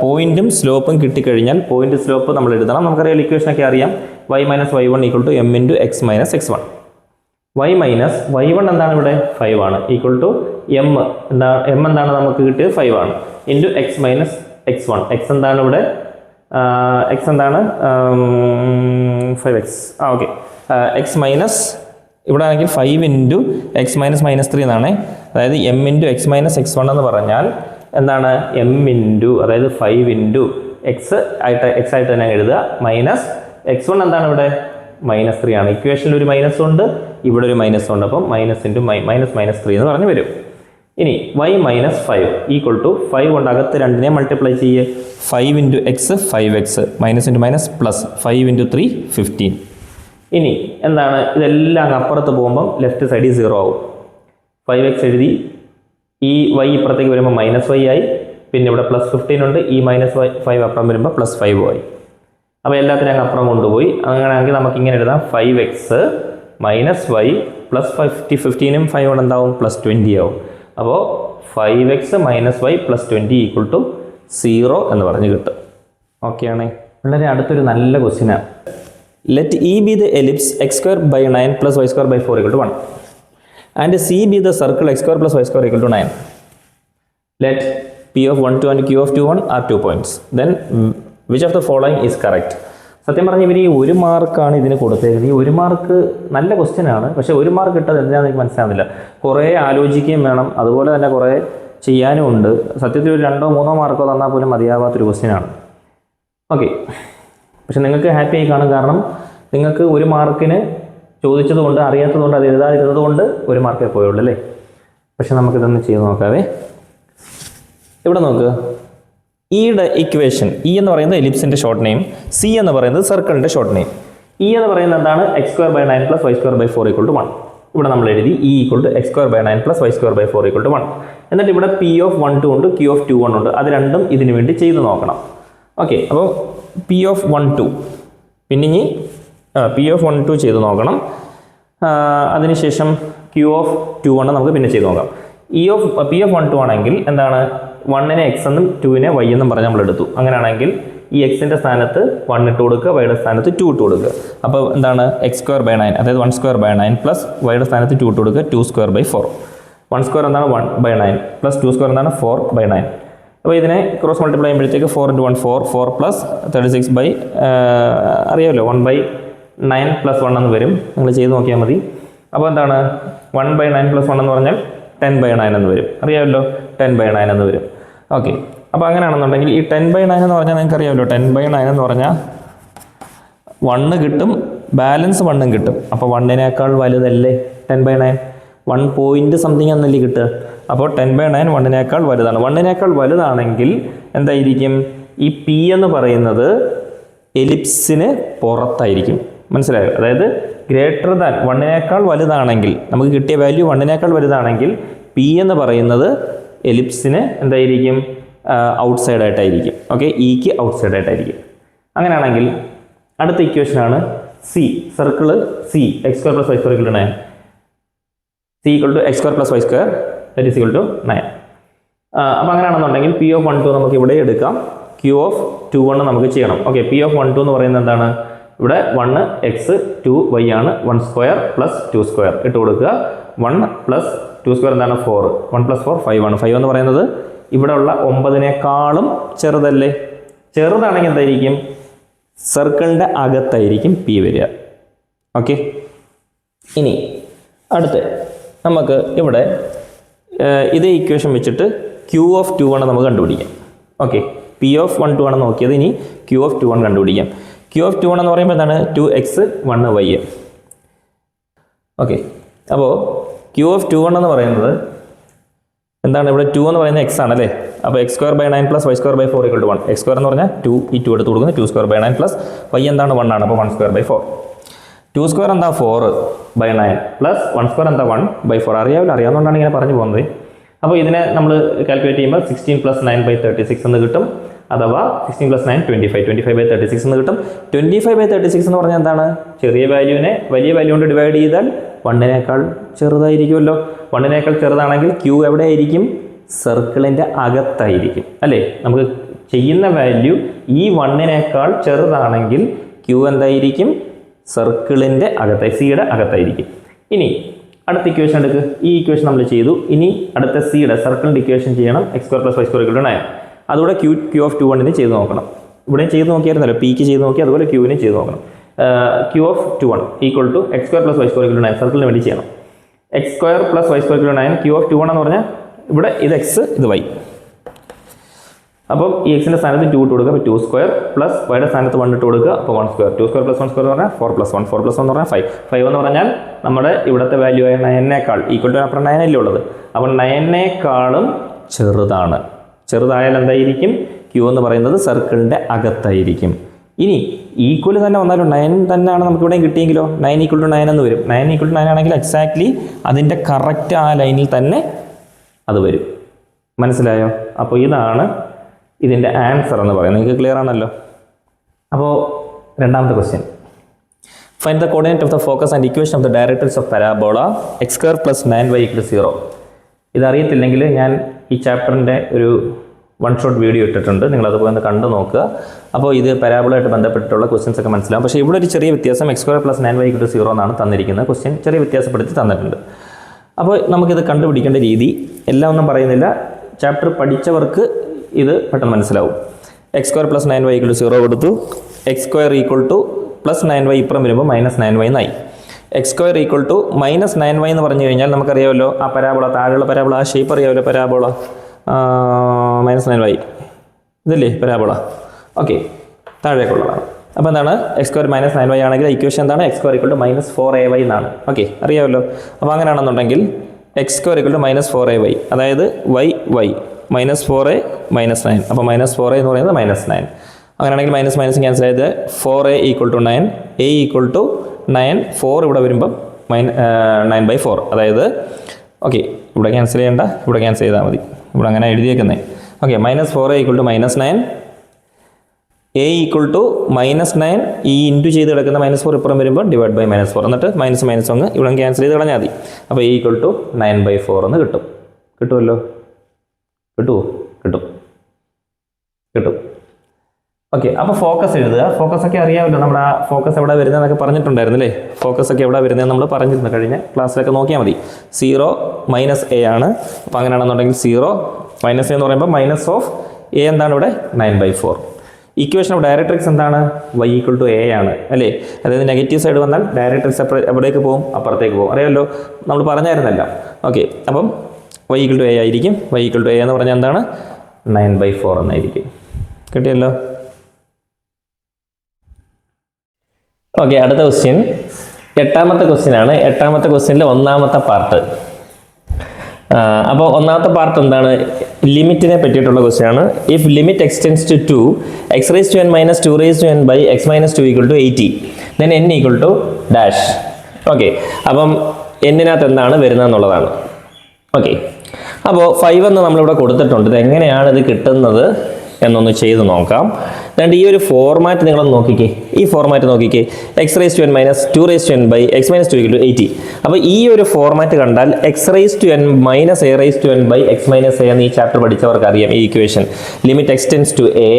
പോയിന്റും സ്ലോപ്പും കിട്ടിക്കഴിഞ്ഞാൽ പോയിന്റ് സ്ലോപ്പ് നമ്മൾ എഴുതണം. നമുക്കറിയാം ഇക്വേഷനൊക്കെ അറിയാം. y - y1 = m × x - x1. y എന്താണ് ഇവിടെ? 5 ആണ്, m എന്താണ് നമുക്ക് കിട്ടിയത്? 5 ആണ്, ഇൻറ്റു x - x1. x എന്താണ് ഇവിടെ? x എന്താണ്? 5x. ഓക്കെ, x മൈനസ് ഇവിടെ ആണെങ്കിൽ 5 × x - -3 എന്നാണ്. അതായത് m × x - x1 എന്ന് പറഞ്ഞാൽ എന്താണ്? m × അതായത് 5 × x ആയിട്ട് തന്നെ എഴുതുക. മൈനസ് x1 എന്താണ് ഇവിടെ? -3 ആണ്. ഇക്വേഷനിൽ ഒരു മൈനസ് ഉണ്ട്, ഇവിടെ ഒരു മൈനസ് ഉണ്ട്. അപ്പം -3 എന്ന് പറഞ്ഞു വരും. ഇനി y - 5 = 5 കൊണ്ട് അകത്ത് 2നെ മൾട്ടിപ്ലൈ ചെയ്യുക. 5 × x 5x, -× +5 × 3 15. ഇനി എന്താണ്? ഇതെല്ലാം അപ്പുറത്ത് പോകുമ്പം ലെഫ്റ്റ് സൈഡിൽ 0 ആവും. 5x എഴുതി, ഈ y ഇപ്പുറത്തേക്ക് വരുമ്പോൾ -y ആയി. പിന്നെ ഇവിടെ +15 ഉണ്ട്, ഈ -5 അപ്പുറം വരുമ്പോൾ +5 ആയി. അപ്പോൾ എല്ലാത്തിനും അങ്ങ് അപ്പുറം കൊണ്ടുപോയി. അങ്ങനെയാണെങ്കിൽ നമുക്ക് ഇങ്ങനെ എഴുതാം: 5x - y + 15ഉം 5 കൊണ്ട് എന്താവും? +20 ആവും. അപ്പോൾ 5x - y +20 = 0 എന്ന് പറഞ്ഞ് കിട്ടും. ഓക്കെ ആണേ? വളരെ അടുത്തൊരു നല്ല ക്വസ്റ്റ്യനാണ്. Let E be the ellipse x²/9 + y² / 4 = 1 and C be the circle x² + y² = 9. Let P of 1, 2 and Q of 2, 1 are 2 points. Then which of the following is correct? സത്യം പറഞ്ഞാൽ ഇവർ ഈ 1 മാർക്കാണ് ഇതിന് കൊടുത്തേക്കുന്നത്. ഈ 1 മാർക്ക് നല്ല ക്വസ്റ്റ്യൻ ആണ്, പക്ഷേ 1 മാർക്ക് കിട്ടാതെ എന്താണെന്ന് എനിക്ക് മനസ്സിലാകുന്നില്ല. കുറേ ആലോചിക്കുകയും വേണം, അതുപോലെ തന്നെ കുറേ ചെയ്യാനും ഉണ്ട്. സത്യത്തിൽ ഒരു 2 or 3 മാർക്കോ തന്നാൽ പോലും മതിയാവാത്തൊരു ക്വസ്റ്റ്യൻ ആണ്. ഓക്കെ, പക്ഷെ നിങ്ങൾക്ക് ഹാപ്പി ആയി കാണും, കാരണം നിങ്ങൾക്ക് ഒരു മാർക്കിന് ചോദിച്ചതുകൊണ്ട് അറിയാത്തതുകൊണ്ട് അത് എഴുതാതിരുന്നത് കൊണ്ട് ഒരു മാർക്കേ പോയുള്ളൂ അല്ലേ. പക്ഷെ നമുക്കിതൊന്ന് ചെയ്ത് നോക്കാവേ. ഇവിടെ നോക്ക്, ഈയുടെ ഇക്വേഷൻ ഇ എന്ന് പറയുന്നത് എലിപ്സിൻ്റെ ഷോർട്ട് നെയിം, സി എന്ന് പറയുന്നത് സർക്കിളിൻ്റെ ഷോർട്ട് നെയിം. ഇ എന്ന് പറയുന്നത് എന്താണ്? x² / 9 + y² / 4 = 1. ഇവിടെ നമ്മൾ എഴുതി ഇ = x² / 9 + y² / 4 = 1. എന്നിട്ട് ഇവിടെ P(1), 2 ഉണ്ട്, Q(2), 1 ഉണ്ട്. അത് രണ്ടും ഇതിനു വേണ്ടി ചെയ്ത് നോക്കണം. ഓക്കെ, അപ്പോൾ P(1), 2 പിന്നെ ഇനി P(1), 2 ചെയ്ത് നോക്കണം. അതിനുശേഷം Q(2), 1 നമുക്ക് പിന്നെ ചെയ്ത് നോക്കാം. P(1), 2 ആണെങ്കിൽ എന്താണ്? 1-നെ x എന്നും 2-നെ y എന്നും പറഞ്ഞ് നമ്മൾ എടുത്തു. അങ്ങനെയാണെങ്കിൽ ഈ എക്സിൻ്റെ സ്ഥാനത്ത് 1 ഇട്ട് കൊടുക്കുക, വൈയുടെ സ്ഥാനത്ത് 2 ഇട്ട് കൊടുക്കുക. അപ്പോൾ എന്താണ്? x² / 9, അതായത് 1² / 9 പ്ലസ് വൈയുടെ സ്ഥാനത്ത് 2 ഇട്ട് കൊടുക്കുക, 2² / 4. 1² എന്താണ്? 1/9 പ്ലസ് 2² എന്താണ്? 4/9. അപ്പോൾ ഇതിനെ ക്രോസ് മൾട്ടിപ്ലൈ ചെയ്യുമ്പോഴത്തേക്ക് 4 × 1 4, 4 പ്ലസ് 36 അറിയാമല്ലോ 1/9 + 1 എന്ന് വരും. നിങ്ങൾ ചെയ്ത് നോക്കിയാൽ മതി. അപ്പോൾ എന്താണ്? 1/9 + 1 എന്ന് പറഞ്ഞാൽ 10/9 എന്ന് വരും. അറിയാമല്ലോ, 10/9 എന്ന് വരും. ഓക്കെ, അപ്പോൾ അങ്ങനെയാണെന്നുണ്ടെങ്കിൽ ഈ 10/9 എന്ന് പറഞ്ഞാൽ നിങ്ങൾക്ക് അറിയാമല്ലോ, 10/9 എന്ന് പറഞ്ഞാൽ 1 കിട്ടും, ബാലൻസ് 1 കിട്ടും. അപ്പോൾ 1-നേക്കാൾ വലുതല്ലേ 10/9? 1 പോയിൻറ്റ് സംതിങ് എന്നല്ലേ കിട്ടുക. അപ്പോൾ 10/9 1-നേക്കാൾ വലുതാണ്. 1-നേക്കാൾ വലുതാണെങ്കിൽ എന്തായിരിക്കും? ഈ പി എന്ന് പറയുന്നത് എലിപ്സിന് പുറത്തായിരിക്കും. മനസ്സിലായോ? അതായത് ഗ്രേറ്റർ ദാൻ 1-നേക്കാൾ വലുതാണെങ്കിൽ, നമുക്ക് കിട്ടിയ വാല്യൂ 1-നേക്കാൾ വലുതാണെങ്കിൽ പി എന്ന് പറയുന്നത് എലിപ്സിന് എന്തായിരിക്കും? ഔട്ട്സൈഡ് ആയിട്ടായിരിക്കും. ഓക്കെ, ഇക്ക് ഔട്ട്സൈഡ് ആയിട്ടായിരിക്കും. അങ്ങനെയാണെങ്കിൽ അടുത്ത ഇക്വേഷനാണ് C, circle C, x² + y² = 9. c = x² + y² = 9. അപ്പോൾ അങ്ങനെയാണെന്നുണ്ടെങ്കിൽ P(1), 2 നമുക്ക് ഇവിടെ എടുക്കാം, Q(2), 1 നമുക്ക് ചെയ്യണം. ഓക്കെ, P(1), 2 എന്ന് പറയുന്നത് എന്താണ്? ഇവിടെ 1 x, 2 y ആണ്. 1² + 2² ഇട്ട് കൊടുക്കുക. 1 + 2² എന്താണ്? 4. 1 + 4 5 ആണ്. 5 എന്ന് പറയുന്നത് ഇവിടെ ഉള്ള 9-നേക്കാളും ചെറുതല്ലേ? ചെറുതാണെങ്കിൽ എന്തായിരിക്കും? സർക്കിളിൻ്റെ അകത്തായിരിക്കും പി വരിക. ഓക്കെ, ഇനി അടുത്ത് നമുക്ക് ഇവിടെ ഇതേ ഇക്വേഷൻ വെച്ചിട്ട് Q(2), 1 നമുക്ക് കണ്ടുപിടിക്കാം. ഓക്കെ, P(1), 2 ആണ് നോക്കിയത്. ഇനി Q(2), 1 കണ്ടുപിടിക്കാം. Q(2), 1 എന്ന് പറയുമ്പോൾ എന്താണ്? 2x, 1y. ഓക്കെ, അപ്പോൾ Q(2), 1 എന്ന് പറയുന്നത് എന്താണ്? ഇവിടെ 2 എന്ന് പറയുന്നത് x ആണല്ലേ. അപ്പോൾ x² / 9 + y² / 4 = 1. x² എന്ന് പറഞ്ഞാൽ 2, ഈ 2 എടുത്ത് കൊടുക്കുന്നത് 2² / 9 പ്ലസ് y എന്താണ്? 1 ആണ്. അപ്പോൾ 1² / 4. 2² എന്താ? 4/9 പ്ലസ് 1² എന്താ? 1/4. അറിയാവുന്നതുകൊണ്ടാണ് ഇങ്ങനെ പറഞ്ഞു പോകുന്നത്. അപ്പോൾ ഇതിനെ നമ്മൾ കാൽക്കുലേറ്റ് ചെയ്യുമ്പോൾ 16 + 9/36 എന്ന് കിട്ടും. അഥവാ 16 + 9 25, 25/36 എന്ന് കിട്ടും. 25/36 എന്ന് പറഞ്ഞാൽ എന്താണ്? ചെറിയ വാല്യൂവിനെ വലിയ വാല്യൂ കൊണ്ട് ഡിവൈഡ് ചെയ്താൽ 1-നേക്കാൾ ചെറുതായിരിക്കുമല്ലോ. 1-നേക്കാൾ ചെറുതാണെങ്കിൽ Q എവിടെയായിരിക്കും? സർക്കിളിൻ്റെ അകത്തായിരിക്കും അല്ലേ. നമുക്ക് ചെയ്യുന്ന വാല്യൂ ഈ 1-നേക്കാൾ ചെറുതാണെങ്കിൽ Q എന്തായിരിക്കും? സർക്കിളിൻ്റെ അകത്തായി, സിയുടെ അകത്തായിരിക്കും. ഇനി അടുത്ത ഇക്വേഷൻ എടുക്കുക. ഈ ഇക്വേഷൻ നമ്മൾ ചെയ്തു. ഇനി അടുത്ത സിയുടെ സർക്കിളിൻ്റെ ഇക്വേഷൻ ചെയ്യണം. x² + y² = 9. അതുകൂടെ Q(2), 1 ചെയ്ത് നോക്കണം. ഇവിടെ ചെയ്ത് നോക്കിയായിരുന്നല്ലോ, പിക്ക് ചെയ്ത് നോക്കി, അതുപോലെ Qവിനെ ചെയ്ത് നോക്കണം. Q(2), 1 = x² + y² = 9. സർക്കിളിന് വേണ്ടി ചെയ്യണം. x² + y² = 9. Q(2), 1 എന്ന് പറഞ്ഞാൽ ഇവിടെ ഇത് x, ഇത് y. അപ്പം ഈ എക്സിൻ്റെ സ്ഥാനത്ത് 2 ഇട്ട് കൊടുക്കുക. അപ്പോൾ 2² പ്ലസ് വൈയുടെ സ്ഥാനത്ത് 1 ഇട്ട് കൊടുക്കുക. അപ്പോൾ 1². 2² + 1² എന്ന് പറഞ്ഞാൽ 4 + 1. 4 + 1 എന്ന് പറഞ്ഞാൽ 5. 5 എന്ന് പറഞ്ഞാൽ നമ്മുടെ ഇവിടുത്തെ വാല്യൂ ആയ 9-നേക്കാൾ ഈക്വൽ ടു അപ്പുറം 9 അല്ലേ ഉള്ളത്. അപ്പോൾ 9-നേക്കാളും ചെറുതാണ്. ചെറുതായാൽ എന്തായിരിക്കും? Q എന്ന് പറയുന്നത് സർക്കിളിൻ്റെ അകത്തായിരിക്കും. ഇനി ഈക്വൽ തന്നെ വന്നാലും 9 തന്നെയാണ് നമുക്ക് ഇവിടെ കിട്ടിയെങ്കിലോ 9 = 9 എന്ന് വരും. 9 = 9 ആണെങ്കിൽ എക്സാക്ട്ലി അതിൻ്റെ കറക്റ്റ് ആ ലൈനിൽ തന്നെ അത് വരും. മനസ്സിലായോ? അപ്പോൾ ഇതാണ് ഇതിൻ്റെ ആൻസർ എന്ന് പറയുന്നത്. നിങ്ങൾക്ക് ക്ലിയർ ആണല്ലോ. അപ്പോൾ രണ്ടാമത്തെ question, find the coordinate of the focus and equation of the directrix of parabola x² + 9y = 0. ഇതറിയത്തില്ലെങ്കിൽ ഞാൻ ഈ ചാപ്റ്ററിൻ്റെ ഒരു 1 ഷോട്ട് വീഡിയോ ഇട്ടിട്ടുണ്ട്. നിങ്ങളത് പോയി ഒന്ന് കണ്ടു നോക്കുക. അപ്പോൾ ഇത് പരാബോളയായിട്ട് ബന്ധപ്പെട്ടിട്ടുള്ള ക്വസ്റ്റ്യൻസ് ഒക്കെ മനസ്സിലാവും. പക്ഷേ ഇവിടെ ഒരു ചെറിയ വ്യത്യാസം, x² + 9y = 0 എന്നാണ് തന്നിരിക്കുന്നത്. ക്വസ്റ്റ്യൻ ചെറിയ വ്യത്യാസപ്പെടുത്തി തന്നിട്ടുണ്ട്. അപ്പോൾ നമുക്കിത് കണ്ടുപിടിക്കേണ്ട രീതി എല്ലാം ഒന്നും പറയുന്നില്ല. ചാപ്റ്റർ പഠിച്ചവർക്ക് ഇത് പെട്ടെന്ന് മനസ്സിലാവും. x² + 9y = 0 കൊടുത്തു. x² + 9y ഇപ്പുറം വരുമ്പോൾ -9y എന്നായി. x² -9y എന്ന് പറഞ്ഞു കഴിഞ്ഞാൽ നമുക്കറിയാമല്ലോ ആ പരാബോള, താഴെയുള്ള പരാബോള, ആ ഷേപ്പ് അറിയാമല്ലോ, പരാബോള -9y ഇതല്ലേ പരാബോള. ഓക്കെ, താഴേക്കുള്ളതാണ്. അപ്പോൾ എന്താണ് എക്സ് സ്ക്വയർ മൈനസ് 9y ആണെങ്കിൽ ഇക്വേഷൻ എന്താണ് X square equal to -4ay എന്നാണ്. ഓക്കെ, അറിയാമല്ലോ. അപ്പോൾ അങ്ങനെയാണെന്നുണ്ടെങ്കിൽ X square equal to -4ay, അതായത് y -4a -9. അപ്പോൾ -4a എന്ന് പറയുന്നത് -9. അങ്ങനെയാണെങ്കിൽ മൈനസ് മൈനസ് ക്യാൻസൽ ചെയ്ത് 4a equal to 9, a equal to 9, 4 ഇവിടെ വരുമ്പം 9/4. അതായത് ഓക്കെ, ഇവിടെ ക്യാൻസൽ ചെയ്യേണ്ട, ഇവിടെ ക്യാൻസൽ ചെയ്താൽ മതി. ഇവിടെ അങ്ങനെ എഴുതിയേക്കുന്നത്. Okay, -4a equal to -9, a equal to -9, ഈ ഇൻറ്റു ചെയ്ത് കിടക്കുന്ന -4 ഇപ്പുറം വരുമ്പോൾ ഡിവൈഡ് ബൈ -4, എന്നിട്ട് മൈനസ് മൈനസ് ഒന്ന് ഇവിടെ ക്യാൻസൽ ചെയ്ത് കളഞ്ഞാൽ മതി. അപ്പോൾ a ഈക്വൽ ടു 9/4 എന്ന് കിട്ടും. കിട്ടുമല്ലോ? കിട്ടും. ഓക്കെ, അപ്പോൾ ഫോക്കസ് എഴുതുക. ഫോക്കസ് ഒക്കെ അറിയാമല്ലോ, നമ്മുടെ ആ ഫോക്കസ് എവിടെ വരുന്നതെന്നൊക്കെ പറഞ്ഞിട്ടുണ്ടായിരുന്നു അല്ലേ? ഫോക്കസ് ഒക്കെ എവിടെ വരുന്നതെന്ന് നമ്മൾ പറഞ്ഞിരുന്നു കഴിഞ്ഞ ക്ലാസ്സിലൊക്കെ നോക്കിയാൽ മതി. 0 -a ആണ്. അപ്പോൾ അങ്ങനെയാണെന്നുണ്ടെങ്കിൽ 0 -a എന്ന് പറയുമ്പോൾ -a എന്താണ് ഇവിടെ 9/4. ഇക്വേഷൻ ഓഫ് ഡയറക്ട്രിക്സ് എന്താണ്? y ഈക്വൽ ടു a ആണ് അല്ലേ? അതായത് നെഗറ്റീവ് സൈഡ് വന്നാൽ ഡയറക്ട്രിക്സ് എവിടേക്ക് പോകും? അപ്പുറത്തേക്ക് പോകും. അറിയാമല്ലോ, നമ്മൾ പറഞ്ഞായിരുന്നല്ല. ഓക്കെ, അപ്പം y ഈക്വൽ ടു a ആയിരിക്കും. y ഈക്വൽ ടു a എന്ന് പറഞ്ഞാൽ എന്താണ്? 9/4 എന്നായിരിക്കും. കിട്ടിയല്ലോ? ഓക്കെ, അടുത്ത ക്വസ്റ്റ്യൻ 8ാമത്തെ ക്വസ്റ്റ്യൻ ആണ്. 8ാമത്തെ ക്വസ്റ്റ്യനിലെ 1ാമത്തെ പാർട്ട്. അപ്പോൾ 1ാമത്തെ പാർട്ട് എന്താണ്? ലിമിറ്റിനെ പറ്റിയിട്ടുള്ള ക്വസ്റ്റ്യൻ ആണ്. If limit x tends to 2 x raised to n minus 2 raised to n by x minus 2 equal to 80, then n equal to dash. Okay, അപ്പം എന്നിനകത്ത് എന്താണ് വരുന്നത് എന്നുള്ളതാണ്. ഓക്കെ, അപ്പോൾ 5 എന്ന് നമ്മളിവിടെ കൊടുത്തിട്ടുണ്ട്. ഇത് എങ്ങനെയാണ് ഇത് കിട്ടുന്നത് എന്നൊന്ന് ചെയ്ത് നോക്കാം. അതുകൊണ്ട് ഈ ഒരു ഫോർമാറ്റ് നിങ്ങളൊന്ന് നോക്കിക്കേ. ഈ ഫോർമാറ്റ് നോക്കിക്കേ, x raised to n minus 2 raised to n by x minus 2 equal to 80. അപ്പോൾ ഈ ഒരു ഫോർമാറ്റ് കണ്ടാൽ x raised to n minus a raised to n by x minus a എന്ന് ഈ ചാപ്റ്റർ പഠിച്ചവർക്ക് അറിയാം. ഈ equation limit x tends to a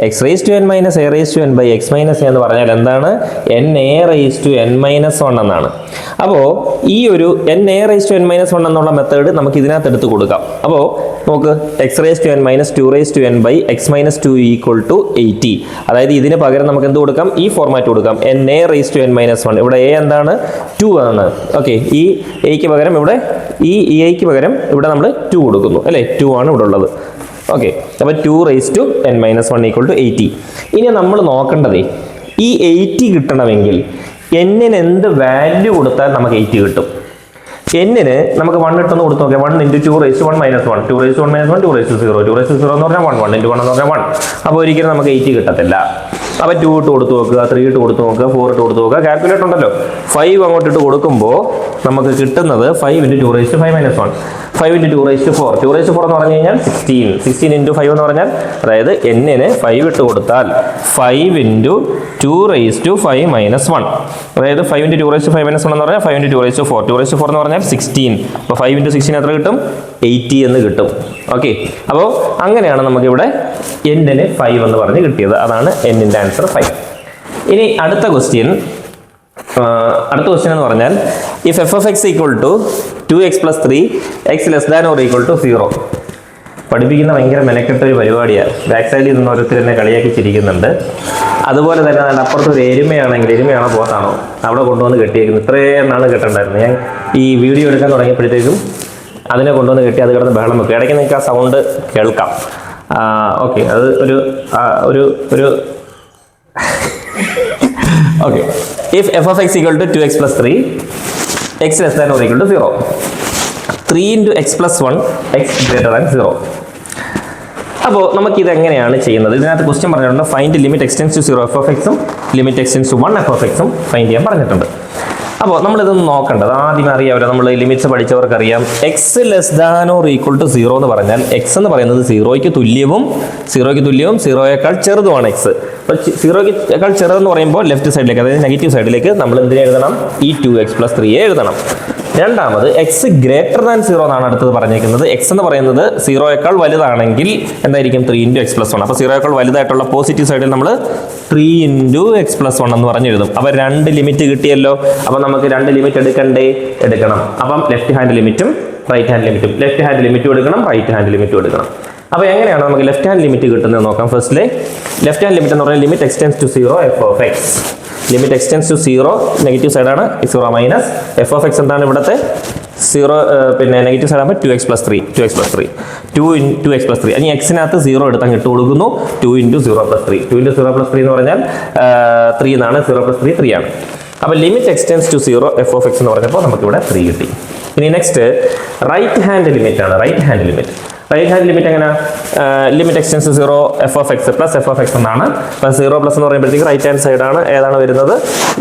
x raised to n minus a raised to n by x minus a എന്ന് പറഞ്ഞാൽ എന്താണ്? na raised to n minus 1 എന്നാണ്. അപ്പോൾ ഈ ഒരു na raised to n minus 1 എന്നുള്ള മെത്തേഡ് നമുക്ക് ഇതിനകത്ത് എടുത്ത് കൊടുക്കാം. അപ്പോൾ നോക്ക്, x raised to n minus 2 raised to n by x minus 2 equal to 80. അതായത് ഇതിന് പകരം നമുക്ക് എന്ത് കൊടുക്കാം? ഈ ഫോർമാറ്റ് കൊടുക്കാം, na raised to n minus 1. ഇവിടെ a എന്താണ്? 2 ആണ്. ഓക്കെ, ഈ എയ്ക്ക് പകരം ഇവിടെ ഈ എയ്ക്ക് പകരം ഇവിടെ നമ്മൾ 2 കൊടുക്കുന്നു അല്ലേ? 2 ആണ് ഇവിടെ ഉള്ളത്. ഓക്കെ, അപ്പോൾ 2 raised to n minus 1 equal to 80. ഇനി നമ്മൾ നോക്കേണ്ടതേ, ഈ 80 കിട്ടണമെങ്കിൽ n-ന് എന്ത് വാല്യൂ കൊടുത്താൽ നമുക്ക് 80 കിട്ടും? n-ന് നമുക്ക് 1 ഇട്ടെന്ന് കൊടുത്ത് നോക്കാം. 1 × 2 raised to 1 minus 1, 2 raised to 1 minus 1, 2 raised to 0, 2 raised to 0 എന്ന് പറഞ്ഞാൽ 1, 1 × 1 എന്ന് പറഞ്ഞാൽ 1. അപ്പോൾ ഒരിക്കലും നമുക്ക് 80 കിട്ടത്തില്ല. അപ്പോൾ 2 ഇട്ട് കൊടുത്ത് നോക്കുക, 3 ഇട്ട് കൊടുത്ത് നോക്കുക, 4 ഇട്ട് കൊടുത്ത് നോക്കുക. കാൽക്കുലേറ്റർ ഉണ്ടല്ലോ, 5 അങ്ങോട്ട് ഇട്ട് കൊടുക്കുമ്പോൾ നമുക്ക് കിട്ടുന്നത് 5 × 2 raised to 5 minus 1, 5 × 2 raised to 4. 2 raised to 4 എന്ന് പറഞ്ഞു കഴിഞ്ഞാൽ 16. 16 × 5 എന്ന് പറഞ്ഞാൽ, അതായത് n-ന് 5 ഇട്ട് കൊടുത്താൽ 5 × 2 raised to 5 minus 1. അതായത് 5 × 2 raised to 5 minus 1 എന്ന് പറഞ്ഞാൽ 5 × 2 raised to 4. 2 raised to 4 എന്ന് പറഞ്ഞാൽ 16. അപ്പോൾ 5 × 16 എത്ര കിട്ടും? 80 എന്ന് കിട്ടും. ഓക്കെ, അപ്പോൾ അങ്ങനെയാണ് നമുക്കിവിടെ n-ന് 5 എന്ന് പറഞ്ഞ് കിട്ടിയത്. അതാണ് n-ന്റെ ആൻസർ 5. ഇനി അടുത്ത ക്വസ്റ്റ്യൻ എന്ന് പറഞ്ഞാൽ if f of x equal to 2x plus 3 x less than or equal to 0. പഠിപ്പിക്കുന്ന ഭയങ്കര മെനക്കെട്ട ഒരു പരിപാടിയാണ്. ബാക്ക് സൈഡിൽ നിന്ന് ഓരോരുത്തർ എന്നെ കളിയാക്കി ചിരിക്കുന്നുണ്ട്. അതുപോലെ തന്നെ നല്ല അപ്പുറത്ത് ഒരു എരുമയാണോ പോത്താണോ അവിടെ കൊണ്ടുവന്ന് കെട്ടിയേക്കുന്നത്. ഇത്രയും നാൾ കെട്ടണ്ടായിരുന്നു. ഞാൻ ഈ വീഡിയോ എടുക്കാൻ തുടങ്ങിയപ്പോഴത്തേക്കും അതിനെ കൊണ്ടുവന്ന് കെട്ടി അത് കിടന്ന് ബഹളം വെക്കും. ഇടയ്ക്ക് നിങ്ങൾക്ക് ആ സൗണ്ട് കേൾക്കാം. ഓക്കെ, അത് ഒരു okay, if f of x equal to 2x plus 3 x less than or equal to 0, 3 × x plus 1 x greater than 0. അപ്പോൾ നമുക്കിത് എങ്ങനെയാണ് ചെയ്യുന്നത്? ഇതിനകത്ത് ക്വസ്റ്റ്യൻ പറഞ്ഞിട്ടുണ്ട്, find limit x tends to 0 f of x ഉം limit x tends to 1 f of x ഉം find ചെയ്യാൻ പറഞ്ഞിട്ടുണ്ട്. അപ്പോൾ നമ്മളിതൊന്ന് നോക്കേണ്ടത് ആദ്യം അറിയാമല്ലോ, നമ്മൾ ലിമിറ്റ്സ് പഠിച്ചവർക്ക് അറിയാം. X less than or equal to 0 എന്ന് പറഞ്ഞാൽ എക്സ് എന്ന് പറയുന്നത് 0യ്ക്ക് തുല്യവും 0യേക്കാൾ ചെറുതുമാണ് എക്സ്. അപ്പോൾ 0യേക്കാൾ ചെറുതെന്ന് പറയുമ്പോൾ ലെഫ്റ്റ് സൈഡിലേക്ക്, അതായത് നെഗറ്റീവ് സൈഡിലേക്ക് നമ്മൾ എന്തിനെ എഴുതണം? ഈ 2x plus 3 എഴുതണം. രണ്ടാമത് എക്സ് ഗ്രേറ്റർ ദാൻ 0 എന്നാണ് അടുത്തത് പറഞ്ഞേക്കുന്നത്. എക്സ് എന്ന് പറയുന്നത് 0യേക്കാൾ വലുതാണെങ്കിൽ എന്തായിരിക്കും? 3 × x plus 1. അപ്പോൾ 0യേക്കാൾ വലുതായിട്ടുള്ള പോസിറ്റീവ് സൈഡിൽ നമ്മൾ 3 × x plus 1 എന്ന് പറഞ്ഞെഴുതും. അപ്പോൾ 2 ലിമിറ്റ് കിട്ടിയല്ലോ. അപ്പോൾ നമുക്ക് 2 ലിമിറ്റ് എടുക്കണം. അപ്പം ലെഫ്റ്റ് ഹാൻഡ് ലിമിറ്റും റൈറ്റ് ഹാൻഡ് ലിമിറ്റും, ലെഫ്റ്റ് ഹാൻഡ് ലിമിറ്റും എടുക്കണം, റൈറ്റ് ഹാൻഡ് ലിമിറ്റും എടുക്കണം. അപ്പോൾ എങ്ങനെയാണ് നമുക്ക് ലെഫ്റ്റ് ഹാൻഡ് ലിമിറ്റ് കിട്ടുന്നത് നോക്കാം. ഫസ്റ്റിലെ ലെഫ്റ്റ് ഹാൻഡ് ലിമിറ്റ് എന്ന് പറഞ്ഞാൽ limit x tends to 0 f of x. Limit x tends to 0 negative സൈഡാണ് 0 മൈനസ് f of x എന്താണ് ഇവിടുത്തെ 0 പിന്നെ നെഗറ്റീവ് സൈഡ് ആകുമ്പോൾ 2x + 3 2x + 3 2x + 3 ഇനി എക്സിനകത്ത് 0 എടുത്ത് അങ്ങ് ഇട്ട് കൊടുക്കുന്നു 2 × 0 + 3 2 × 0 + 3 എന്ന് പറഞ്ഞാൽ 3 എന്നാണ് 0 + 3 3 ആണ്. അപ്പോൾ ലിമിറ്റ് എക്സ്റ്റെൻസ് ടു 0 f(x) എന്ന് പറഞ്ഞപ്പോൾ നമുക്കിവിടെ 3 കിട്ടി. ഇനി നെക്സ്റ്റ് റൈറ്റ് ഹാൻഡ് ലിമിറ്റ് ആണ്. റൈറ്റ് ഹാൻഡ് ലിമിറ്റ് എങ്ങനെ? Limit x tends to 0 f(x) + f(x) എന്നാണ്. അപ്പോൾ 0 പ്ലസ് എന്ന് പറയുമ്പോഴത്തേക്ക് റൈറ്റ് ഹാൻഡ് സൈഡ് ആണ് ഏതാണ് വരുന്നത്?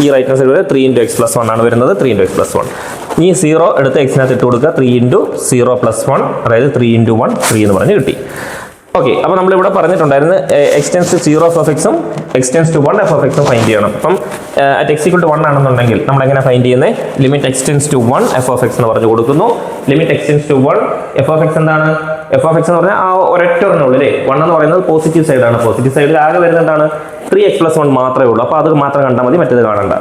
ഈ റൈറ്റ് ഹാൻഡ് സൈഡ് 3 × x + 1 ആണ് വരുന്നത്. 3 × x + 1 ഈ 0 എടുത്ത് എക്സിനകത്ത് ഇട്ട് കൊടുക്കുക 3 × 0 + 1 അതായത് 3 × 1 3 എന്ന് പറഞ്ഞ് കിട്ടി. ഓക്കെ, അപ്പോൾ നമ്മളിവിടെ പറഞ്ഞിട്ടുണ്ടായിരുന്നു എക്സ്റ്റെൻസ് ടു 0 f(x)ഉം എക്സ്റ്റെൻസ് ടു 1 f(x) ഫൈൻഡ് ചെയ്യണം. അപ്പം at x = 1 ആണെന്നുണ്ടെങ്കിൽ നമ്മൾ എങ്ങനെ ഫൈൻഡ് ചെയ്യുന്നത്? ലിമിറ്റ് എക്സ്റ്റെൻസ് ടു 1 f(x) എന്ന് പറഞ്ഞു കൊടുക്കുന്നു. ലിമിറ്റ് എക്സ്റ്റെൻസ് ടു 1 f(x) എന്താണ്? f(x) എന്ന് പറഞ്ഞാൽ ആ ഒരൊറ്റ ഒരെണ്ണമുള്ളൂ അല്ലേ? 1 എന്ന് പറയുന്നത് പോസിറ്റീവ് സൈഡാണ്. പോസിറ്റീവ് സൈഡിൽ ആകെ വരുന്നത് എന്താണ്? 3x + 1 മാത്രമേ ഉള്ളൂ. അപ്പോൾ അത് മാത്രം കണ്ടാൽ മതി, മറ്റേത് കാണണ്ട.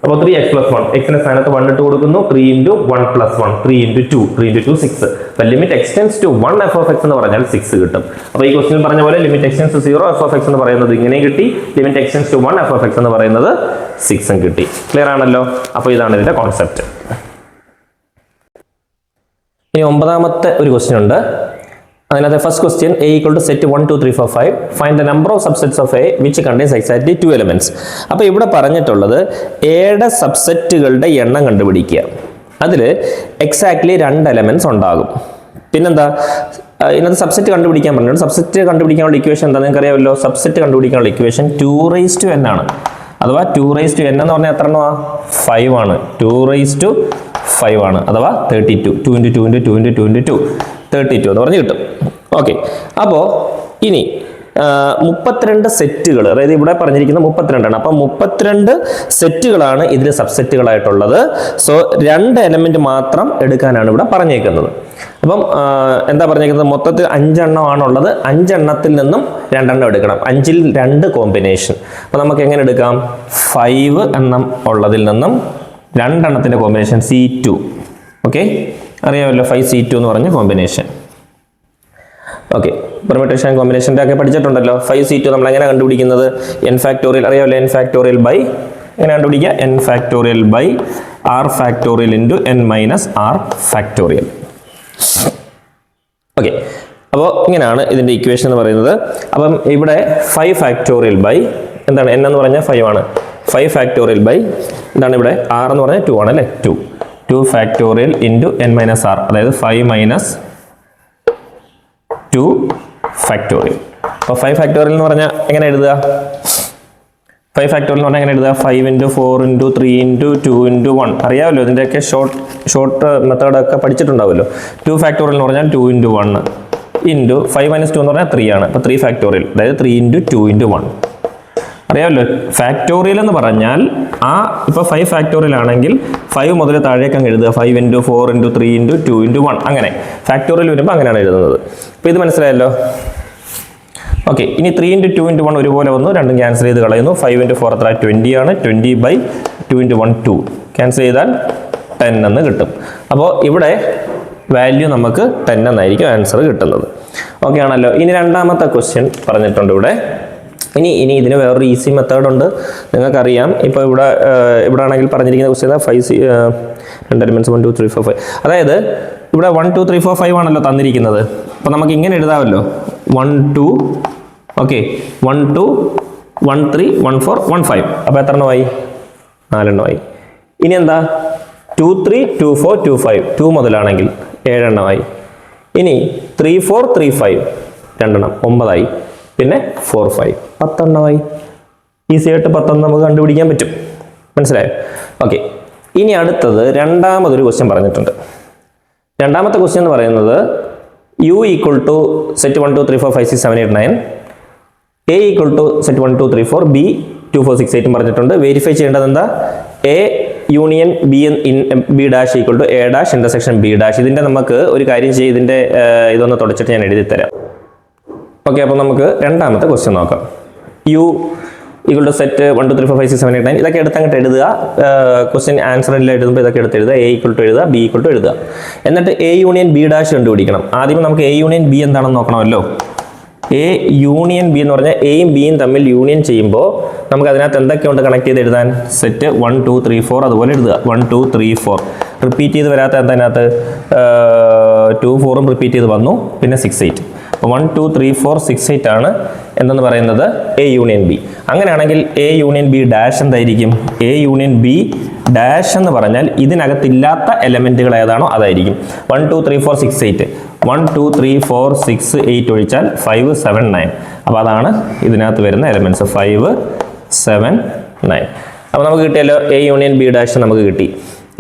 അപ്പോൾ 3x + 1 എക്സിന്റെ സ്ഥാനത്ത് 1 ഇട്ട് കൊടുക്കുന്നു 3 × 1 + 1 3 × 2 3 × 2 6. അപ്പോൾ ലിമിറ്റ് എക്സ്റ്റെൻസ് ടു 1 f(x) എന്ന് പറഞ്ഞാൽ 6 കിട്ടും. അപ്പോൾ ഈ ക്വസ്റ്റ്യൻ പറഞ്ഞ പോലെ ലിമിറ്റ് എക്സ്റ്റെൻസ് ടു 0 f(x) എന്ന് പറയുന്നത് ഇങ്ങനെ കിട്ടി. ലിമിറ്റ് എക്സ്റ്റെൻസ് ടു 1 f(x) എന്ന് പറയുന്നത് 6 കിട്ടി. ക്ലിയർ ആണല്ലോ? അപ്പോൾ ഇതാണ് ഇതിന്റെ കോൺസെപ്റ്റ്. ഇനി 9ാമത്തെ ഒരു ക്വസ്റ്റ്യൻ ഉണ്ട്. അതിനകത്ത് first question a = set 1 2 3 4 5 find the number of subsets of a which contains exactly 2 elements. അപ്പോൾ ഇവിടെ പറഞ്ഞിട്ടുള്ളത് എയുടെ സബ്സെറ്റുകളുടെ എണ്ണം കണ്ടുപിടിക്കുക. അതിൽ എക്സാക്ട്ലി 2 എലമെന്റ്സ് ഉണ്ടാകും. പിന്നെന്താ ഇതിനകത്ത് സബ്സെറ്റ് കണ്ടുപിടിക്കാൻ പറഞ്ഞിട്ടുണ്ട്. സബ്സെറ്റ് കണ്ടുപിടിക്കാനുള്ള ഇക്വേഷൻ എന്താ നിങ്ങൾക്ക് അറിയാമല്ലോ? സബ്സെറ്റ് കണ്ടുപിടിക്കാനുള്ള ഇക്വേഷൻ 2n ആണ്. അഥവാ 2n എന്ന് പറഞ്ഞാൽ എത്ര എണ്ണമാണ്? 5 ആണ്. 2/5 ആണ്. അഥവാ 32 2 × 2 × 2 × 2 × 2 32 എന്ന് പറഞ്ഞ് കിട്ടും. ഓക്കെ, അപ്പോൾ ഇനി 32 സെറ്റുകൾ, അതായത് ഇവിടെ പറഞ്ഞിരിക്കുന്ന 32 ആണ്. അപ്പം 32 സെറ്റുകളാണ് ഇതിൽ സബ്സെറ്റുകളായിട്ടുള്ളത്. സോ 2 എലമെന്റ് മാത്രം എടുക്കാനാണ് ഇവിടെ പറഞ്ഞേക്കുന്നത്. അപ്പം എന്താ പറഞ്ഞേക്കുന്നത്? മൊത്തത്തിൽ 5 എണ്ണമാണുള്ളത്. 5 എണ്ണത്തിൽ നിന്നും 2 എണ്ണം എടുക്കണം. 5ൽ 2 കോമ്പിനേഷൻ. അപ്പോൾ നമുക്ക് എങ്ങനെ എടുക്കാം? 5 എണ്ണം ഉള്ളതിൽ നിന്നും 2 എണ്ണത്തിന്റെ കോമ്പിനേഷൻ C2. ഓക്കെ, അറിയാമല്ലോ 5C2 എന്ന് പറഞ്ഞ കോമ്പിനേഷൻ. ഓക്കെ, പെർമ്യൂട്ടേഷൻ കോമ്പിനേഷൻ്റെ ഒക്കെ പഠിച്ചിട്ടുണ്ടല്ലോ. 5C2 നമ്മൾ എങ്ങനെ കണ്ടുപിടിക്കുന്നത്? n ഫാക്ടോറിയൽ അറിയാമല്ലോ. n ഫാക്ടോറിയൽ ബൈ എങ്ങനെ കണ്ടുപിടിക്കുക? n factorial by r factorial into n - r factorial. Okay, അപ്പോൾ ഇങ്ങനെയാണ് ഇതിൻ്റെ ഇക്വേഷൻ എന്ന് പറയുന്നത്. അപ്പം ഇവിടെ 5 ഫാക്ടോറിയൽ ബൈ എന്താണ്? n എന്ന് പറഞ്ഞാൽ 5 ആണ്. 5 ഫാക്ടോറിയൽ ബൈ എന്താണ് ഇവിടെ? r എന്ന് പറഞ്ഞാൽ 2 ആണ് അല്ലേ? 2 ഫാക്ടോറിയൽ ഇൻറ്റു n - r അതായത് 5 - 2 ഫാക്ടോറിയൽ. അപ്പോൾ 5 ഫാക്ടോറിയൽ എന്ന് പറഞ്ഞാൽ എങ്ങനെ എഴുതുക? 5 ഫാക്ടോറിയൽ എന്ന് പറഞ്ഞാൽ എങ്ങനെ എഴുതുക? 5 × 4 × 3 × 2 × 1 അറിയാമല്ലോ. ഇതിൻ്റെയൊക്കെ ഷോർട്ട് മെത്തേഡൊക്കെ പഠിച്ചിട്ടുണ്ടാവുമല്ലോ. 2 ഫാക്ടോറിയൽ എന്ന് പറഞ്ഞാൽ 2 × 1 ഇൻറ്റു 5 - 2 എന്ന് പറഞ്ഞാൽ 3 ആണ്. അപ്പോൾ 3 ഫാക്ടോറിയൽ അതായത് 3 × 2 × 1 അറിയാമല്ലോ. ഫാക്ടോറിയൽ എന്ന് പറഞ്ഞാൽ ഇപ്പോൾ 5 ഫാക്ടോറിയൽ ആണെങ്കിൽ 5 മുതൽ താഴേക്ക് അങ്ങ് എഴുതുക. 5 × 4 × 3 × 2 × 1 അങ്ങനെ ഫാക്ടോറിയൽ വരുമ്പോൾ അങ്ങനെയാണ് എഴുതുന്നത്. അപ്പോൾ ഇത് മനസ്സിലായല്ലോ. ഓക്കെ, ഇനി 3 × 2 × 1 ഒരുപോലെ വന്നു. രണ്ടും ക്യാൻസൽ ചെയ്ത് കളയുന്നു. 5 × 4 എത്ര? 20 ആണ്. 20/2 × 1 2 ക്യാൻസൽ ചെയ്താൽ 10 എന്ന് കിട്ടും. അപ്പോൾ ഇവിടെ വാല്യൂ നമുക്ക് 10 എന്നായിരിക്കും ആൻസർ കിട്ടുന്നത്. ഓക്കെ ആണല്ലോ. ഇനി രണ്ടാമത്തെ ക്വസ്റ്റ്യൻ പറഞ്ഞിട്ടുണ്ട് ഇവിടെ. ഇനി ഇതിന് വേറൊരു ഈസി മെത്തേഡ് ഉണ്ട്. നിങ്ങൾക്കറിയാം, ഇപ്പോൾ ഇവിടെ ആണെങ്കിൽ പറഞ്ഞിരിക്കുന്ന ക്വസ്റ്റ്യൻ 5 2 എലമെന്റ്സ് 1 2 3 4 5 അതായത് ഇവിടെ 1 2 3 4 5 ആണല്ലോ തന്നിരിക്കുന്നത്. അപ്പോൾ നമുക്ക് ഇങ്ങനെ എഴുതാമല്ലോ. 1 2 ഓക്കെ 1 2 1 3 1 4 1 5 അപ്പോൾ എത്ര എണ്ണമായി? 4 എണ്ണമായി. ഇനി എന്താ? 2 3 2 4 2 5 2 മുതലാണെങ്കിൽ 7 എണ്ണമായി. ഇനി 3 4 3 5 2 എണ്ണം 9 ആയി. പിന്നെ 4 5 10 എണ്ണമായി. ഈസി ആയിട്ട് 10 നമുക്ക് കണ്ടുപിടിക്കാൻ പറ്റും. മനസ്സിലായോ? ഓക്കെ, ഇനി അടുത്തത് രണ്ടാമതൊരു ക്വസ്റ്റ്യൻ പറഞ്ഞിട്ടുണ്ട്. രണ്ടാമത്തെ ക്വസ്റ്റ്യൻ എന്ന് പറയുന്നത് u = set 1 2 3 4 5 6 7 8 9 a = set 1 2 3 4 b 2 4 6 8 പറഞ്ഞിട്ടുണ്ട്. വെരിഫൈ ചെയ്യേണ്ടത് എന്താ? a union b b dash = a dash intersection b dash. ഇതിൻ്റെ നമുക്ക് ഒരു കാര്യം ചെയ്ത് ഇതിൻ്റെ ഇതൊന്ന് തുടച്ചിട്ട് ഞാൻ എഴുതി തരാം. ഓക്കെ, അപ്പോൾ നമുക്ക് രണ്ടാമത്തെ ക്വസ്റ്റ്യൻ നോക്കാം. u = set 1 2 3 4 5 6 7 8 9 ഇതൊക്കെ എടുത്തങ്ങോട്ട് എഴുതുക. ക്വസ്റ്റ്യൻ ആൻസറിൽ എഴുതുമ്പോൾ ഇതൊക്കെ എടുത്ത് എഴുതുക. a = എഴുതുക, b = എഴുതുക. എന്നിട്ട് a യൂണിയൻ b ഡാഷ് കണ്ടുപിടിക്കണം. ആദ്യം നമുക്ക് a യൂണിയൻ b എന്താണെന്ന് നോക്കണമല്ലോ. എ യൂണിയൻ ബി എന്ന് പറഞ്ഞാൽ എയും ബിയും തമ്മിൽ യൂണിയൻ ചെയ്യുമ്പോൾ നമുക്ക് അതിനകത്ത് എന്തൊക്കെയുണ്ട് കണക്ട് ചെയ്ത് എഴുതാൻ? സെറ്റ് 1 2 3 4 അതുപോലെ എഴുതുക. 1 2 3 4 റിപ്പീറ്റ് ചെയ്ത് വരാത്ത എന്താതിനകത്ത് 2 4ഉം റിപ്പീറ്റ് ചെയ്ത് വന്നു, പിന്നെ 6 8. അപ്പോൾ 1 2 3 4 6 8 ആണ് എന്തെന്ന് പറയുന്നത് എ യൂണിയൻ ബി. അങ്ങനെയാണെങ്കിൽ എ യൂണിയൻ ബി ഡാഷ് എന്തായിരിക്കും? എ യൂണിയൻ ബി ഡാഷ് എന്ന് പറഞ്ഞാൽ ഇതിനകത്തില്ലാത്ത എലമെൻറ്റുകൾ ഏതാണോ അതായിരിക്കും. 1 2 3 4 6 8 1 2 3 4 6 8 ഒഴിച്ചാൽ 5 7 9. അപ്പോൾ അതാണ് ഇതിനകത്ത് വരുന്ന എലമെൻറ്റ്സ് 5 7 9. അപ്പോൾ നമുക്ക് കിട്ടിയല്ലോ എ യൂണിയൻ ബി ഡാഷ് നമുക്ക് കിട്ടി.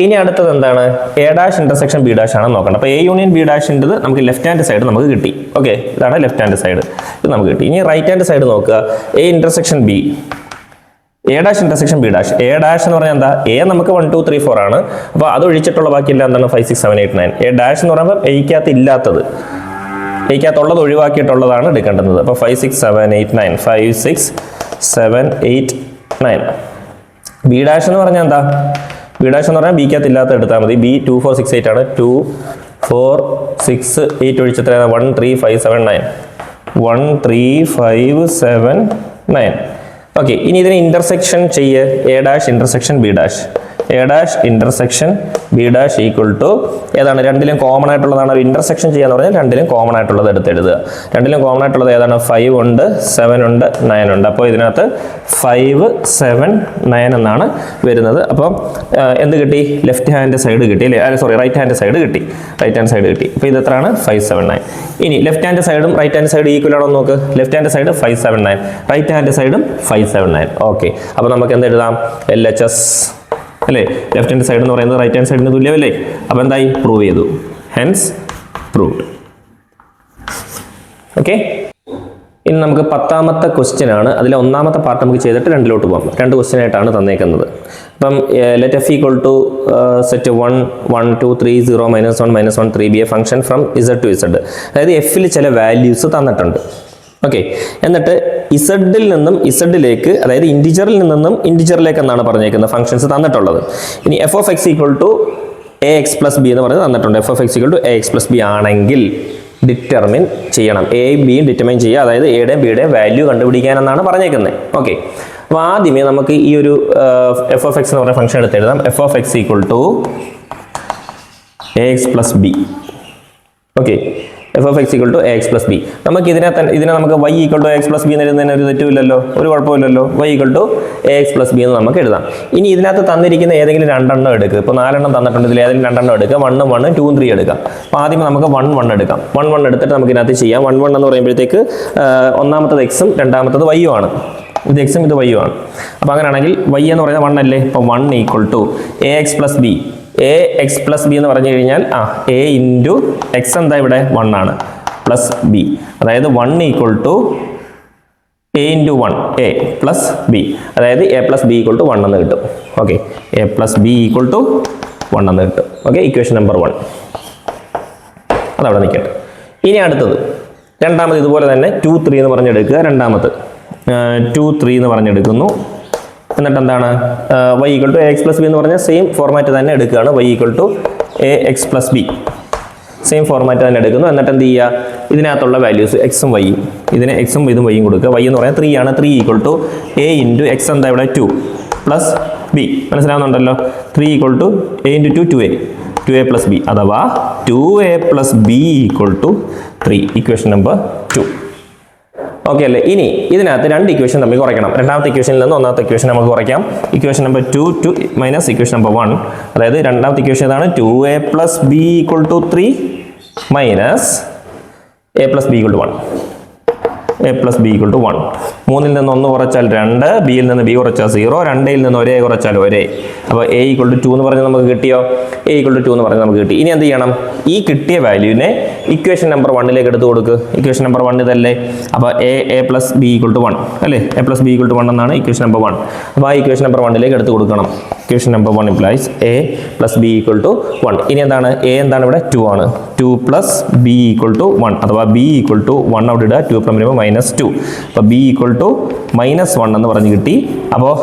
ഇനി അടുത്തത് എന്താണ്? A dash intersection B dash ആണ് നോക്കേണ്ടത്. അപ്പോൾ എ യൂണിയൻ ബി ഡാഷിൻ്റെത് നമുക്ക് ലെഫ്റ്റ് ഹാൻഡ് സൈഡ് നമുക്ക് കിട്ടി. ഓക്കെ, ഇതാണ് ലെഫ്റ്റ് ഹാൻഡ് സൈഡ്, ഇത് നമുക്ക് കിട്ടി. ഇനി റൈറ്റ് ഹാൻഡ് സൈഡ് നോക്കുക. A intersection B, A dash intersection B dash. A dash എന്ന് പറഞ്ഞാൽ എന്താ? എ നമുക്ക് 1 2 3 4 ആണ്. അപ്പോൾ അത് ഒഴിച്ചിട്ടുള്ള ബാക്കിയെല്ലാം എന്താണ്? 5 6 7 8 9. എ ഡാഷ് എന്ന് പറയുമ്പോൾ എയ്ക്കകത്ത് ഇല്ലാത്തത്, എയ്ക്കകത്തുള്ളത് ഒഴിവാക്കിയിട്ടുള്ളതാണ് എടുക്കേണ്ടത്. അപ്പോൾ 5 6 7 8 9 5 6 7 8 9. ബി ഡാഷ് എന്ന് പറഞ്ഞാൽ എന്താ? ബി ഡാഷ് എന്ന് പറഞ്ഞാൽ ബിക്കകത്ത് ഇല്ലാത്ത എടുത്താൽ മതി. ബി 2 4 6 8 ആണ്. 2 4 6 8 ഒഴിച്ചെത്ര? 1 3 5 7 9 1 3 5 7 9. ഓക്കെ, ഇനി ഇതിനെ ഇന്റർസെക്ഷൻ ചെയ്യ്. A dash intersection B dash. A dash intersection B dash equal to ഏതാണ്? രണ്ടിലും കോമൺ ആയിട്ടുള്ളതാണ്. ഇന്റർസെക്ഷൻ ചെയ്യാന്ന് പറഞ്ഞാൽ രണ്ടിലും കോമൺ ആയിട്ടുള്ളത് എടുത്ത് എഴുതുക. രണ്ടിലും കോമൺ ആയിട്ടുള്ളത് ഏതാണ്? 5 ഉണ്ട്, 7 ഉണ്ട്, 9 ഉണ്ട്. അപ്പോൾ ഇതിനകത്ത് 5 7 9 എന്നാണ് വരുന്നത്. അപ്പോൾ എന്ത് കിട്ടി? ലെഫ്റ്റ് ഹാൻഡ് സൈഡ് കിട്ടി അല്ലേ? സോറി, റൈറ്റ് ഹാൻഡ് സൈഡ് കിട്ടി. റൈറ്റ് ഹാൻഡ് സൈഡ് കിട്ടി. അപ്പോൾ ഇത് എത്രയാണ്? 5 7 9. ഇനി ലെഫ്റ്റ് ഹാൻഡ് സൈഡും റൈറ്റ് ഹാൻഡ് സൈഡ് ഈക്വൽ ആണോ നോക്ക്. Left hand side 5 7 9, right hand സൈഡും 5 7 9. ഓക്കെ, അപ്പോൾ നമുക്ക് എന്ത് എഴുതാം? LHS അല്ലേ? ലെഫ്റ്റ് ഹാൻഡ് സൈഡ് എന്ന് പറയുന്നത് റൈറ്റ് ഹാൻഡ് സൈഡിന് തുല്യമല്ലേ? അപ്പോൾ എന്തായി? പ്രൂവ് ചെയ്തു. Hence proved. ഓക്കെ, ഇനി നമുക്ക് 10ാമത്തെ ക്വസ്റ്റ്യൻ ആണ്. അതിലെ 1ാമത്തെ പാർട്ട് നമുക്ക് ചെയ്തിട്ട് 2 പോകാം. 2 ക്വസ്റ്റ്യൻ ആയിട്ടാണ് തന്നേക്കുന്നത്. അപ്പം let f equal to set 1 1 2 3 0 -1 -1 3 be a function from Z to Z. അതായത് എഫിൽ ചില വാല്യൂസ് തന്നിട്ടുണ്ട്. ഓക്കെ, എന്നിട്ട് ഇസഡിൽ നിന്നും ഇസഡിലേക്ക്, അതായത് ഇൻറ്റിജറിൽ നിന്നും ഇൻറ്റിജറിലേക്ക് എന്നാണ് പറഞ്ഞേക്കുന്നത് ഫംഗ്ഷൻസ് തന്നിട്ടുള്ളത്. ഇനി f of x equal to a x plus b എന്ന് പറയുന്നത് തന്നിട്ടുണ്ട്. F of x equal to a x plus b ആണെങ്കിൽ ഡിറ്റർമിൻ ചെയ്യണം. എയും ബിയും ഡിറ്റർമിൻ ചെയ്യുക, അതായത് എയുടെയും ബിയുടെയും വാല്യൂ കണ്ടുപിടിക്കാൻ എന്നാണ് പറഞ്ഞേക്കുന്നത്. ഓക്കെ, അപ്പോൾ ആദ്യമേ നമുക്ക് ഈ ഒരു എഫ് ഓഫ് എക്സ് എന്ന് പറയുന്ന ഫംഗ്ഷൻ എടുത്ത് എഴുതാം. F of x equal to a x plus b. Okay, f of x equal to a x plus b. നമുക്ക് ഇതിനെ നമുക്ക് y equal to x plus b എന്ന് എഴുതുന്നതിന് ഒരു തെറ്റുമില്ലല്ലോ, ഒരു കുഴപ്പമില്ലല്ലോ. Y equal to a x plus b എന്ന് നമുക്ക് എഴുതാം. ഇനി ഇതിനകത്ത് തന്നിരിക്കുന്ന ഏതെങ്കിലും 2 എണ്ണം എടുക്കുക. ഇപ്പോൾ 4 എണ്ണം തന്നിട്ടുണ്ട്, ഇതിൽ ഏതെങ്കിലും 2 എണ്ണം എടുക്കുക. 1 1 2 3 എടുക്കാം. അപ്പോൾ ആദ്യം നമുക്ക് 1 1 എടുക്കാം. 1 1 എടുത്തിട്ട് നമുക്ക് ഇതിനകത്ത് ചെയ്യാം. 1 1 എന്ന് പറയുമ്പോഴത്തേക്ക് ഒന്നാമത്തത് എക്സും രണ്ടാമത്തത് വൈയും ആണ്. ഇത് എക്സും ഇത് വൈയും ആണ്. അപ്പോൾ അങ്ങനെയാണെങ്കിൽ വൈ എന്ന് പറയുന്നത് 1 അല്ലേ? അപ്പോൾ 1 equal to a x plus b. A x plus b എന്ന് പറഞ്ഞു കഴിഞ്ഞാൽ എ ഇൻറ്റു എക്സ് എന്താ ഇവിടെ? 1 ആണ്, പ്ലസ് ബി. അതായത് 1 equal to a into 1 a plus b. അതായത് a plus b equal to 1 എന്ന് കിട്ടും. Okay, a plus b equal to 1 എന്ന് കിട്ടും. ഓക്കെ, ഇക്വേഷൻ നമ്പർ 1 അതവിടെ നിൽക്കട്ടെ. ഇനി അടുത്തത് രണ്ടാമത് ഇതുപോലെ തന്നെ 2 3 എന്ന് പറഞ്ഞെടുക്കുക. രണ്ടാമത് 2 3 എന്ന് പറഞ്ഞെടുക്കുന്നു. എന്നിട്ട് എന്താണ്? Y equal to a x plus b എന്ന് പറഞ്ഞാൽ സെയിം ഫോർമാറ്റ് തന്നെ എടുക്കുകയാണ്. Y equal to a x plus b, same format തന്നെ എടുക്കുന്നു. എന്നിട്ട് എന്ത് ചെയ്യുക? ഇതിനകത്തുള്ള വാല്യൂസ് എക്സും വൈയും, ഇതിന് എക്സും ഇതും വൈയും കൊടുക്കുക. വൈ എന്ന് പറഞ്ഞാൽ 3 ആണ്. 3 equal to a into x എന്താ ഇവിടെ? 2 പ്ലസ് ബി. മനസ്സിലാവുന്നുണ്ടല്ലോ? 3 equal to a into 2 2a, 2a plus b. അഥവാ 2a plus b equal to 3. Equation number 2. Okay അല്ലേ? ഇനി ഇതിനകത്ത് 2 ഇക്വേഷൻ തമ്മിൽ കുറയ്ക്കണം. രണ്ടാമത്തെ ഇക്വേഷനിൽ നിന്ന് ഒന്നാമത്തെ ഇക്വേഷൻ നമുക്ക് കുറയ്ക്കാം. Equation number 2 minus equation number 1. അതായത് രണ്ടാമത്തെ ഇക്വേഷൻ ഏതാണ്? 2a plus b equal to 3 minus a plus b equal to 1. A plus b equal to 1. 3ൽ നിന്ന് 1 കുറച്ചാൽ 2, ബിയിൽ നിന്ന് ബി കുറച്ചാൽ 0, 2ൽ നിന്ന് 1 കുറച്ചാൽ 1. അപ്പോൾ എ ഈക്വൽ ടു 2 എന്ന് പറഞ്ഞ് നമുക്ക് കിട്ടിയോ? എ ഈക്വൽ ടു 2 എന്ന് പറഞ്ഞ് നമുക്ക് കിട്ടി. ഇനി എന്ത് ചെയ്യണം? ഈ കിട്ടിയ വാല്യൂവിനെ ഇക്വേഷൻ നമ്പർ 1ലേക്ക് എടുത്ത് കൊടുക്കുക. ഇക്വേഷൻ നമ്പർ 1 ഇതല്ലേ? അപ്പോൾ a plus b equal to 1 അല്ലേ? A plus b equal to 1 എന്നാണ് ഇക്വേഷൻ നമ്പർ 1. അപ്പോൾ ആ ഇക്വേഷൻ നമ്പർ 1ലേക്ക് എടുത്ത് കൊടുക്കണം. Equation number 1 implies a plus b equal to 1. ഇനി എന്താണ്? എ എന്താണ് ഇവിടെ? 2 ആണ്. 2 പ്ലസ് ബി ഈക്വൽ ടു 1. അഥവാ ബി ഈക്വൽ ടു 1 അവിടെ ഇടുക. 2 ഫ്രം വരുമ്പോൾ -2. അപ്പോൾ ബി ഈക്വൽ ടു -1 എന്ന് പറഞ്ഞ് കിട്ടി. അപ്പോൾ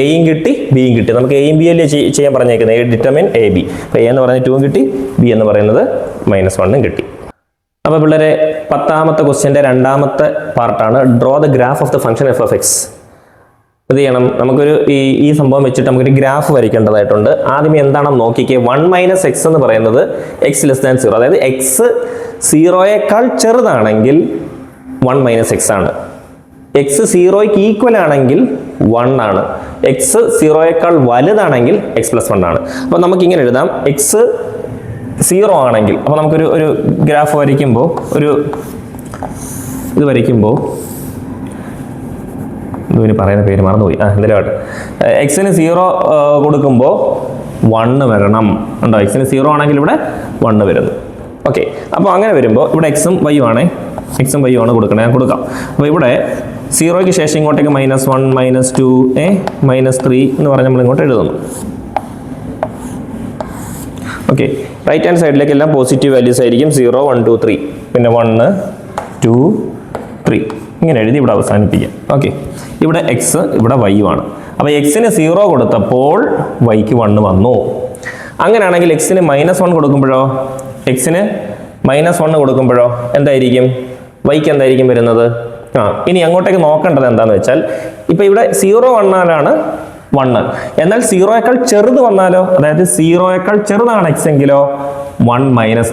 എയും കിട്ടി ബിയും കിട്ടി. നമുക്ക് എയും ബി അല്ലേ ചെയ്യാൻ പറഞ്ഞേക്കുന്നത്? A determine A B. അപ്പോൾ എ എന്ന് പറയുന്നത് 2 കിട്ടി, ബി എന്ന് പറയുന്നത് -1 കിട്ടി. അപ്പോൾ പിള്ളേരെ 10ാമത്തെ ക്വസ്റ്റ്യൻ്റെ 2ാമത്തെ പാർട്ടാണ് draw the graph of the function F of X. ഇത് ചെയ്യണം, നമുക്കൊരു ഈ സംഭവം വെച്ചിട്ട് നമുക്കൊരു ഗ്രാഫ് വരയ്ക്കേണ്ടതായിട്ടുണ്ട്. ആദ്യമേ എന്താണെന്ന് നോക്കിക്കേ. 1 - x എന്ന് പറയുന്നത് x <0, അതായത് x 0യേക്കാൾ ചെറുതാണെങ്കിൽ 1 - x ആണ്. x 0ക്ക് ഈക്വൽ ആണെങ്കിൽ 1 ആണ്. x 0യേക്കാൾ വലുതാണെങ്കിൽ x + 1 ആണ്. അപ്പോൾ നമുക്കിങ്ങനെ എഴുതാം, x 0 ആണെങ്കിൽ, അപ്പോൾ നമുക്കൊരു ഗ്രാഫ് വരയ്ക്കുമ്പോൾ ഇത് പറയുന്ന പേര് മറന്നുപോയി, എന്തെങ്കിലും എക്സിന് 0 കൊടുക്കുമ്പോൾ 1 വരണം. ഉണ്ടോ? എക്സിന് 0 ആണെങ്കിൽ ഇവിടെ 1 വരുന്നു. ഓക്കെ, അപ്പോൾ അങ്ങനെ വരുമ്പോൾ ഇവിടെ എക്സും വൈയും ആണ് കൊടുക്കണേ. ഞാൻ കൊടുക്കാം. അപ്പോൾ ഇവിടെ 0ക്ക് ശേഷം ഇങ്ങോട്ടേക്ക് -1 -2 -3 എന്ന് പറഞ്ഞ് നമ്മൾ ഇങ്ങോട്ട് എഴുതുന്നു. ഓക്കെ, റൈറ്റ് ഹാൻഡ് സൈഡിലേക്ക് എല്ലാം പോസിറ്റീവ് വാല്യൂസ് ആയിരിക്കും. 0 1 2 3, പിന്നെ 1 2 3 ഇങ്ങനെ എഴുതി ഇവിടെ അവസാനിപ്പിക്കാം. ഓക്കെ, ഇവിടെ എക്സ് ഇവിടെ വൈയും ആണ്. അപ്പോൾ എക്സിന് 0 കൊടുത്തപ്പോൾ വൈക്ക് 1 വന്നു. അങ്ങനെയാണെങ്കിൽ എക്സിന് -1 കൊടുക്കുമ്പോഴോ, എന്തായിരിക്കും? വൈക്ക് എന്തായിരിക്കും വരുന്നത്? ഇനി അങ്ങോട്ടേക്ക് നോക്കേണ്ടത് എന്താണെന്ന് വെച്ചാൽ, ഇപ്പോൾ ഇവിടെ 0 വന്നാലാണ് 1, എന്നാൽ 0യേക്കാൾ ചെറുത് വന്നാലോ, അതായത് 0യേക്കാൾ ചെറുതാണ് എക്സ് എങ്കിലോ 1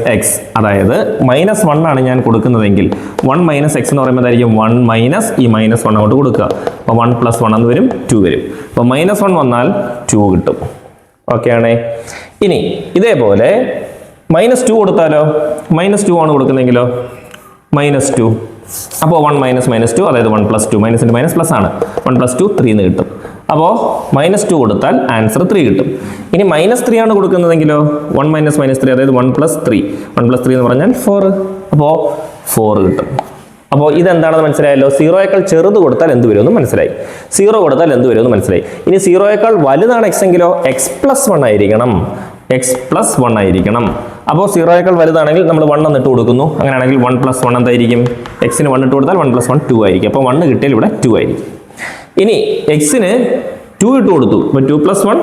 - x, അതായത് -1 ആണ് ഞാൻ കൊടുക്കുന്നതെങ്കിൽ 1 - x എന്ന് പറയുമ്പോൾ എന്തായിരിക്കും? 1 മൈനസ് ഈ -1 അങ്ങോട്ട് കൊടുക്കുക. അപ്പോൾ 1 + 1 എന്ന് വരും, 2 വരും. അപ്പോൾ -1 വന്നാൽ 2 കിട്ടും. ഓക്കെ ആണേ. ഇനി ഇതേപോലെ -2 കൊടുത്താലോ, -2 ആണ് കൊടുക്കുന്നതെങ്കിലോ -2, അപ്പോൾ 1 - -2, അതായത് 1 + 2, മൈനസിൻ്റെ മൈനസ് പ്ലസ് ആണ്. 1 + 2 3 എന്ന് കിട്ടും. അപ്പോൾ -2 കൊടുത്താൽ ആൻസർ 3 കിട്ടും. ഇനി -3 ആണ് കൊടുക്കുന്നതെങ്കിലോ 1 - -3, അതായത് 1 + 3, 1 + 3 എന്ന് പറഞ്ഞാൽ 4, അപ്പോൾ 4 കിട്ടും. അപ്പോൾ ഇതെന്താണെന്ന് മനസ്സിലായല്ലോ. 0യേക്കാൾ ചെറുത് കൊടുത്താൽ എന്ത് വരുമെന്ന് മനസ്സിലായി, 0 കൊടുത്താൽ എന്ത് വരുമെന്ന് മനസ്സിലായി. ഇനി 0യേക്കാൾ വലുതാണ് x എങ്കിലോ x + 1 ആയിരിക്കണം, അപ്പോൾ 0യേക്കാൾ വലുതാണെങ്കിൽ നമ്മൾ 1 എന്നിട്ട് കൊടുക്കുന്നു. അങ്ങനെയാണെങ്കിൽ 1 + 1 എന്തായിരിക്കും? എക്സിന് 1 ഇട്ട് കൊടുത്താൽ 1 + 1 2 ആയിരിക്കും. അപ്പോൾ 1 കിട്ടിയാൽ ഇവിടെ 2 ആയിരിക്കും. ഇനി എക്സിന് 2 ഇട്ട് കൊടുത്തു, അപ്പോൾ 2 + 1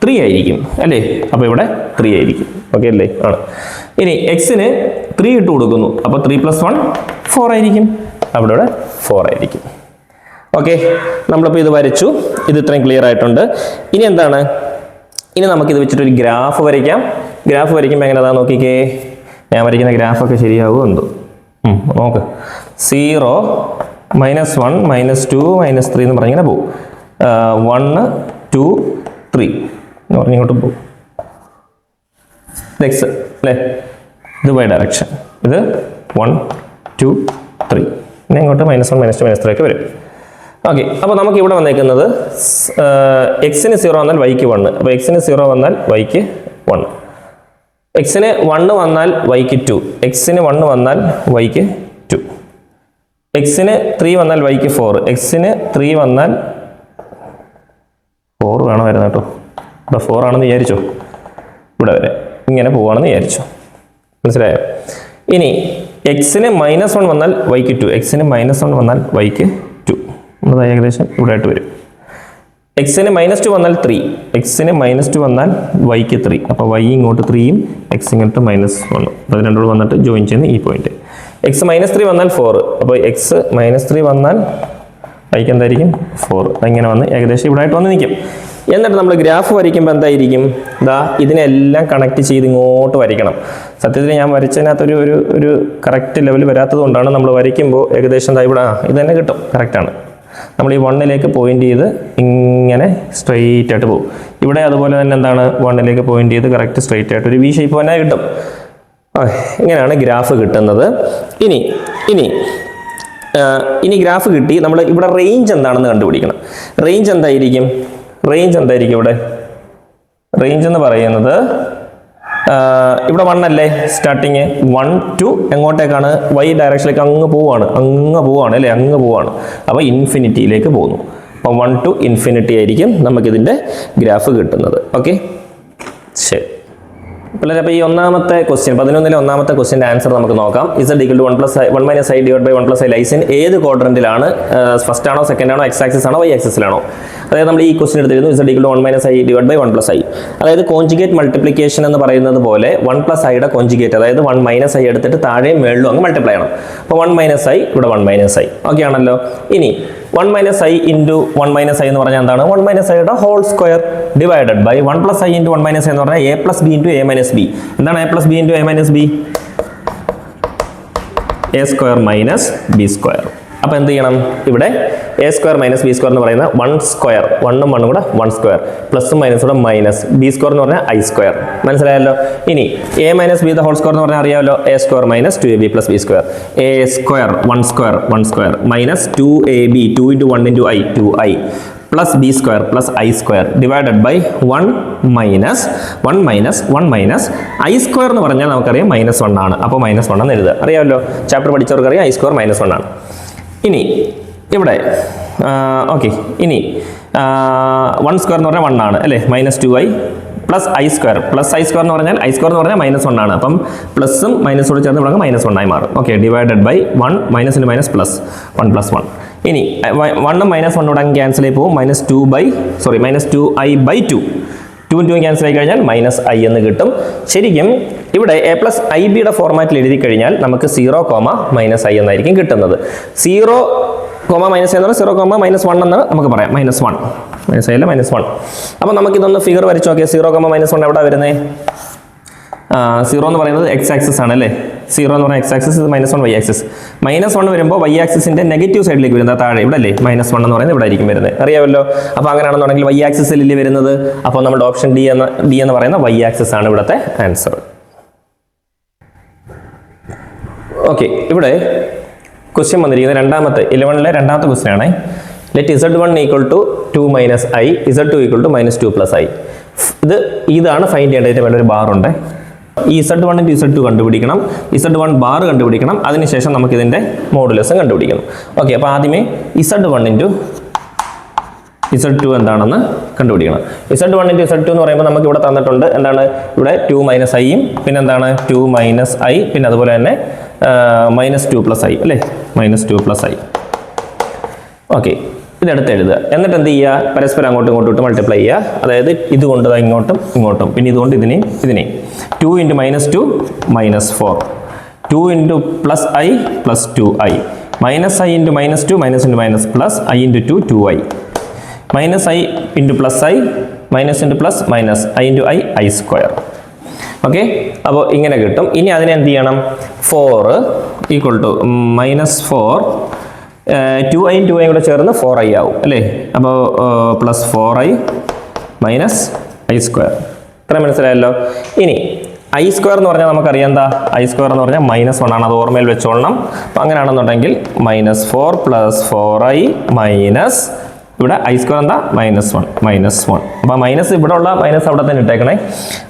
3 ആയിരിക്കും അല്ലേ? അപ്പോൾ ഇവിടെ 3 ആയിരിക്കും. ഓക്കെ അല്ലേ? ആണ്. ഇനി എക്സിന് 3 ഇട്ട് കൊടുക്കുന്നു, അപ്പോൾ 3 + 1 4 ആയിരിക്കും. അവിടെ ഇവിടെ 4 ആയിരിക്കും. ഓക്കെ, നമ്മളിപ്പോൾ ഇത് വരച്ചു. ഇത് ഇത്രയും ക്ലിയർ ആയിട്ടുണ്ട്. ഇനി എന്താണ്? ഇനി നമുക്കിത് വെച്ചിട്ടൊരു ഗ്രാഫ് വരയ്ക്കാം. ഗ്രാഫ് വരയ്ക്കുമ്പോൾ എങ്ങനെ അതാ നോക്കിക്കേ. ഞാൻ വരയ്ക്കുന്ന ഗ്രാഫൊക്കെ ശരിയാവുമോ എന്തോ നോക്ക്. 0 -1 -2 -3 എന്ന് പറഞ്ഞിങ്ങനെ പോകും. 1 2 3 എന്ന് പറഞ്ഞിങ്ങോട്ട് പോകും. ഇത് എക്സ് അല്ലേ? ഇത് വൈ ഡയറക്ഷൻ. ഇത് 1 2 3, പിന്നെ ഇങ്ങോട്ട് -1 -2 -3 ഒക്കെ വരും. ഓക്കെ, അപ്പോൾ നമുക്ക് ഇവിടെ വന്നേക്കുന്നത് എക്സിന് 0 വന്നാൽ വൈക്ക് 1, അപ്പോൾ എക്സിന് 0 വന്നാൽ വൈക്ക് 1, എക്സിന് 1 വന്നാൽ വൈക്ക് 2, എക്സിന് 1 വന്നാൽ വൈക്ക് 2, എക്സിന് 3 വന്നാൽ വൈക്ക് 4, എക്സിന് 3 വന്നാൽ 4 വേണം വരുന്നത് കേട്ടോ. ഇവിടെ 4 ആണെന്ന് വിചാരിച്ചോ, ഇവിടെ വരെ ഇങ്ങനെ പോവുകയാണെന്ന് വിചാരിച്ചോ, മനസ്സിലായോ? ഇനി എക്സിന് -1 വന്നാൽ വൈക്ക് 2, എക്സിന് -1 വന്നാൽ വൈക്ക് 2, നമ്മൾ ഏകദേശം ഇവിടെ ആയിട്ട് വരും. എക്സിന് -2 വന്നാൽ 3, എക്സിന് -2 വന്നാൽ വൈക്ക് 3, അപ്പോൾ വൈ ഇങ്ങോട്ട് 3യും എക്സ് ഇങ്ങോട്ട് -1, അത് രണ്ടോട് വന്നിട്ട് ജോയിൻ ചെയ്യുന്ന ഈ പോയിന്റ്. എക്സ് -3 വന്നാൽ 4, അപ്പോൾ എക്സ് -3 വന്നാൽ വൈക്ക് എന്തായിരിക്കും? 4. അങ്ങനെ വന്ന് ഏകദേശം ഇവിടെ ആയിട്ട് വന്ന് നിൽക്കും. എന്നിട്ട് നമ്മൾ ഗ്രാഫ് വരയ്ക്കുമ്പോൾ എന്തായിരിക്കും? ഇതിനെല്ലാം കണക്ട് ചെയ്ത് ഇങ്ങോട്ട് വരയ്ക്കണം. സത്യത്തിൽ ഞാൻ വരച്ചതിനകത്തൊരു ഒരു കറക്റ്റ് ലെവൽ വരാത്തത് കൊണ്ടാണ് നമ്മൾ വരയ്ക്കുമ്പോൾ ഏകദേശം ഇവിടെ ഇത് തന്നെ കിട്ടും. കറക്റ്റാണ്. നമ്മൾ ഈ 1ലേക്ക് പോയിന്റ് ചെയ്ത് ഇങ്ങനെ സ്ട്രെയിറ്റ് ആയിട്ട് പോകും. ഇവിടെ അതുപോലെ തന്നെ എന്താണ്? 1ലേക്ക് പോയിന്റ് ചെയ്ത് കറക്റ്റ് സ്ട്രെയിറ്റ് ആയിട്ട് ഒരു വി ഷേപ്പ് തന്നെ കിട്ടും. ഇങ്ങനെയാണ് ഗ്രാഫ് കിട്ടുന്നത്. ഇനി ഗ്രാഫ് കിട്ടി, നമ്മൾ ഇവിടെ റേഞ്ച് എന്താണെന്ന് കണ്ടുപിടിക്കണം. റേഞ്ച് എന്തായിരിക്കും? ഇവിടെ റേഞ്ച് എന്ന് പറയുന്നത് ഇവിടെ 1 അല്ലേ സ്റ്റാർട്ടിങ്? 1 to എങ്ങോട്ടേക്കാണ്? വൈ ഡയറക്ഷനിലേക്ക് അങ്ങ് പോവാണ് അല്ലേ? അങ്ങ് പോവാണ്. അപ്പോൾ ഇൻഫിനിറ്റിയിലേക്ക് പോകുന്നു. അപ്പോൾ 1 to ഇൻഫിനിറ്റി ആയിരിക്കും നമുക്കിതിൻ്റെ ഗ്രാഫ് കിട്ടുന്നത്. ഓക്കെ, ശരി. പിള്ളേരെ അപ്പോൾ ഈ ഒന്നാമത്തെ ക്വസ്റ്റ്യൻ 11-ലെ ഒന്നാമത്തെ ക്വസ്റ്റ്യൻ്റെ ആൻസർ നമുക്ക് നോക്കാം. Z equal to 1 minus I divided by 1 plus I lies in ഏത് ക്വാഡ്രന്റിലാണ്? ഫസ്റ്റ് ആണോ, സെക്കൻഡ് ആണോ, എക്സ് ആക്സിസ് ആണോ, വൈ ആക്സിസിലാണോ? അതായത് നമ്മൾ ഈ ക്വസ്റ്റ്യൻ എടുത്തിരുന്നു Z equal to 1 minus I divided by 1 plus I. അതായത് കോൺജുഗേറ്റ് മൾട്ടിപ്ലിക്കേഷൻ എന്ന് പറയുന്നത് പോലെ 1 plus Iയുടെ കോൺജുഗേറ്റ്, അതായത് 1 minus I എടുത്തിട്ട് താഴെയും മേളിലും അങ്ങ് മൾട്ടിപ്ലൈ ചെയ്യണം. അപ്പോൾ 1 minus I ഇവിടെ 1 minus I. ഓക്കെ ആണല്ലോ. ഇനി 1 minus I into 1 minus I എന്ന് പറഞ്ഞാൽ എന്താണ്? 1 minus I യുടെ whole square divided by 1 plus I into 1 minus I എന്ന് പറഞ്ഞാൽ a plus b into a minus b. എന്താണ് a plus b into a minus b? a square minus b square. അപ്പോൾ എന്ത് ചെയ്യണം? ഇവിടെ a square minus b square എന്ന് പറയുന്ന 1 square, 1ഉം 1ഉം കൂടെ 1 സ്ക്വയർ, പ്ലസും മൈനസും കൂടെ മൈനസ്, b സ്ക്വയർ എന്ന് പറഞ്ഞാൽ i സ്ക്വയർ. മനസ്സിലായല്ലോ? ഇനി a minus b the whole square എന്ന് പറഞ്ഞാൽ അറിയാമല്ലോ, a square minus 2ab plus b square. a square 1 square minus 2ab 2 into 1 into i 2i plus b square plus i square divided by 1 minus i square എന്ന് പറഞ്ഞാൽ നമുക്കറിയാം -1 ആണ്. അപ്പോൾ -1 എന്ന് എഴുതുക. അറിയാമല്ലോ, ചാപ്റ്റർ പഠിച്ചവർക്കറിയാം i square -1 ആണ്. ഇനി ഇവിടെ ഓക്കെ, ഇനി 1 സ്ക്വയർ എന്ന് പറഞ്ഞാൽ 1 ആണ് അല്ലേ, -2i പ്ലസ് ഐ സ്ക്വയർ എന്ന് പറഞ്ഞാൽ -1 ആണ്. അപ്പം പ്ലസും മൈനസോട് ചേർന്ന് ഇവിടെ -1 ആയി മാറും. Okay, divided by 1 minus into minus plus 1 + 1. ഇനി 1ഉം -1 കൂടെ ക്യാൻസൽ ആയി പോകും. -2i/2 2 × 2 ക്യാൻസൽ ആയി കഴിഞ്ഞാൽ -i എന്ന് കിട്ടും. ശരിക്കും ഇവിടെ a പ്ലസ് ഐ ബിയുടെ ഫോർമാറ്റിൽ എഴുതി കഴിഞ്ഞാൽ നമുക്ക് 0, -i എന്നായിരിക്കും കിട്ടുന്നത്. 0, -i എന്ന് പറഞ്ഞാൽ 0, -1 എന്ന് നമുക്ക് പറയാം. -1 അപ്പോൾ നമുക്കിതൊന്ന് ഫിഗർ വരച്ച് നോക്കിയാൽ 0, -1 എവിടെ വരുന്നത്? 0 എന്ന് പറയുന്നത് എക്സ് ആക്സിസ് ആണ് അല്ലേ. 0 എന്ന് പറഞ്ഞാൽ എക്സ് ആക്സിസ്, -1 വൈ ആക്സിസ്. -1 വരുമ്പോൾ വൈ ആക്സിസിന്റെ നെഗറ്റീവ് സൈഡിലേക്ക് വരുന്നത് താഴെ ഇവിടെ അല്ലേ, -1 എന്ന് പറയുന്നത് ഇവിടെ ആയിരിക്കും വരുന്നത്. അറിയാമല്ലോ. അപ്പോൾ അങ്ങനെയാണെന്നുണ്ടെങ്കിൽ വൈ ആക്സിസിലല്ലേ വരുന്നത്. അപ്പോൾ നമ്മുടെ ഓപ്ഷൻ ഡി എന്ന് പറയുന്ന വൈ ആക്സിസ് ആണ് ഇവിടുത്തെ ആൻസർ. ഓക്കെ, ഇവിടെ ക്വസ്റ്റ്യൻ വന്നിരിക്കുന്നത് രണ്ടാമത്തെ 11-ലെ രണ്ടാമത്തെ ക്വസ്റ്റ്യൻ ആണ്. Let Z1 equal to 2 minus I, Z2 equal to -2 plus I. ഇതാണ് ഫൈൻഡ് ചെയ്യേണ്ടതിൻ്റെ മേലെ ഒരു ബാറുണ്ട്. ഈ Z1 into Z2 കണ്ടുപിടിക്കണം, Z1 ബാർ കണ്ടുപിടിക്കണം, അതിനുശേഷം നമുക്ക് ഇതിൻ്റെ മോഡുലസും കണ്ടുപിടിക്കണം. ഓക്കെ, അപ്പോൾ ആദ്യമേ Z1 into Z2 എന്താണെന്ന് കണ്ടുപിടിക്കണം. Z1 into Z2 എന്ന് പറയുമ്പോൾ നമുക്ക് ഇവിടെ തന്നിട്ടുണ്ട് എന്താണ്? ഇവിടെ 2 - iയും പിന്നെ എന്താണ് 2 - i, പിന്നെ അതുപോലെ തന്നെ -2 plus i അല്ലേ, -2 plus i. ഓക്കെ, ഇതെടുത്ത് എഴുതുക. എന്നിട്ട് എന്ത് ചെയ്യുക? പരസ്പരം അങ്ങോട്ടും ഇങ്ങോട്ടും മൾട്ടിപ്ലൈ ചെയ്യുക. അതായത് ഇതുകൊണ്ട് ഇങ്ങോട്ടും പിന്നെ ഇതുകൊണ്ട് ഇതിനെയും 2 × -2 -4, 2 × +i +2i, -i × -2 -+ plus i × 2 2i, -i × +i -i × i square. Okay, അപ്പോൾ ഇങ്ങനെ കിട്ടും. ഇനി അതിനെ എന്ത് ചെയ്യണം? 4 = -4, 2i × 2i കൂടെ ചേർന്ന് 4i ആവും അല്ലേ. അപ്പോൾ +4i - i square. ഇത്ര മനസ്സിലായല്ലോ. ഇനി i square എന്ന് പറഞ്ഞാൽ നമുക്കറിയാം എന്താ? i square എന്ന് പറഞ്ഞാൽ -1 ആണ്. അത് ഓർമ്മയിൽ വെച്ചോളണം. അപ്പോൾ അങ്ങനെയാണെന്നുണ്ടെങ്കിൽ -4 + 4i മൈനസ് ഇവിടെ i square എന്താ? -1. അപ്പോൾ മൈനസ് ഇവിടെ ഉള്ള മൈനസ് അവിടെ തന്നെ ഇട്ടേക്കണേ.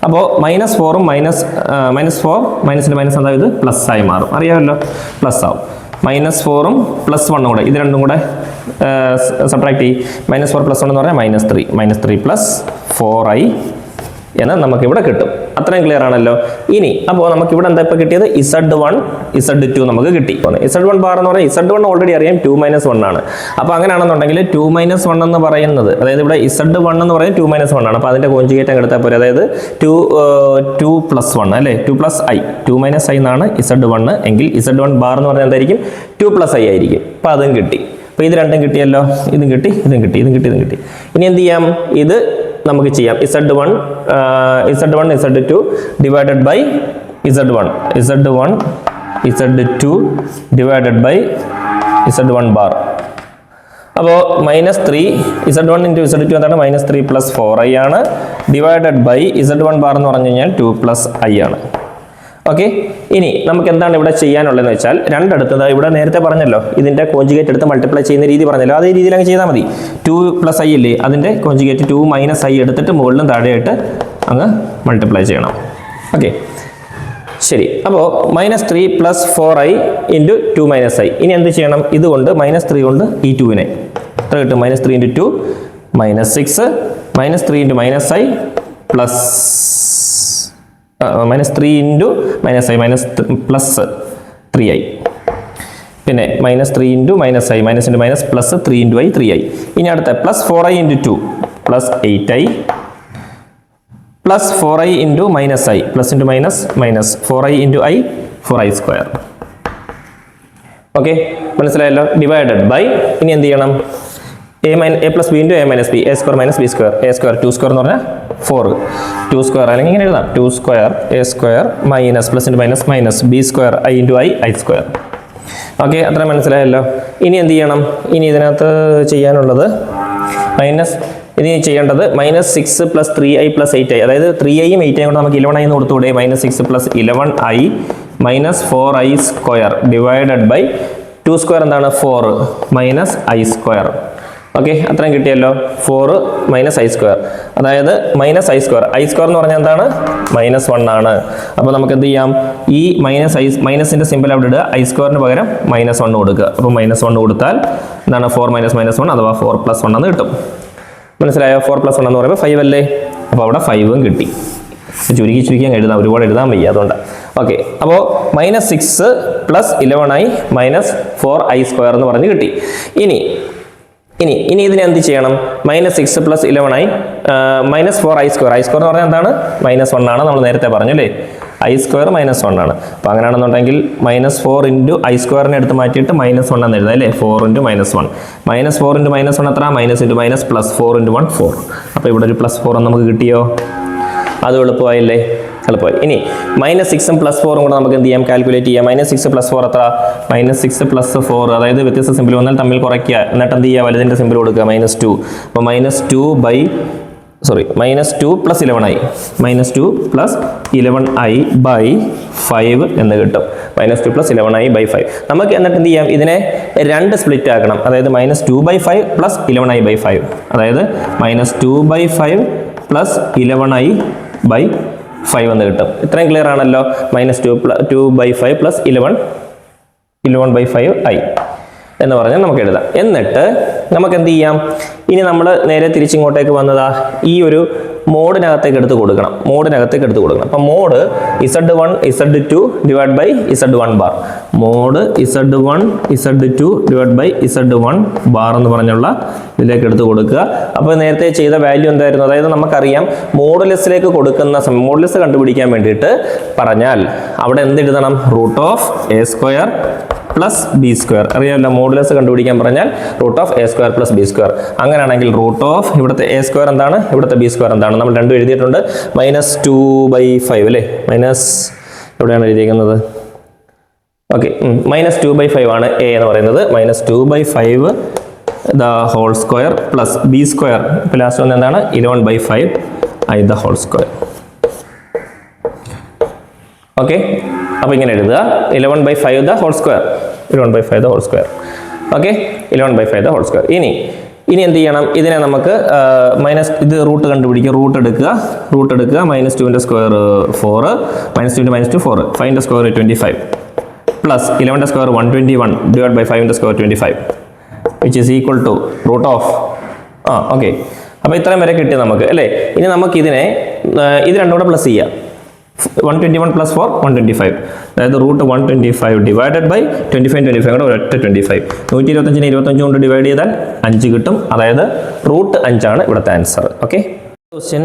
അപ്പോൾ -4ഉം -4 മൈനസിൻ്റെ മൈനസ് എന്താ? ഇത് പ്ലസ് ആയി മാറും. അറിയാമല്ലോ, പ്ലസ് ആവും. -4ഉം +1 കൂടെ, ഇത് രണ്ടും കൂടെ സബ്ട്രാക്ട് ചെയ്യും. -4 + 1 എന്ന് പറഞ്ഞാൽ -3 + 4i എന്ന് നമുക്കിവിടെ കിട്ടും. അത്രയും ക്ലിയർ ആണല്ലോ. ഇനി അപ്പോൾ നമുക്കിവിടെ എന്താ ഇപ്പോൾ കിട്ടിയത്? Z1 Z2 നമുക്ക് കിട്ടി. Z1 ബാർ എന്ന് പറഞ്ഞാൽ Z1 ഓൾറെഡി അറിയാം 2 - 1 ആണ്. അപ്പോൾ അങ്ങനെയാണെന്നുണ്ടെങ്കിൽ 2 - 1 എന്ന് പറയുന്നത്, അതായത് ഇവിടെ Z1 എന്ന് പറയുന്നത് 2 - 1 ആണ്. അപ്പോൾ അതിൻ്റെ കോൺജുഗേറ്റ് അങ്ങ് എടുത്താൽ പോരെ. അതായത് 2 + 1 അല്ലേ, 2 + i, 2 - i എന്നാണ് Z1 എങ്കിൽ Z1 ബാർ എന്ന് പറഞ്ഞാൽ എന്തായിരിക്കും? 2 + i ആയിരിക്കും. അപ്പോൾ അതും കിട്ടി. അപ്പോൾ ഇത് രണ്ടും കിട്ടിയല്ലോ. ഇതും കിട്ടി. ഇനി എന്ത് ചെയ്യാം? ഇത് നമുക്ക് ചെയ്യാം. Z1 Z2 divided by Z1 Z2 divided by Z1 bar. അപ്പോൾ -3 Z1 × Z2 എന്താണ്? -3 + 4i ആണ്, ഡിവൈഡഡ് ബൈ Z1 ബാർ എന്ന് പറഞ്ഞു കഴിഞ്ഞാൽ 2 + i ആണ്. ഓക്കെ, ഇനി നമുക്ക് എന്താണ് ഇവിടെ ചെയ്യാനുള്ളതെന്ന് വെച്ചാൽ രണ്ടിടത്ത് ഇവിടെ നേരത്തെ പറഞ്ഞല്ലോ, ഇതിൻ്റെ കോൺജുഗേറ്റ് എടുത്ത് മൾട്ടിപ്ലൈ ചെയ്യുന്ന രീതി പറഞ്ഞല്ലോ, അതേ രീതിയിൽ അങ്ങ് ചെയ്താൽ മതി. 2 + i ഇല്ലേ, അതിൻ്റെ കോൺജുഗേറ്റ് 2 - i എടുത്തിട്ട് മുകളിലും താഴെയായിട്ട് അങ്ങ് മൾട്ടിപ്ലൈ ചെയ്യണം. ഓക്കെ, ശരി. അപ്പോൾ -3 + 4i × 2 - i. ഇനി എന്ത് ചെയ്യണം? ഇതുകൊണ്ട് -3 കൊണ്ട് ഈ 2നെ എത്ര കിട്ടും? -3 × 2 -6, -3 × -i -3 ഇൻറ്റു -i +3i. പിന്നെ -3 into -i minus into minus plus 3 into i 3i. ഇനി അടുത്ത +4i into 2 +8i +4i into -i plus into minus 4i into i 4i². Okay, മനസ്സിലായല്ലോ. ഡിവൈഡഡ് ബൈ ഇനി എന്ത് ചെയ്യണം? a + b into a - b a² - b². a² 2² എന്ന് പറഞ്ഞാൽ 4 2² അല്ലെങ്കിൽ ഇങ്ങനെ എഴുതാം 2² a² minus plus into minus b² i into i² okay, അത്ര മനസ്സിലായല്ലോ. ഇനി എന്ത് ചെയ്യണം? ഇനി ഇതിനകത്ത് ചെയ്യാനുള്ളത് ഇനി ചെയ്യേണ്ടത് -6 + 3i + 8i, അതായത് 3iയും 8iയും കൊണ്ട് നമുക്ക് 11i എന്ന് കൊടുത്തുകൂടെ? -6 + 11i -4i² ഡിവൈഡഡ് ബൈ 2² എന്താണ്? 4 -i². ഓക്കെ, അത്രയും കിട്ടിയല്ലോ. 4 -i², അതായത് -i². i² എന്ന് പറഞ്ഞാൽ എന്താണ്? -1 ആണ്. അപ്പോൾ നമുക്ക് എന്ത് ചെയ്യാം? ഈ മൈനസിന്റെ സിമ്പിൾ അവിടെ ഇടുക, i² പകരം -1 കൊടുക്കുക. അപ്പോൾ -1 കൊടുത്താൽ എന്താണ്? 4 - -1 അഥവാ 4 + 1 എന്ന് കിട്ടും. മനസ്സിലായോ? 4 + 1 എന്ന് പറയുമ്പോൾ 5 അല്ലേ? അപ്പോൾ അവിടെ 5ഉം കിട്ടി. ചുരുക്കി അങ്ങ് എഴുതാം, ഒരുപാട് എഴുതാൻ വയ്യ, അതുകൊണ്ട്. ഓക്കെ, അപ്പോൾ -6 + 11i -4i² എന്ന് പറഞ്ഞ് കിട്ടി. ഇനി ഇതിനെ എന്ത് ചെയ്യണം? -6 + 11i -4i². i² എന്ന് പറഞ്ഞാൽ എന്താണ്? -1 ആണ്. നമ്മൾ നേരത്തെ പറഞ്ഞു അല്ലേ? i² -1 ആണ്. അപ്പോൾ അങ്ങനെയാണെന്നുണ്ടെങ്കിൽ -4 ഇൻറ്റു i² എടുത്ത് മാറ്റിയിട്ട് -1 എന്ന് എഴുതാം അല്ലേ? 4 ഇൻറ്റു -1 -4 ഇൻറ്റു -1 എത്ര? Minus into minus +4 into 1 4. അപ്പോൾ ഇവിടെ ഒരു +4 നമുക്ക് കിട്ടിയോ? അത് എളുപ്പമായില്ലേ? എളുപ്പമായി. ഇനി -6ഉം +4ഉം കൂടെ നമുക്ക് എന്ത് ചെയ്യാം? കാൽക്കുലേറ്റ് ചെയ്യാം. -6 + 4 എത്ര? -6 + 4, അതായത് വ്യത്യസ്ത സിമ്പിൾ വന്നാൽ തമ്മിൽ കുറയ്ക്കുക. എന്നിട്ട് എന്ത് ചെയ്യുക? വലുതിൻ്റെ സിമ്പിൾ കൊടുക്കുക, -2. അപ്പോൾ -2 + 11i -2 + 11i / 5 എന്ന് കിട്ടും. -2 + 11i / 5. നമുക്ക് എന്നിട്ട് എന്ത് ചെയ്യാം? ഇതിനെ 2 സ്പ്ലിറ്റ് ആക്കണം. അതായത് -2/5 + 11i / 5, അതായത് -2/5 + 11i / 5 എന്ന് കിട്ടും. ഇത്രയും ക്ലിയർ ആണല്ലോ? -2/5 + 11/5i എന്ന് പറഞ്ഞാൽ നമുക്ക് എഴുതാം. എന്നിട്ട് നമുക്ക് എന്ത് ചെയ്യാം? ഇനി നമ്മൾ നേരെ തിരിച്ചിങ്ങോട്ടേക്ക് വന്നതാ ഈ ഒരു മോഡിനകത്തേക്ക് എടുത്ത് കൊടുക്കണം. അപ്പം mod Z1 Z2 divide by Z1 bar. Mod Z1 Z2 divide by Z1 bar എന്ന് പറഞ്ഞുള്ള ഇതിലേക്ക് എടുത്ത് കൊടുക്കുക. അപ്പോൾ നേരത്തെ ചെയ്ത വാല്യൂ എന്തായിരുന്നു? അതായത് നമുക്കറിയാം മോഡുലസിലേക്ക് കൊടുക്കുന്ന മോഡുലസ് കണ്ടുപിടിക്കാൻ വേണ്ടിയിട്ട് പറഞ്ഞാൽ അവിടെ എന്തെഴുതണം? √(a² + b². അറിയാമല്ലോ, മോഡുലസ് കണ്ടുപിടിക്കാൻ പറഞ്ഞാൽ √(a² + b². അങ്ങനെയാണെങ്കിൽ ഇവിടുത്തെ a² എന്താണ്? ഇവിടുത്തെ b² എന്താണ്? നമ്മൾ രണ്ടും എഴുതിയിട്ടുണ്ട്. -2/5 അല്ലേ? എവിടെയാണ് എഴുതിയിരിക്കുന്നത്? ഓക്കെ, -2/5 ആണ് a എന്ന് പറയുന്നത്. -2/5 the whole square plus b². ഇപ്പോൾ ലാസ്റ്റ് വന്ന് എന്താണ്? 11/5 i the whole square. Okay, അപ്പോൾ ഇങ്ങനെ എഴുതുക, 11/5 the whole square. 11/5 the whole square. Okay, 11/5 the whole square. ഇനി എന്ത് ചെയ്യണം? ഇതിനെ നമുക്ക് ഇത് റൂട്ട് കണ്ടുപിടിക്കുക. റൂട്ട് എടുക്കുക. -2ന്റെ സ്ക്വയർ 4 -2 × -2 4 5ന്റെ സ്ക്വയർ 25 പ്ലസ് 11ന്റെ സ്ക്വയർ 121 ഡിവൈഡ് ബൈ 5ന്റെ square 25 which is equal to okay. അപ്പോൾ ഇത്രയും വരെ കിട്ടി നമുക്ക് അല്ലേ? ഇനി നമുക്ക് ഇത് രണ്ടും കൂടെ പ്ലസ് ചെയ്യാം. 121 + 4 125, അതായത് √125 ഡിവൈഡഡ് ബൈ 25 കൂടെ ഒരൊറ്റ 25. 125നെ 25 കൊണ്ട് ഡിവൈഡ് ചെയ്താൽ 5 കിട്ടും. അതായത് √5 ആണ് ഇവിടുത്തെ ആൻസർ. ഓക്കെ, ക്വസ്റ്റ്യൻ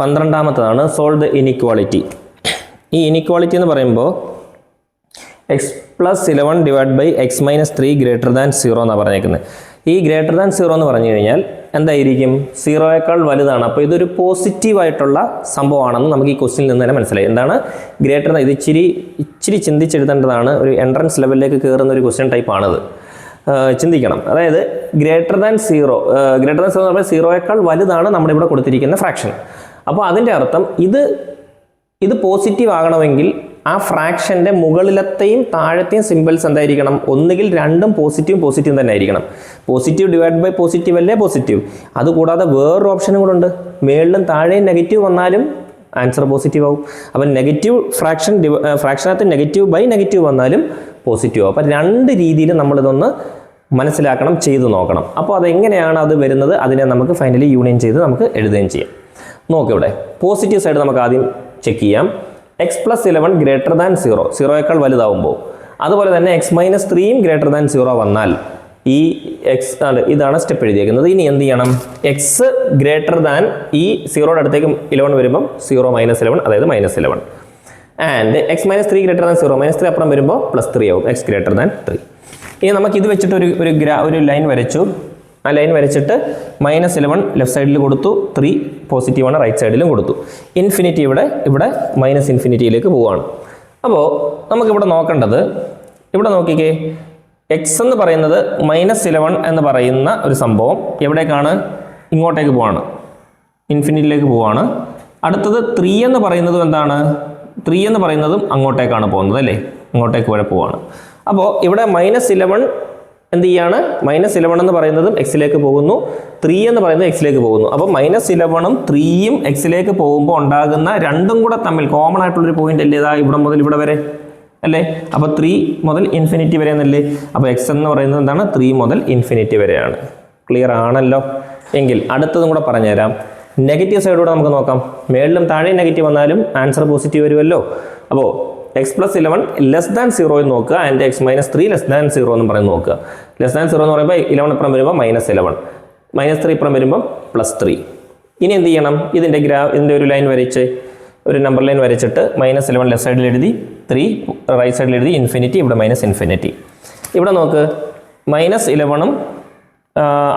12ാമത്തതാണ്. Solve the inequality. ഈ ഇനിക്വാളിറ്റി എന്ന് പറയുമ്പോൾ x + 11 ഡിവൈഡ് ബൈ x - 3 > 0 എന്നാണ് പറഞ്ഞേക്കുന്നത്. ഈ >0 എന്ന് പറഞ്ഞു കഴിഞ്ഞാൽ എന്തായിരിക്കും? 0യേക്കാൾ വലുതാണ്. അപ്പോൾ ഇതൊരു പോസിറ്റീവായിട്ടുള്ള സംഭവമാണെന്ന് നമുക്ക് ഈ ക്വസ്റ്റിനിൽ നിന്ന് തന്നെ മനസ്സിലായി. എന്താണ് ഇത് ഇച്ചിരി ചിന്തിച്ചെഴുതേണ്ടതാണ്. ഒരു എൻട്രൻസ് ലെവലിലേക്ക് കയറുന്ന ഒരു ക്വസ്റ്റ്യൻ ടൈപ്പാണിത്. ചിന്തിക്കണം. അതായത് >0 എന്ന് പറയുമ്പോൾ 0യേക്കാൾ വലുതാണ് നമ്മുടെ ഇവിടെ കൊടുത്തിരിക്കുന്ന ഫ്രാക്ഷൻ. അപ്പോൾ അതിൻ്റെ അർത്ഥം ഇത് പോസിറ്റീവ് ആകണമെങ്കിൽ ആ ഫ്രാക്ഷൻ്റെ മുകളിലത്തെയും താഴത്തെയും സിമ്പിൾസ് എന്തായിരിക്കണം? ഒന്നുകിൽ രണ്ടും പോസിറ്റീവ് തന്നെ ആയിരിക്കണം. പോസിറ്റീവ് ഡിവൈഡ് ബൈ പോസിറ്റീവ് അല്ലേ പോസിറ്റീവ്. അതുകൂടാതെ വേറൊരു ഓപ്ഷനും കൂടെ ഉണ്ട്. മേളിലും താഴെയും നെഗറ്റീവ് വന്നാലും ആൻസർ പോസിറ്റീവ് ആവും. അപ്പം നെഗറ്റീവ് ഫ്രാക്ഷനകത്ത് നെഗറ്റീവ് ബൈ നെഗറ്റീവ് വന്നാലും പോസിറ്റീവ് ആവും. അപ്പം രണ്ട് രീതിയിൽ നമ്മളിതൊന്ന് മനസ്സിലാക്കണം, ചെയ്തു നോക്കണം. അപ്പോൾ അതെങ്ങനെയാണ് അത് വരുന്നത്? അതിനെ നമുക്ക് ഫൈനലി യൂണിയൻ ചെയ്ത് നമുക്ക് എഴുതുകയും ചെയ്യാം. നോക്കിവിടെ പോസിറ്റീവ് സൈഡ് നമുക്ക് ആദ്യം ചെക്ക് ചെയ്യാം. X plus 11 greater than 0, 0യേക്കാൾ വലുതാവുമ്പോൾ. അതുപോലെ തന്നെ എക്സ് മൈനസ് 3യും ഗ്രേറ്റർ ദാൻ 0 വന്നാൽ ഈ എക്സ് ഇതാണ് സ്റ്റെപ്പ് എഴുതിയേക്കുന്നത്. ഇനി എന്ത് ചെയ്യണം? എക്സ് ഗ്രേറ്റർ ദാൻ ഈ 0യുടെ അടുത്തേക്ക് 11 വരുമ്പം 0 മൈനസ് 11, അതായത് minus 11. And X minus 3 greater than 0, minus 3 അപ്പുറം വരുമ്പോൾ പ്ലസ് 3 ആവും, എക്സ് ഗ്രേറ്റർ ദാൻ 3. ഇനി നമുക്ക് ഇത് വെച്ചിട്ട് ഒരു ലൈൻ വരച്ചു. ആ ലൈൻ വരച്ചിട്ട് മൈനസ് 11 ലെഫ്റ്റ് സൈഡിൽ കൊടുത്തു, 3 പോസിറ്റീവാണ് റൈറ്റ് സൈഡിലും കൊടുത്തു. ഇൻഫിനിറ്റി ഇവിടെ മൈനസ് ഇൻഫിനിറ്റിയിലേക്ക് പോവുകയാണ്. അപ്പോൾ നമുക്കിവിടെ നോക്കേണ്ടത്, ഇവിടെ നോക്കിക്കേ, എക്സ് എന്ന് പറയുന്നത് മൈനസ് 11 എന്ന് പറയുന്ന ഒരു സംഭവം എവിടേക്കാണ്? ഇങ്ങോട്ടേക്ക് പോവാണ്, ഇൻഫിനിറ്റിയിലേക്ക് പോവാണ്. അടുത്തത് 3 എന്ന് പറയുന്നതും എന്താണ്? 3 എന്ന് പറയുന്നതും അങ്ങോട്ടേക്കാണ് പോകുന്നത് അല്ലേ, അങ്ങോട്ടേക്ക് വരെ പോവാണ്. അപ്പോൾ ഇവിടെ മൈനസ് 11 എന്ത് ചെയ്യാണ്? മൈനസ് 11 എന്ന് പറയുന്നതും എക്സിലേക്ക് പോകുന്നു, 3 എന്ന് പറയുന്നത് എക്സിലേക്ക് പോകുന്നു. അപ്പോൾ മൈനസ് 11ഉം 3യും എക്സിലേക്ക് പോകുമ്പോൾ ഉണ്ടാകുന്ന രണ്ടും കൂടെ തമ്മിൽ കോമൺ ആയിട്ടുള്ളൊരു പോയിന്റ് അല്ലേ, ഇതാ ഇവിടെ മുതൽ ഇവിടെ വരെ അല്ലേ. അപ്പോൾ 3 മുതൽ ഇൻഫിനിറ്റി വരെ എന്നല്ലേ. അപ്പോൾ എക്സ് എന്ന് പറയുന്നത് എന്താണ്? 3 മുതൽ ഇൻഫിനിറ്റി വരെയാണ്. ക്ലിയർ ആണല്ലോ? എങ്കിൽ അടുത്തതും കൂടെ പറഞ്ഞുതരാം. നെഗറ്റീവ് സൈഡിലൂടെ നമുക്ക് നോക്കാം. മേളിലും താഴെയും നെഗറ്റീവ് വന്നാലും ആൻസർ പോസിറ്റീവ് വരുമല്ലോ. അപ്പോൾ എക്സ് പ്ലസ് 11 ലെസ് ദാൻ 0 എന്ന് നോക്കുക, and X minus 3 less than 0 എന്ന് പറയുന്നത് നോക്കുക. ലെസ് ദാൻ 0 എന്ന് പറയുമ്പോൾ 11 ഇപ്പുറം വരുമ്പോൾ മൈനസ് 11, മൈനസ് 3 ഇപ്പുറം വരുമ്പോൾ പ്ലസ് 3. ഇനി എന്ത് ചെയ്യണം? ഇതിൻ്റെ ഒരു ലൈൻ വരച്ച്, ഒരു നമ്പർ ലൈൻ വരച്ചിട്ട് മൈനസ് 11 ലെഫ്റ്റ് സൈഡിൽ എഴുതി, 3 റൈറ്റ് സൈഡിൽ എഴുതി, ഇൻഫിനിറ്റി, ഇവിടെ മൈനസ് ഇൻഫിനിറ്റി. ഇവിടെ നോക്ക്, മൈനസ് 11ഉം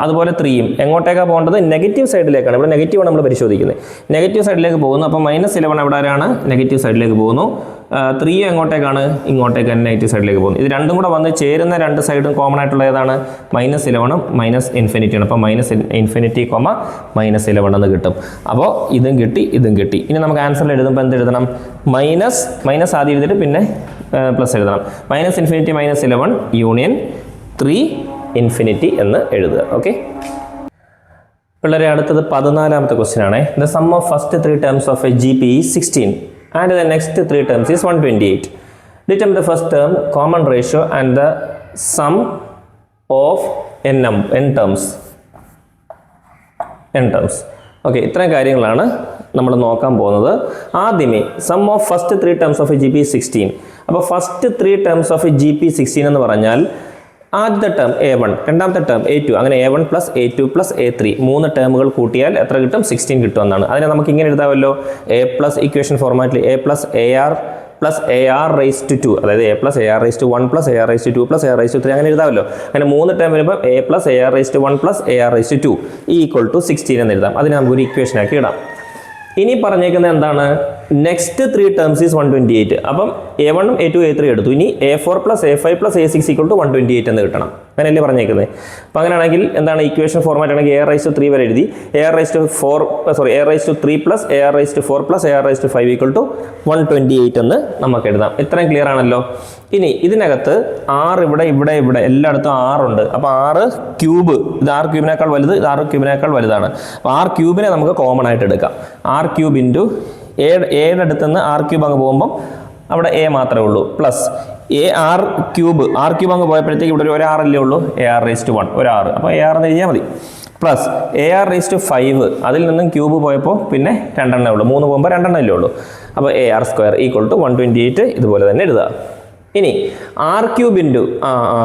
അതുപോലെ 3യും എങ്ങോട്ടേക്കാണ് പോകേണ്ടത്? നെഗറ്റീവ് സൈഡിലേക്കാണ്. ഇവിടെ നെഗറ്റീവാണ് നമ്മൾ പരിശോധിക്കുന്നത്. നെഗറ്റീവ് സൈഡിലേക്ക് പോകുന്നു. അപ്പോൾ മൈനസ് 11 എവിടെ ആരാണ്? നെഗറ്റീവ് സൈഡിലേക്ക് പോകുന്നു. 3യും എങ്ങോട്ടേക്കാണ്? ഇങ്ങോട്ടേക്ക് തന്നെ നെഗറ്റീവ് സൈഡിലേക്ക് പോകുന്നു. ഇത് രണ്ടും കൂടെ വന്ന് ചേരുന്ന രണ്ട് സൈഡും കോമൺ ആയിട്ടുള്ള ഏതാണ്? മൈനസ് 11ഉം മൈനസ് ഇൻഫിനിറ്റിയാണ്. അപ്പോൾ മൈനസ് ഇൻഫിനിറ്റി മൈനസ് 11 എന്ന് കിട്ടും. അപ്പോൾ ഇതും കിട്ടി, ഇതും കിട്ടി. ഇനി നമുക്ക് ആൻസറിൽ എഴുതുമ്പോൾ എന്ത് എഴുതണം? മൈനസ് ആദ്യം എഴുതിയിട്ട് പിന്നെ പ്ലസ് എഴുതണം. Minus infinity minus 11 union 3 infinity എന്ന് എഴുതുക. ഓക്കെ, പിള്ളേരെ അടുത്തത് 14ാമത്തെ ക്വസ്റ്റ്യൻ ആണ്. The sum of first 3 terms of a GP is 16 and the next 3 terms is 128. Determine the first term, common ratio and the sum of n terms. Okay, ഇത്രയും കാര്യങ്ങളാണ് നമ്മൾ നോക്കാൻ പോകുന്നത്. ആദ്യമേ sum of first 3 terms of a GP is 16. അപ്പോൾ first 3 terms of a GP 16 എന്ന് പറഞ്ഞാൽ ആദ്യത്തെ ടേം A1, രണ്ടാമത്തെ ടേം A2, അങ്ങനെ A1 plus A2 plus A3 3 ടേമുകൾ കൂട്ടിയാൽ എത്ര കിട്ടും? 16 കിട്ടുമെന്നാണ്. അതിനെ നമുക്ക് ഇങ്ങനെ എഴുതാമല്ലോ, A പ്ലസ് ഇക്വേഷൻ ഫോർമാറ്റിൽ A plus AR plus AR raise to 2, അതായത് A plus AR raise to 1 plus AR raise to 2 plus AR raise to 3 അങ്ങനെ എഴുതാമല്ലോ. അങ്ങനെ 3 ടേം വരുമ്പോൾ A plus AR raise to 1 plus AR raise to 2 equal to 16 എന്ന് എഴുതാം. അതിനെ നമുക്കൊരു ഇക്വേഷനാക്കി ഇടാം. ഇനി പറഞ്ഞേക്കുന്നത് എന്താണ്? Next 3 terms is 128. അപ്പം A1 A2 A3 എടുത്തു. ഇനി A4 plus A5 plus A6 equal to 128 എന്ന് കിട്ടണം. അങ്ങനെയല്ലേ പറഞ്ഞേക്കുന്നത്? അപ്പോൾ അങ്ങനെയാണെങ്കിൽ എന്താണ് ഇക്വേഷൻ ഫോർമാറ്റ് ആണെങ്കിൽ AR റൈസ് ടു 3 വരെ എഴുതി, AR raise to 3 plus AR raise to 4 plus AR raise to 5 equal to 128 എന്ന് നമുക്ക് എഴുതാം. ഇത്രയും ക്ലിയർ ആണല്ലോ? ഇനി ഇതിനകത്ത് 6 ഇവിടെ എല്ലായിടത്തും 6 ഉണ്ട്. അപ്പോൾ 6 ക്യൂബ്, ഇത് R ക്യൂബിനേക്കാൾ വലുത്, ഇത് R ക്യൂബിനേക്കാൾ വലുതാണ്. അപ്പോൾ R ക്യൂബിനെ നമുക്ക് കോമൺ ആയിട്ട് എടുക്കാം. R ക്യൂബ് ഇൻറ്റു എയുടെ അടുത്ത് നിന്ന് R ക്യൂബ് അങ്ങ് പോകുമ്പം അവിടെ A മാത്രമേ ഉള്ളൂ, പ്ലസ് R ക്യൂബ് അങ്ങ് പോയപ്പോഴത്തേക്ക് ഇവിടെ ഒരു R അല്ലേ ഉള്ളൂ, AR റൈസ് ടു 1 ഒരു R, അപ്പോൾ AR എന്ന് എഴുതിയാൽ മതി. പ്ലസ് AR റൈസ് ടു 5, അതിൽ നിന്നും ക്യൂബ് പോയപ്പോൾ പിന്നെ 2 എണ്ണേ ഉള്ളൂ, 3 പോകുമ്പോൾ 2 എണ്ണല്ലേ ഉള്ളൂ. അപ്പോൾ AR സ്ക്വയർ ഈക്വൽ ടു 128 ഇതുപോലെ തന്നെ എഴുതുക. ഇനി R ക്യൂബ് ഇൻറ്റു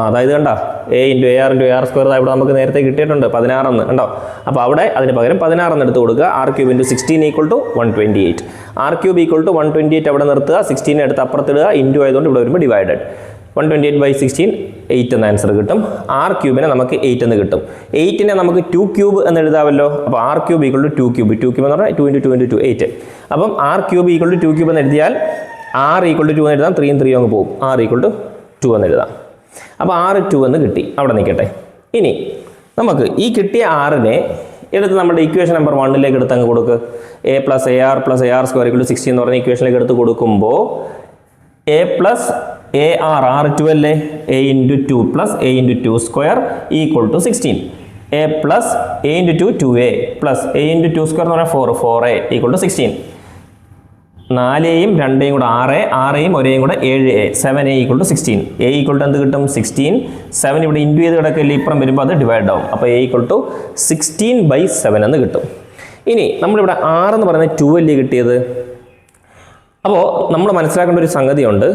അതായത് കണ്ട A into AR into AR square ഇവിടെ നമുക്ക് നേരത്തെ കിട്ടിയിട്ടുണ്ട് 16 എന്ന് കണ്ടോ. അപ്പോൾ അവിടെ അതിന് പകരം 16 എന്ന് എടുത്ത് കൊടുക്കുക. R cube into 16 equal to 128. R cube equal to 128 അവിടെ നിർത്തുക, 16 എടുത്ത് അപ്പുറത്തിടുക, ഇൻറ്റു ആയതുകൊണ്ട് ഇവിടെ വരുമ്പോൾ ഡിവൈഡഡ്. 128/16 8 എന്ന ആൻസർ കിട്ടും. R ക്യൂബിനെ നമുക്ക് 8 എന്ന് കിട്ടും. 8നെ നമുക്ക് 2 ക്യൂബ് എന്ന് എഴുതാമല്ലോ. അപ്പോൾ R cube equal to 2 cube എന്ന് പറഞ്ഞാൽ 2 × 2 × 2 8. അപ്പം R cube equal to 2 cube എന്ന് എഴുതിയാൽ R ഈക്വൽ ടു 2 എന്ന് എഴുതാം, 3 അങ്ങ് പോകും, R ഈക്വൽ ടു 2 എന്ന് എഴുതാം. അപ്പോൾ R 2 എന്ന് കിട്ടി, അവിടെ നിൽക്കട്ടെ. ഇനി നമുക്ക് ഈ കിട്ടിയ Rനെ എടുത്ത് നമ്മുടെ ഇക്വേഷൻ നമ്പർ 1ലേക്ക് എടുത്ത് അങ്ങ് കൊടുക്ക്. A plus AR plus AR square equal to 60 എന്ന് പറഞ്ഞ ഇക്വേഷനിലേക്ക് എടുത്ത് കൊടുക്കുമ്പോൾ A പ്ലസ് AR R2 അല്ലേ, A into 2 plus A into 2 square equal to 16. A plus A into 2 2A plus A into 2 square എന്ന് പറഞ്ഞാൽ 4A ഈക്വൽ ടു 16. 4യും 2യും കൂടെ 6, 6യും 1യും കൂടെ 7A, 7A equal to 16. A equal to എന്ത് കിട്ടും? 16. 7 ഇവിടെ into ചെയ്ത് കിടക്കില്ല, ഇപ്പുറം വരുമ്പോൾ അത് ഡിവൈഡ് ആവും. അപ്പോൾ A ഈക്വൽ ടു 16/7 എന്ന് കിട്ടും. ഇനി നമ്മളിവിടെ R എന്ന് പറയുന്നത് 2 അല്ലേ കിട്ടിയത്. അപ്പോൾ നമ്മൾ മനസ്സിലാക്കേണ്ട ഒരു സംഗതിയുണ്ട്,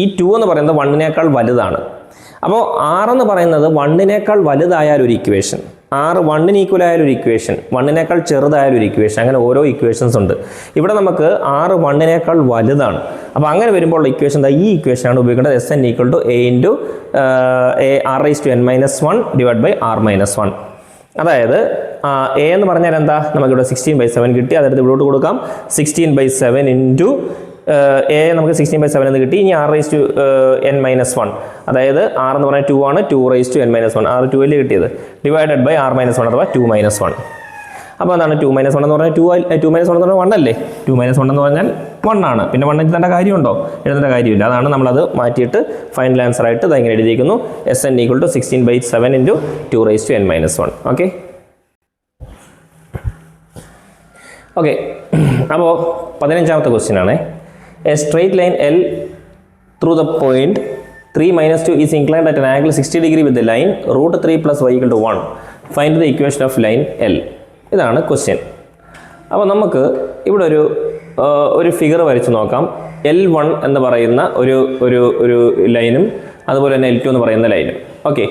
ഈ 2 എന്ന് പറയുന്നത് 1നേക്കാൾ വലുതാണ്. അപ്പോൾ R എന്ന് പറയുന്നത് 1നേക്കാൾ വലുതായാൽ ഒരു ഇക്വേഷൻ, R 1ന് ഈക്വൽ ആയാലും ഒരു ഇക്വേഷൻ, 1നേക്കാൾ ചെറുതായാലും ഒരു ഇക്വേഷൻ, അങ്ങനെ ഓരോ ഇക്വേഷൻസ് ഉണ്ട്. ഇവിടെ നമുക്ക് R 1നേക്കാൾ വലുതാണ്. അപ്പോൾ അങ്ങനെ വരുമ്പോൾ ഇക്വേഷൻ ഈ ഇക്വേഷനാണ് ഉപയോഗിക്കേണ്ടത്. Sn equal to A into R⁻n−1 divide by R−1. അതായത് A എന്ന് പറഞ്ഞാൽ എന്താ, നമുക്കിവിടെ 16/7 കിട്ടി, അതായത് ഇവിടോട്ട് കൊടുക്കാം. 16/7 ഇൻറ്റു A നമുക്ക് 16/7 എന്ന് കിട്ടി. ഇനി R⁻n−1, അതായത് R എന്ന് പറഞ്ഞാൽ 2 ആണ്, 2⁻n−1, R 2 കിട്ടിയത്, ഡിവൈഡഡ് ബൈ R−1 അഥവാ 2−1. അപ്പോൾ എന്താണ് 2−1 എന്ന് പറഞ്ഞാൽ 2−1 എന്ന് പറഞ്ഞാൽ 1 അല്ലേ, 2−1 എന്ന് പറഞ്ഞാൽ 1 ആണ്. പിന്നെ 1 എഴുതേണ്ട കാര്യമുണ്ടോ? എഴുതേണ്ട കാര്യമില്ല. അതാണ് നമ്മളത് മാറ്റിയിട്ട് ഫൈനൽ ആൻസർ ആയിട്ട് ഇത് ഇങ്ങനെ എഴുതിയിരിക്കുന്നു. Sn equal to 16/7 into 2⁻n−1. Okay okay അപ്പോൾ 15ാമത്തെ ക്വസ്റ്റ്യൻ ആണ്. A straight line L through the point 3-2 is inclined at an angle 60 degree with the line √3 + y = 1. Find the equation of line L. ഇതാണ് question. അപ്പോൾ നമുക്ക് ഇവിടെ ഒരു figure വരച്ച് നോക്കാം. L1 എന്ന് പറയുന്ന ഒരു ലൈനും അതുപോലെ തന്നെ L2 എന്ന് പറയുന്ന ലൈനും. ഓക്കെ,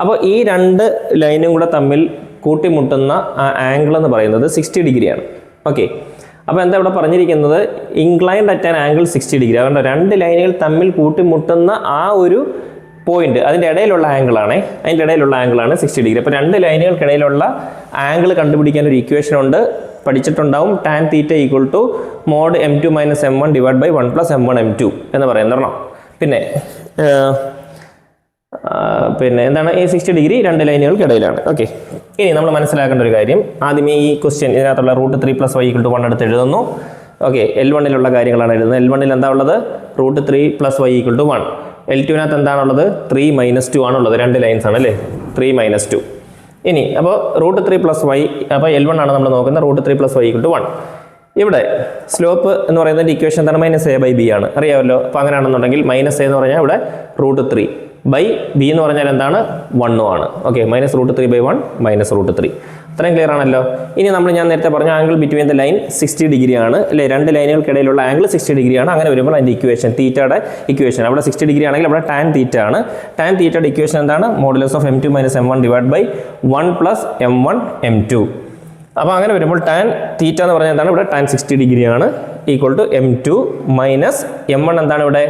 അപ്പോൾ ഈ രണ്ട് ലൈനും കൂടെ തമ്മിൽ കൂട്ടിമുട്ടുന്ന ആ ആംഗിൾ എന്ന് പറയുന്നത് 60 ഡിഗ്രിയാണ്. ഓക്കെ, അപ്പോൾ എന്താ ഇവിടെ പറഞ്ഞിരിക്കുന്നത്, inclined at an angle 60 degree. അതുകൊണ്ട് രണ്ട് ലൈനുകൾ തമ്മിൽ കൂട്ടിമുട്ടുന്ന ആ ഒരു പോയിന്റ്, അതിൻ്റെ ഇടയിലുള്ള ആംഗിളാണ്, അതിൻ്റെ ഇടയിലുള്ള ആംഗിളാണ് 60 ഡിഗ്രി. അപ്പോൾ രണ്ട് ലൈനുകൾക്കിടയിലുള്ള ആംഗിൾ കണ്ടുപിടിക്കാൻ ഒരു ഇക്വേഷൻ ഉണ്ട്, പഠിച്ചിട്ടുണ്ടാവും. tan θ equal to mod m2 - m1 divide by 1 + m1 m2 എന്ന് പറയുന്നതാണ്. പിന്നെ എന്താണ് ഈ 60 ഡിഗ്രി രണ്ട് ലൈനുകൾക്കിടയിലാണ്. ഓക്കെ, ഇനി നമ്മൾ മനസ്സിലാക്കേണ്ട ഒരു കാര്യം, ആദ്യമേ ഈ ക്വസ്റ്റ്യൻ ഇതിനകത്തുള്ള √3 + y = 1 എടുത്ത് എഴുതുന്നു. ഓക്കെ, L1ലുള്ള കാര്യങ്ങളാണ് എഴുതുന്നത്. L1ൽ എന്താ ഉള്ളത്, √3 + y = 1. L2നകത്ത് എന്താണുള്ളത്, 3-2 ആണുള്ളത്. രണ്ട് ലൈൻസ് ആണ് അല്ലേ, 3-2. ഇനി അപ്പോൾ √3 + y, അപ്പോൾ L1 ആണ് നമ്മൾ നോക്കുന്നത്. √3 + y = 1. ഇവിടെ സ്ലോപ്പ് എന്ന് പറയുന്നതിൻ്റെ ഇക്വേഷൻ എന്താണ്, -a/b ആണ്, അറിയാമല്ലോ. അപ്പോൾ അങ്ങനെയാണെന്നുണ്ടെങ്കിൽ -a എന്ന് പറഞ്ഞാൽ ഇവിടെ √3 ബൈ b എന്ന് പറഞ്ഞാൽ എന്താണ്, 1 ആണ്. ഓക്കെ, -√3/1 -√3. അത്രയും ക്ലിയർ ആണല്ലോ. ഇനി ഞാൻ നേരത്തെ പറഞ്ഞ angle between the line 60 degree ആണ് അല്ലേ, രണ്ട് ലൈനുകൾക്കിടയിലുള്ള ആംഗിൾ 60 ഡിഗ്രിയാണ്. അങ്ങനെ വരുമ്പോൾ അതിൻ്റെ ഇക്വേഷൻ, തീറ്റയുടെ ഇക്വേഷൻ, അവിടെ 60 ഡിഗ്രി ആണെങ്കിൽ അവിടെ tan θ ആണ്. tan θയുടെ ഇക്വേഷൻ എന്താണ്, modulus of m2 - m1 divide by 1 + m1 m2. അപ്പോൾ അങ്ങനെ വരുമ്പോൾ tan θ എന്ന് പറഞ്ഞാൽ എന്താണ്, ഇവിടെ tan 60 ഡിഗ്രിയാണ്, equal to m2 minus m1 എന്താണ് ഇവിടെ,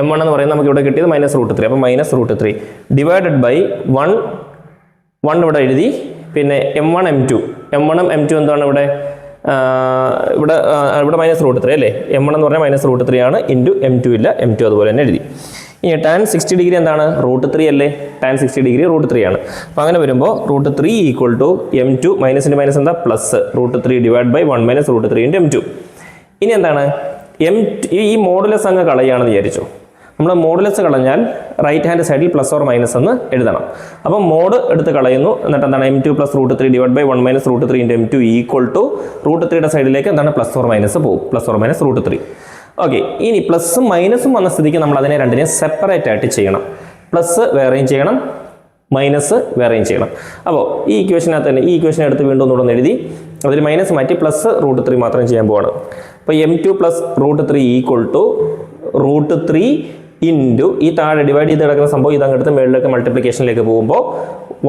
m1 എന്ന് പറയുന്നത് നമുക്ക് ഇവിടെ കിട്ടിയത് -√3. അപ്പോൾ -√3 ഡിവൈഡഡ് ബൈ 1 ഇവിടെ എഴുതി. പിന്നെ m1 m2, m1 m2 എന്താണ് ഇവിടെ -√3 അല്ലേ, m1 എന്ന് പറഞ്ഞാൽ -√3 ആണ്, ഇൻറ്റു m2 ഇല്ല, m2 അതുപോലെ തന്നെ എഴുതി. ഇനി tan 60 ഡിഗ്രി എന്താണ്, √3 അല്ലേ, tan 60 ഡിഗ്രി √3 ആണ്. അപ്പോൾ അങ്ങനെ വരുമ്പോൾ √3 ഈക്വൽ ടു m2 മൈനസിൻ്റെ മൈനസ് എന്താ plus √3 divide by 1 - √3 into m2. ഇനി എന്താണ്, ഈ മോഡുലസ് അങ്ങ് കളയുകയാണെന്ന് വിചാരിച്ചു. നമ്മൾ മോഡുലസ് കളഞ്ഞാൽ റൈറ്റ് ഹാൻഡ് സൈഡിൽ +or- എന്ന് എഴുതണം. അപ്പോൾ മോഡ് എടുത്ത് കളയുന്നു, എന്നിട്ട് എന്താണ് m2 + √3 divide by 1 - √3 into m2 equal to √3യുടെ സൈഡിലേക്ക് എന്താണ് +or- പോകും, +or- √3. ഓക്കെ, ഇനി പ്ലസും മൈനസും വന്ന സ്ഥിതിക്ക് നമ്മൾ അതിനെ രണ്ടിനെയും സെപ്പറേറ്റ് ആയിട്ട് ചെയ്യണം. പ്ലസ് വേറെയും ചെയ്യണം, മൈനസ് വേറെയും ചെയ്യണം. അപ്പോൾ ഈ ഇക്വേഷനകത്ത് തന്നെ ഈ ഇക്വേഷൻ എടുത്ത് വീണ്ടും ഒന്നുകൂടെ എഴുതി, അതിൽ മൈനസ് മാറ്റി പ്ലസ് √3 മാത്രം ചെയ്യാൻ പോവാണ്. അപ്പോൾ m2 + √3 ഈക്വൽ ടു √3 ഇൻറ്റു ഈ താഴെ ഡിവൈഡ് ചെയ്ത് കിടക്കുന്ന സംഭവം ഇതങ്ങടുത്ത് മേളിലേക്ക് മൾട്ടിപ്ലിക്കേഷനിലേക്ക് പോകുമ്പോൾ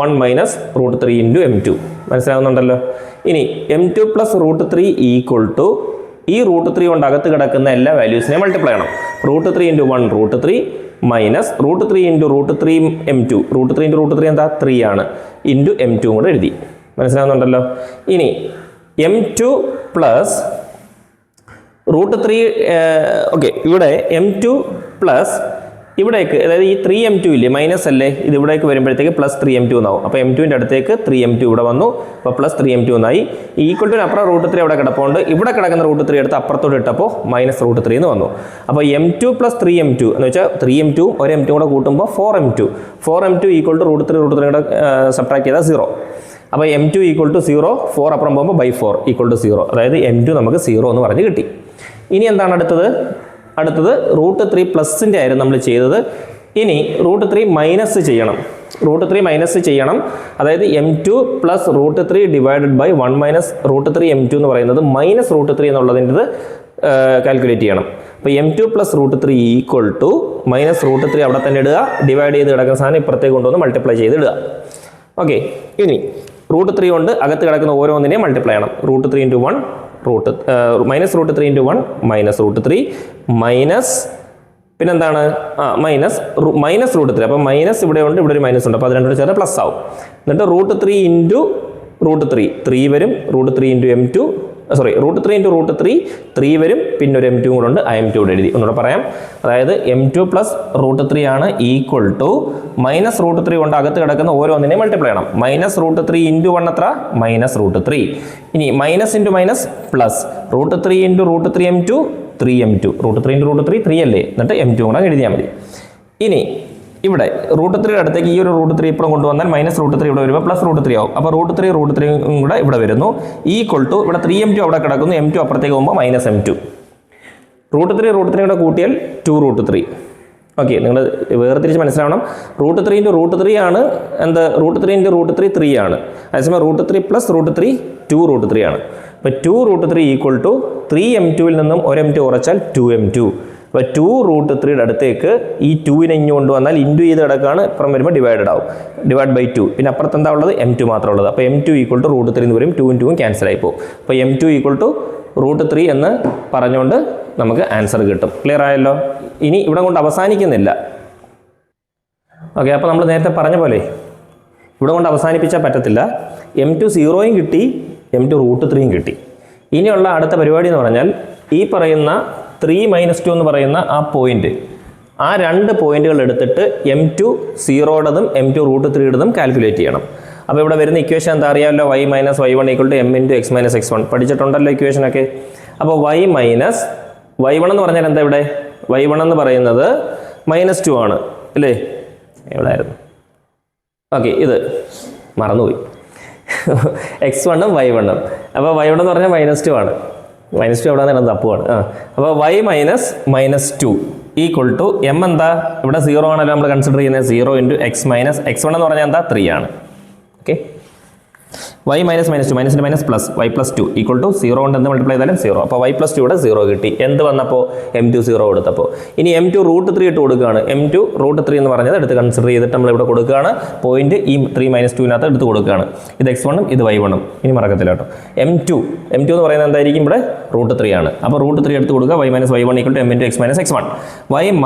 1 - √3 ഇൻറ്റു m2. മനസ്സിലാവുന്നുണ്ടല്ലോ. ഇനി m2 + √3 ഈക്വൽ ടു ഈ √3 കൊണ്ട് അകത്ത് കിടക്കുന്ന എല്ലാ വാല്യൂസിനെയും മൾട്ടിപ്ലൈ ചെയ്യണം. √3 × 1 √3 മൈനസ് √3 × √3 m2. √3 × √3 എന്താ 3 ആണ്, ഇൻറ്റു m2 കൂടെ എഴുതി. മനസ്സിലാവുന്നുണ്ടല്ലോ. ഇനി m2 + √3, ഓക്കെ, ഇവിടെ m2 പ്ലസ് ഇവിടേക്ക്, അതായത് ഈ 3m2 ഇല്ലേ, മൈനസ് അല്ലേ, ഇത് ഇവിടേക്ക് വരുമ്പോഴത്തേക്ക് +3m2 എന്നാവും. അപ്പോൾ m2ൻ്റെ അടുത്തേക്ക് 3m2 ഇവിടെ വന്നു, അപ്പോൾ +3m2 എന്നായി. ഈക്വൽ ടു അപ്പുറം √3 അവിടെ കിടപ്പുണ്ട്, ഇവിടെ കിടക്കുന്ന √3 എടുത്ത് അപ്പുറത്തോട്ട് ഇട്ടപ്പോൾ -√3 എന്ന് വന്നു. അപ്പോൾ m2 + 3m2 എന്ന് വെച്ചാൽ 3m2 ഒരു m2 കൂടെ കൂട്ടുമ്പോൾ 4m2 ഈക്വൽ ടു √3 കൂടെ സബ്ട്രാക്ട് ചെയ്താൽ 0. അപ്പോൾ m2 ഈക്വൽ ടു 0, 4 അപ്പുറം പോകുമ്പോൾ /4 ഈക്വൽ ടു 0, അതായത് m2 നമുക്ക് 0 എന്ന് പറഞ്ഞ് കിട്ടി. ഇനി എന്താണ് അടുത്തത് √3 പ്ലസിൻ്റെ ആയിരുന്നു നമ്മൾ ചെയ്തത്. ഇനി √3 മൈനസ് ചെയ്യണം. √3 മൈനസ് ചെയ്യണം. അതായത് m2 plus √3 divided by 1 minus √3 m2 എന്ന് പറയുന്നത് മൈനസ് √3 എന്നുള്ളതിൻ്റെ കാൽക്കുലേറ്റ് ചെയ്യണം. അപ്പോൾ m2 plus √3 equal to minus √3 അവിടെ തന്നെ ഇടുക. ഡിവൈഡ് ചെയ്ത് കിടക്കുന്ന സാധനം ഇപ്പുറത്തേക്ക് കൊണ്ടുവന്ന് മൾട്ടിപ്ലൈ ചെയ്ത് ഇടുക. ഓക്കെ, ഇനി √3 കൊണ്ട് അകത്ത് കിടക്കുന്ന ഓരോന്നിനെയും മൾട്ടിപ്ലൈ ചെയ്യണം. √3 into 1 minus √3 into 1 minus √3 minus പിന്നെന്താണ് മൈനസ് √3. അപ്പം മൈനസ് ഇവിടെ ഉണ്ട്, ഇവിടെ ഒരു മൈനസ് ഉണ്ട്. അപ്പോൾ അത് രണ്ടും കൂടെ ചേർത്ത് പ്ലസ് ആവും. എന്നിട്ട് √3 ഇൻറ്റു √3 3 വരും. √3 ഇൻറ്റു m2 √3 ഇൻറ്റു √3 3 വരും. പിന്നെ ഒരു m2 കൂടെ ഉണ്ട്. ആ m2 കൂടെ എഴുതി. ഒന്നുകൂടെ പറയാം. അതായത് m2 പ്ലസ് √3 ആണ് ഈക്വൽ ടു മൈനസ് √3 കൊണ്ട് അകത്ത് കിടക്കുന്ന ഓരോന്നിനെയും മൾട്ടിപ്ലൈ ചെയ്യണം. മൈനസ് √3 ഇൻറ്റു 1 എത്ര? മൈനസ് √3. ഇനി minus into minus plus √3 into √3 m2 3m2. √3 into √3 3 അല്ലേ? എന്നിട്ട് m2 കൂടെ എഴുതിയാൽ മതി. ഇനി ഇവിടെ √3 അടുത്തേക്ക് ഈ ഒരു √3 ഇപ്പുറം കൊണ്ടുവന്നാൽ മൈനസ് √3 ഇവിടെ വരുമ്പോൾ പ്ലസ് √3 ആവും. അപ്പോൾ √3 കൂടെ ഇവിടെ വരുന്നു. ഈക്വൽ ടു ഇവിടെ 3m2 അവിടെ കിടക്കുന്നു. m2 അപ്പുറത്തേക്ക് പോകുമ്പോൾ മൈനസ് m2. √3 കൂടെ കൂട്ടിയാൽ 2√3. ഓക്കെ, നിങ്ങൾ വേർതിരിച്ച് മനസ്സിലാവണം. √3 ഇൻറ്റു √3 ആണ് എന്ത്? √3 ഇൻറ്റു √3 3 ആണ്. അതേസമയം √3 പ്ലസ് √3 2√3 ആണ്. അപ്പോൾ 2√3 ഈക്വൽ ടു 3m2 നിന്നും ഒരു m2 കുറച്ചാൽ 2m2. അപ്പോൾ 2√3 അടുത്തേക്ക് ഈ 2നെ ഇങ്ങ് കൊണ്ടുവന്നാൽ ഇൻറ്റു ചെയ്ത് കിടക്കാണ്. ഇപ്പുറം വരുമ്പോൾ ഡിവൈഡഡ് ആവും. Divide by 2. പിന്നെ അപ്പുറത്ത് എന്താ ഉള്ളത്? m2 മാത്രമേ ഉള്ളത്. അപ്പോൾ m2 ഈക്വൽ ടു √3 എന്ന് വരും. 2 2 ക്യാൻസൽ ആയി പോകും. അപ്പോൾ m2 ഈക്വൽ ടു √3 എന്ന് പറഞ്ഞുകൊണ്ട് നമുക്ക് ആൻസർ കിട്ടും. ക്ലിയർ ആയല്ലോ? ഇനി ഇവിടെ കൊണ്ട് അവസാനിക്കുന്നില്ല. ഓക്കെ, അപ്പോൾ നമ്മൾ നേരത്തെ പറഞ്ഞ പോലെ ഇവിടെ കൊണ്ട് അവസാനിപ്പിച്ചാൽ പറ്റത്തില്ല. m2 0യും കിട്ടി, m2 √3യും കിട്ടി. ഇനിയുള്ള അടുത്ത പരിപാടി എന്ന് പറഞ്ഞാൽ ഈ പറയുന്ന 3 - 2 എന്ന് പറയുന്ന ആ പോയിന്റ്, ആ രണ്ട് പോയിന്റുകൾ എടുത്തിട്ട് m2 0-യുടേതും m2 √3-യുടേതും കാൽക്കുലേറ്റ് ചെയ്യണം. അപ്പോൾ ഇവിടെ വരുന്ന ഇക്വേഷൻ എന്താ അറിയാമല്ലോ? y - y1 = m × x - x1. പഠിച്ചിട്ടുണ്ടല്ലോ ഇക്വേഷനൊക്കെ. അപ്പോൾ y - y1 എന്ന് പറഞ്ഞാൽ എന്താ? ഇവിടെ y1 എന്ന് പറയുന്നത് -2 ആണ് അല്ലേ? എവിടെ ആയിരുന്നു? ഓക്കെ, ഇത് മറന്നുപോയി. x1 y1. അപ്പോൾ y1 എന്ന് പറഞ്ഞാൽ -2 ആണ്. -2 എവിടെ നിന്ന് തപ്പുവാണ്. അപ്പോൾ y - -2 ഈക്വൽ ടു m എന്താ? ഇവിടെ 0 ആണല്ലോ നമ്മൾ കൺസിഡർ ചെയ്യുന്നത്. 0 × x - x1 എന്ന് പറഞ്ഞാൽ എന്താ? 3 ആണ്. ഓക്കെ, y - -2 മൈനസിൻ്റെ minus plus y + 2 equal to 0 കൊണ്ട് എന്ത് മൾട്ടിപ്ലൈ ചെയ്താലും 0. അപ്പോൾ y + 2 ഇവിടെ 0 കിട്ടി. എന്ത് വന്നപ്പോൾ? m2 0 കൊടുത്തപ്പോൾ. ഇനി m2 √3 ഇട്ട് കൊടുക്കുകയാണ്. m2 √3 എന്ന് പറഞ്ഞത് എടുത്ത് കൺസിഡർ ചെയ്തിട്ട് നമ്മൾ ഇവിടെ കൊടുക്കുകയാണ്. പോയിന്റ് ഈ 3 - 2-നകത്ത് എടുത്ത് കൊടുക്കുകയാണ്. ഇത് x1-ഉം ഇത് y1-ഉം. ഇനി മറക്കത്തില്ല കേട്ടോ. m2 എന്ന് പറയുന്നത് എന്തായിരിക്കും? ഇവിടെ √3 ആണ്. അപ്പോൾ √3 എടുത്ത് കൊടുക്കുക. y - y1 = m × x - x1. y -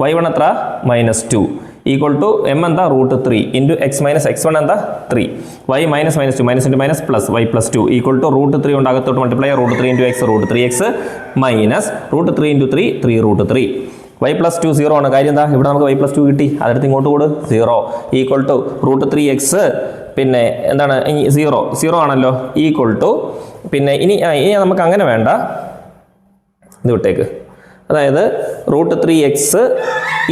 y1 എത്ര? -2 ഈക്വൽ ടു m എന്താ? √3 ഇൻറ്റു x - x1 എന്താ? 3. y - -2 മൈനസിൻ്റെ minus plus y + 2 equal to √3 കൊണ്ട് അകത്തോട്ട് multiply √3 × x √3x minus √3 × 3 3√3. y + 2 0 ആണ്. കാര്യം എന്താ? ഇവിടെ നമുക്ക് y + 2 കിട്ടി. അതെടുത്ത് ഇങ്ങോട്ട് കൂട്. 0 ഈക്വൽ ടു √3x പിന്നെ എന്താണ്? 0 ആണല്ലോ. ഈക്വൽ ടു പിന്നെ ഇനി നമുക്ക് അങ്ങനെ വേണ്ട, ഇത് വിട്ടേക്ക്. അതായത് √3x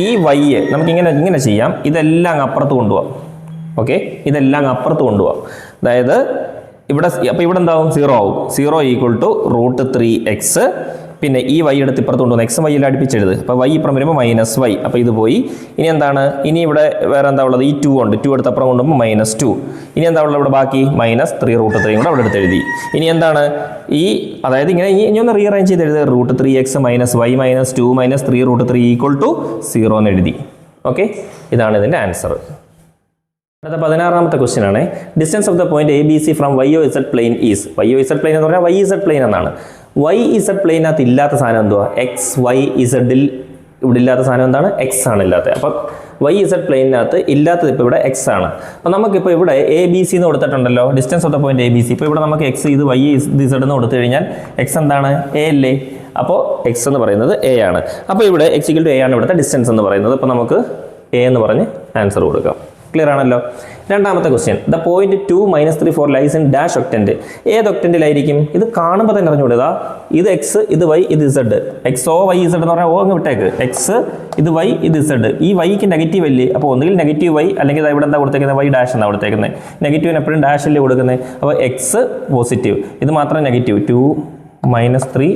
ഈ y നമുക്ക് ഇങ്ങനെ ചെയ്യാം. ഇതെല്ലാം അപ്പുറത്ത് കൊണ്ടുപോകാം. ഓക്കെ, ഇതെല്ലാം അപ്പുറത്ത് കൊണ്ടുപോകാം. അതായത് ഇവിടെ അപ്പോൾ ഇവിടെ എന്താവും? 0 ആവും. 0 ഈക്വൽ ടു √3x പിന്നെ ഈ y എടുത്ത് ഇപ്പുറത്ത് കൊണ്ടുവന്ന് x y അടുപ്പിച്ചെഴുത്. അപ്പോൾ y ഇപ്പുറം വരുമ്പോൾ -y. അപ്പോൾ ഇത് പോയി. ഇനി എന്താണ്? ഇനി ഇവിടെ വേറെ എന്താ ഉള്ളത്? ഈ 2 ഉണ്ട്. 2 എടുത്ത് അപ്പുറം കൊണ്ടുപോകുമ്പോൾ -2. ഇനി എന്താ ഉള്ളത് ഇവിടെ ബാക്കി? -3√3 കൂടെ അവിടെ എടുത്ത് എഴുതി. ഇനി എന്താണ് ഈ അതായത് ഇനി ഒന്ന് റീഅറേഞ്ച് ചെയ്ത് എഴുതുക. √3x - y - 2 - 3√3 ഈക്വൽ ടു 0 എന്ന് എഴുതി. ഓക്കെ, ഇതാണ് ഇതിൻ്റെ ആൻസർ. അടുത്ത 16ാമത്തെ ക്വസ്റ്റ്യൻ ആണ്. Distance of the point ABC from YOZ plane is. YOZ plane എന്ന് പറഞ്ഞാൽ YZ പ്ലെയിൻ എന്നാണ്. YZ പ്ലെയിനകത്ത് ഇല്ലാത്ത സാധനം എന്തുവാ? XYZ ഇവിടെ ഇല്ലാത്ത സാധനം എന്താണ്? X ആണ് ഇല്ലാത്തത്. അപ്പം YZ പ്ലെയിനകത്ത് ഇല്ലാത്തത് ഇപ്പോൾ ഇവിടെ X ആണ്. അപ്പോൾ നമുക്കിപ്പോൾ ഇവിടെ ABC എന്ന് കൊടുത്തിട്ടുണ്ടല്ലോ, distance of the point ABC. ഇപ്പോൾ ഇവിടെ നമുക്ക് X ഇത് YZ എന്ന് കൊടുത്തു കഴിഞ്ഞാൽ X എന്താണ്? A അല്ലേ? അപ്പോൾ X എന്ന് പറയുന്നത് A ആണ്. അപ്പോൾ ഇവിടെ X = A ആണ് ഇവിടുത്തെ ഡിസ്റ്റൻസ് എന്ന് പറയുന്നത്. അപ്പോൾ നമുക്ക് A എന്ന് പറഞ്ഞ് ആൻസർ കൊടുക്കാം. ക്ലിയർ ആണല്ലോ? രണ്ടാമത്തെ question. The point 2 - 3 4 lies in dash octant. ഏത് ഒക്ടന്റിലായിരിക്കും? ഇത് കാണുമ്പോൾ തന്നെ അറിഞ്ഞുകൂടുക. ഇത് X, ഇത് Y, ഇത് Z. XOYZ എന്ന് പറഞ്ഞാൽ അങ്ങ് വിട്ടേക്ക്. X, ഇത് Y, ഇത് Z. ഈ Yക്ക് നെഗറ്റീവ് അല്ലേ? അപ്പോൾ ഒന്നുകിൽ -y അല്ലെങ്കിൽ ഇവിടെ എന്താ കൊടുത്തേക്കുന്നത്? Y ഡാഷ് എന്നാണ് കൊടുത്തേക്കുന്നത്. നെഗറ്റീവിന് എപ്പോഴും ഡാഷ് അല്ലേ കൊടുക്കുന്നത്? അപ്പോൾ X പോസിറ്റീവ്, ഇത് മാത്രം നെഗറ്റീവ്. 2 - 3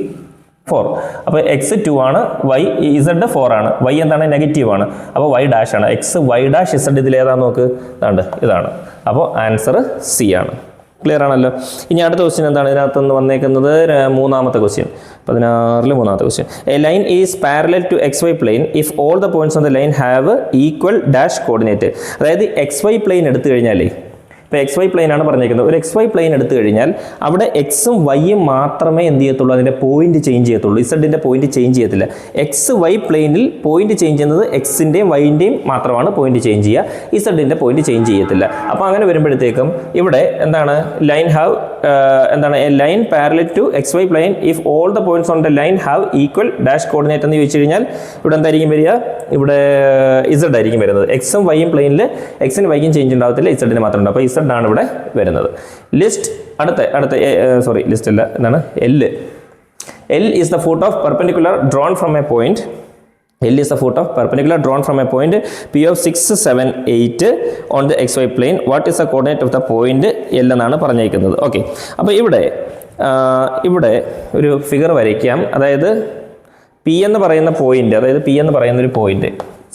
4. അപ്പോൾ എക്സ് 2 ആണ്, വൈ ഇസഡ് 4 ആണ്, വൈ എന്താണ് നെഗറ്റീവ് ആണ്, അപ്പോൾ വൈ ഡാഷ് ആണ്. എക്സ് വൈ ഡാഷ് ഇസഡ് ഇതിലേതാന്ന് നോക്ക്, ഇതാണ്. അപ്പോൾ ആൻസർ സി ആണ്. ക്ലിയർ ആണല്ലോ. ഇനി അടുത്ത ക്വസ്റ്റ്യൻ എന്താണ് ഇതിനകത്തുനിന്ന് വന്നേക്കുന്നത്? മൂന്നാമത്തെ ക്വസ്റ്റ്യൻ, 16 മൂന്നാമത്തെ question. A line is parallel to x y plane if all the points on the line have equal dash coordinate. അതായത് എക്സ് വൈ പ്ലെയിൻ എടുത്തു കഴിഞ്ഞാലേ, ഇപ്പോൾ എക്സ് വൈ പ്ലെയിൻ ആണ് പറഞ്ഞിരിക്കുന്നത്, ഒരു എക്സ് വൈ പ്ലെയിൻ എടുത്തു കഴിഞ്ഞാൽ അവിടെ എക്സും വൈയും മാത്രമേ എന്ത് ചെയ്യത്തുള്ളൂ, അതിൻ്റെ പോയിന്റ് ചേഞ്ച് ചെയ്യത്തുള്ളൂ, ഇസഡിൻ്റെ പോയിന്റ് ചേഞ്ച് ചെയ്യത്തില്ല. എക്സ് വൈ പ്ലെയിനിൽ പോയിന്റ് ചേഞ്ച് ചെയ്യുന്നത് എക്സിൻ്റെയും വൈൻ്റെയും മാത്രമാണ് പോയിന്റ് ചേഞ്ച് ചെയ്യുക, ഇസഡിൻ്റെ പോയിന്റ് ചേഞ്ച് ചെയ്യത്തില്ല. അപ്പോൾ അങ്ങനെ വരുമ്പോഴത്തേക്കും ഇവിടെ എന്താണ് line have a line parallel to x y plane if all the points on the line have equal dash coordinate എന്ന് ചോദിച്ചു കഴിഞ്ഞാൽ ഇവിടെ എന്തായിരിക്കും വരിക? ഇവിടെ ഇസഡ് ആയിരിക്കും വരുന്നത്. എക്സും വൈയും പ്ലെയിനിൽ എക്സിന് വൈക്കും ചേഞ്ച് ഉണ്ടാകത്തില്ല, ഇസഡിന് മാത്രം ഉണ്ടാവും. അപ്പോൾ ഇസഡ് ആണ് ഇവിടെ വരുന്നത്. ലിസ്റ്റ് ലിസ്റ്റ് അല്ല, എന്താണ് L is the foot of perpendicular drawn from a point. L is the foot of perpendicular drawn from a point P of 6, 7, 8 on the xy plane. What is the coordinate of the point L എന്നാണ് പറഞ്ഞിരിക്കുന്നത്. Okay, അപ്പോൾ ഇവിടെ ഒരു figure വരയ്ക്കാം. അതായത് P എന്ന് പറയുന്ന point, അതായത് പി എന്ന് പറയുന്ന ഒരു പോയിന്റ്